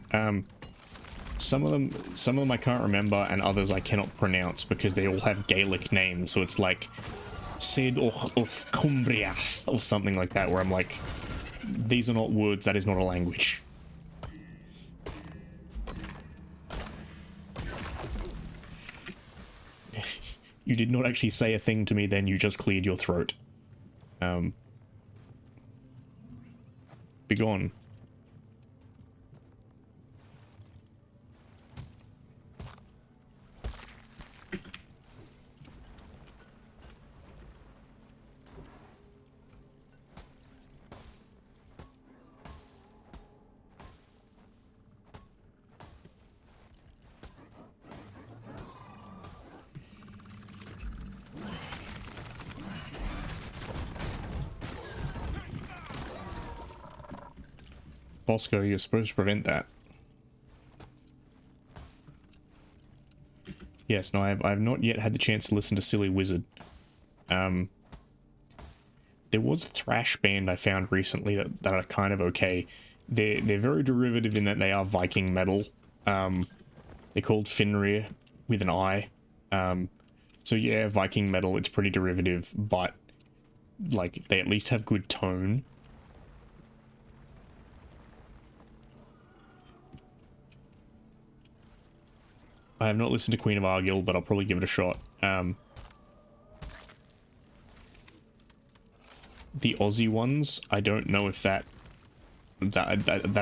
some of them I can't remember, and others I cannot pronounce because they all have Gaelic names. So it's like Sid of Cumbria or something like that, where I'm like, these are not words. That is not a language. You did not actually say a thing to me. Then you just cleared your throat. Be gone. Bosco, you're supposed to prevent that. Yes, no, I've not yet had the chance to listen to Silly Wizard. There was a thrash band I found recently that are kind of okay. They're very derivative in that they are Viking metal. They're called Fenrir with an I. So yeah, Viking metal, it's pretty derivative, but like they at least have good tone. I have not listened to Queen of Argyll, but I'll probably give it a shot. The Aussie ones, I don't know if that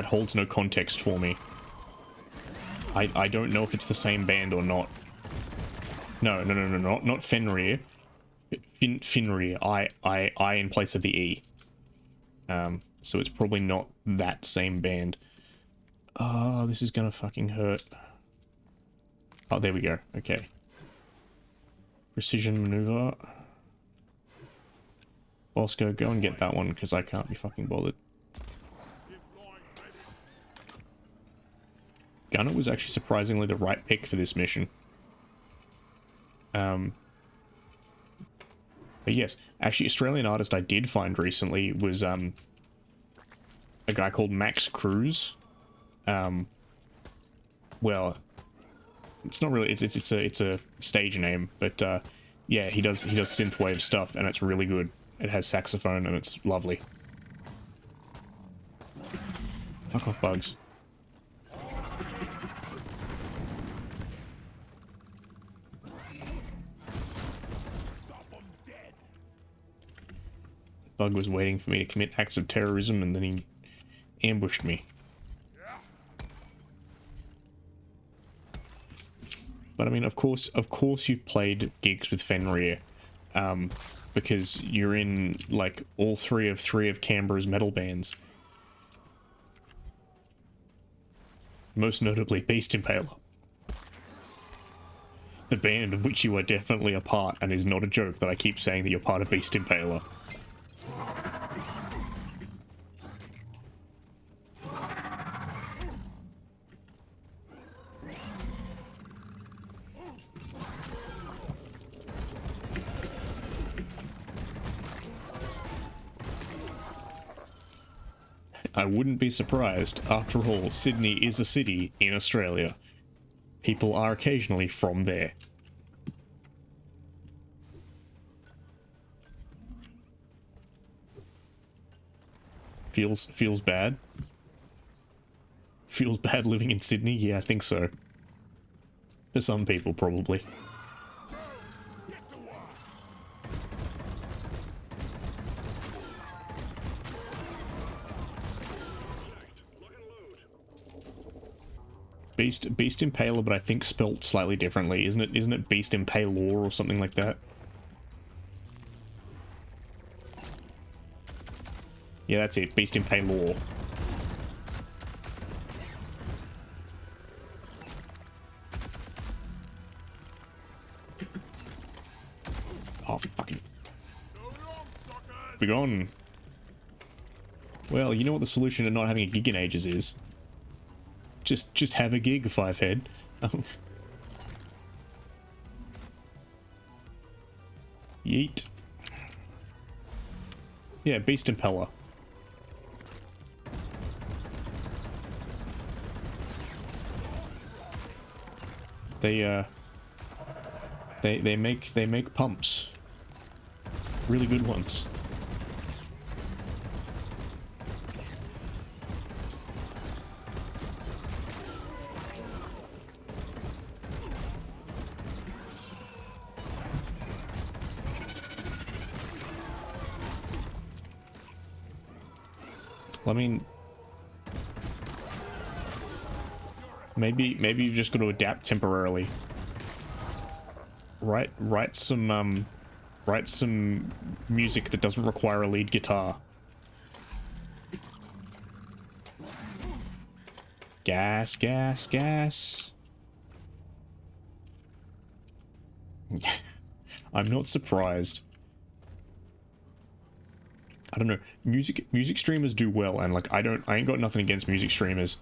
holds no context for me. I don't know if it's the same band or not. No, not Fenrir. Fenrir. I in place of the E. So it's probably not that same band. Oh, this is gonna fucking hurt. Oh, there we go. Okay. Precision maneuver. Bosco, go and get that one, because I can't be fucking bothered. Gunner was actually surprisingly the right pick for this mission. But yes, actually, Australian artist I did find recently was a guy called Max Cruz. Well, it's not really, it's a stage name, but yeah, he does synthwave stuff, and it's really good. It has saxophone, and it's lovely. Fuck off, bugs. Bug was waiting for me to commit acts of terrorism, and then he ambushed me. But I mean, of course you've played gigs with Fenrir. because you're in like all three of Canberra's metal bands. Most notably Beast Impaler. The band of which you are definitely a part, and is not a joke that I keep saying that you're part of Beast Impaler. I wouldn't be surprised. After all, Sydney is a city in Australia. People are occasionally from there. Feels bad. Feels bad living in Sydney? Yeah, I think so. For some people, probably. Beast Impaler, but I think spelt slightly differently, isn't it? Isn't it Beast Impalor or something like that? Yeah, that's it. Beast Impalor. Oh, fucking. Be gone. Well, you know what the solution to not having a gig in ages is? Just have a gig, Fivehead. Yeet. Yeah, Beast Impeller. They make pumps. Really good ones. I mean, maybe you've just got to adapt temporarily. Write some music that doesn't require a lead guitar. Gas, gas, gas. I'm not surprised. I don't know. Music streamers do well, and like I ain't got nothing against music streamers.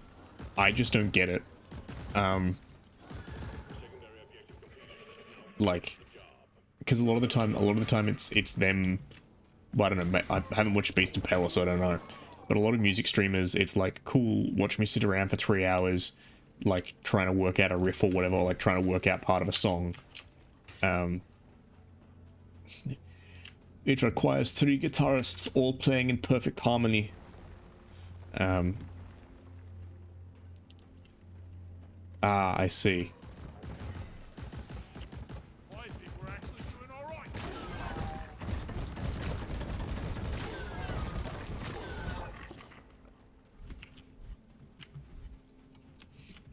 I just don't get it. Like, because a lot of the time it's them. Well, I don't know. I haven't watched Beast and Palace, so I don't know. But a lot of music streamers, it's like, cool, watch me sit around for 3 hours, like trying to work out a riff or whatever, like trying to work out part of a song. It requires 3 guitarists all playing in perfect harmony. I see.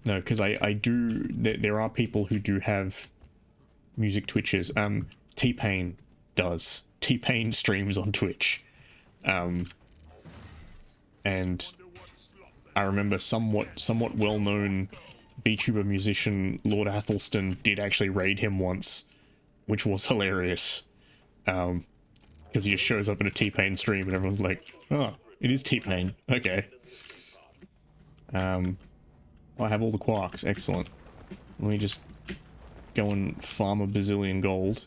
No, because I do, there are people who do have music Twitches. T-Pain does. T-Pain streams on Twitch. And I remember somewhat well-known VTuber musician Lord Athelstan did actually raid him once, which was hilarious. Because he just shows up in a T-Pain stream and everyone's like, oh, it is T-Pain. Okay. I have all the quarks. Excellent. Let me just go and farm a bazillion gold.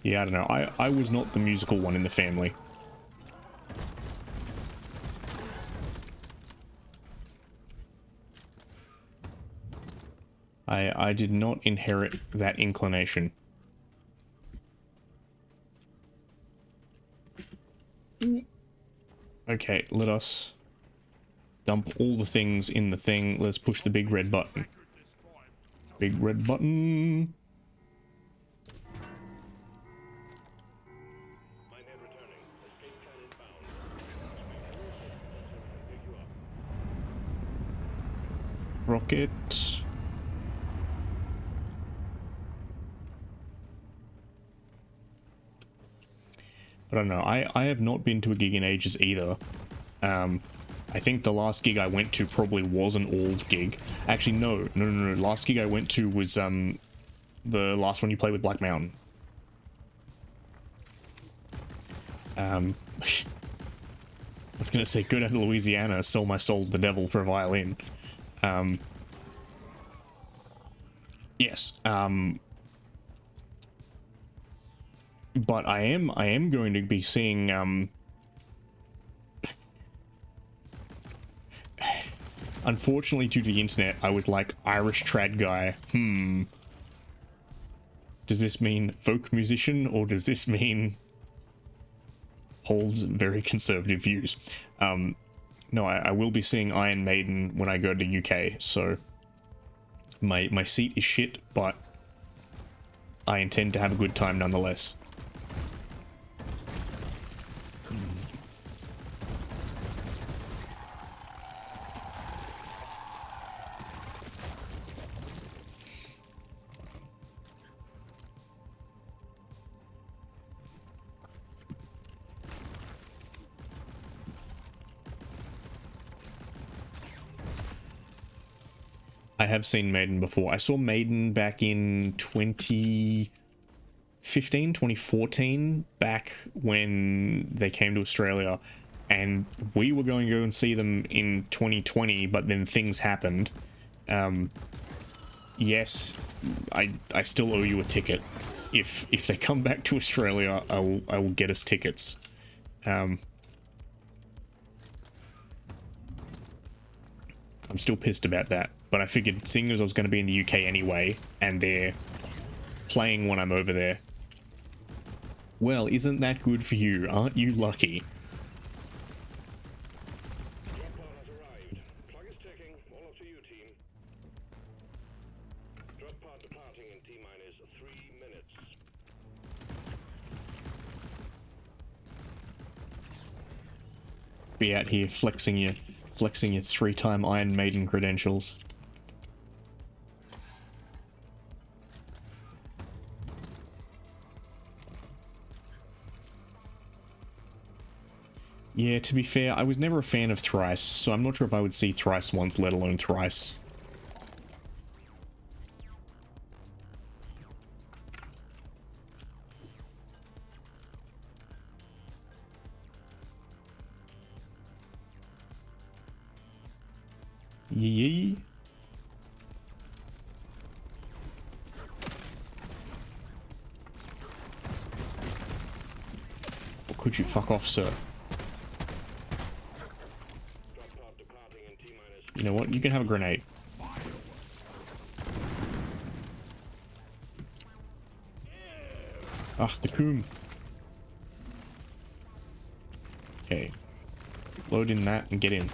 Yeah, I don't know. I was not the musical one in the family. I did not inherit that inclination. Okay, let us dump all the things in the thing. Let's push the big red button. Big red button. it. But I don't know. I have not been to a gig in ages either. I think the last gig I went to probably was an old gig. Actually, no. Last gig I went to was the last one you played with Black Mountain. I was gonna say, go down to Louisiana, sell my soul to the devil for a violin. Yes. But I am going to be seeing unfortunately, due to the internet, I was like, Irish trad guy. Does this mean folk musician, or does this mean holds very conservative views? No, I will be seeing Iron Maiden when I go to UK, so my seat is shit, but I intend to have a good time nonetheless. I have seen Maiden before. I saw Maiden back in 2015, 2014, back when they came to Australia, and we were going to go and see them in 2020, but then things happened. Yes, I still owe you a ticket. If they come back to Australia, I will get us tickets. I'm still pissed about that. But I figured, seeing as I was going to be in the UK anyway, and they're playing when I'm over there, well, isn't that good for you? Aren't you lucky? Drop pod has arrived. Clock is ticking. All up to you, team. Drop pod departing in T-minus 3 minutes. Be out here flexing your 3-time Iron Maiden credentials. Yeah, to be fair, I was never a fan of Thrice, so I'm not sure if I would see Thrice once, let alone thrice. Yee. Or could you fuck off, sir? You know what? You can have a grenade. Ah, the coom. Okay. Load in that and get in.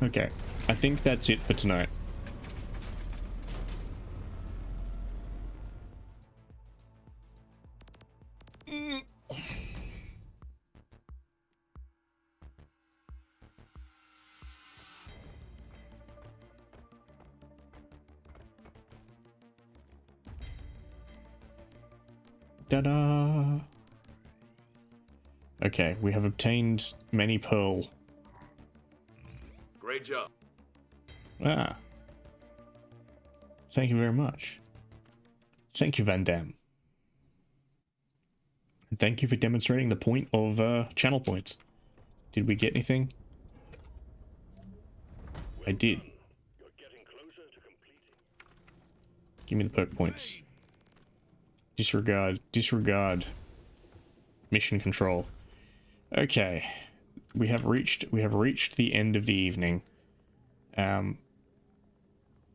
Okay. I think that's it for tonight. Ta-da! Okay, we have obtained many pearl. Great job. Ah. Thank you very much. Thank you, Van Damme. And thank you for demonstrating the point of channel points. Did we get anything? I did. You're getting closer to completing. Give me the perk points. Disregard. Mission control. Okay. We have reached the end of the evening.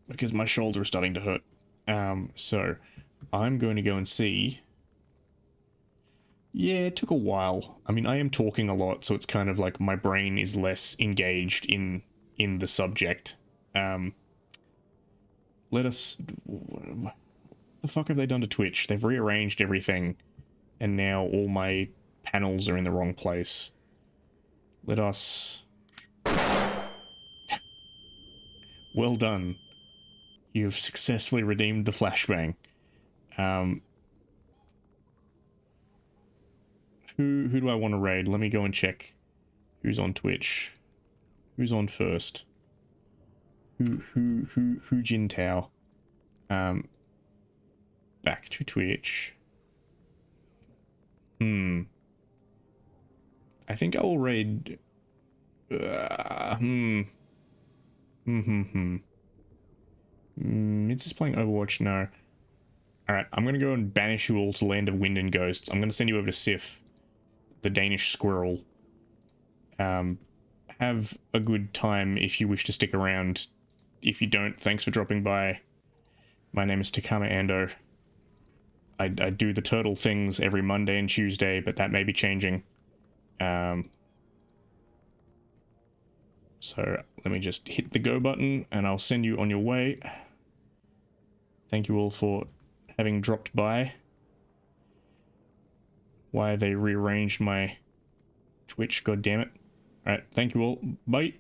Because my shoulder is starting to hurt. So I'm going to go and see. Yeah, it took a while. I mean, I am talking a lot, so it's kind of like my brain is less engaged in the subject. Let us... What the fuck have they done to Twitch? They've rearranged everything, and now all my panels are in the wrong place. Let us... Well done. You've successfully redeemed the flashbang. Who do I want to raid? Let me go and check who's on Twitch. Who's on first? Who Jin Tao? Back to Twitch. I think I will raid. It's just playing Overwatch. No. All right, I'm gonna go and banish you all to Land of Wind and Ghosts. I'm gonna send you over to Sif, the Danish squirrel. Have a good time if you wish to stick around. If you don't, thanks for dropping by. My name is Takama Ando. I do the turtle things every Monday and Tuesday, but that may be changing. So let me just hit the go button and I'll send you on your way. Thank you all for having dropped by. Why have they rearranged my Twitch? God damn it. Alright, thank you all. Bye.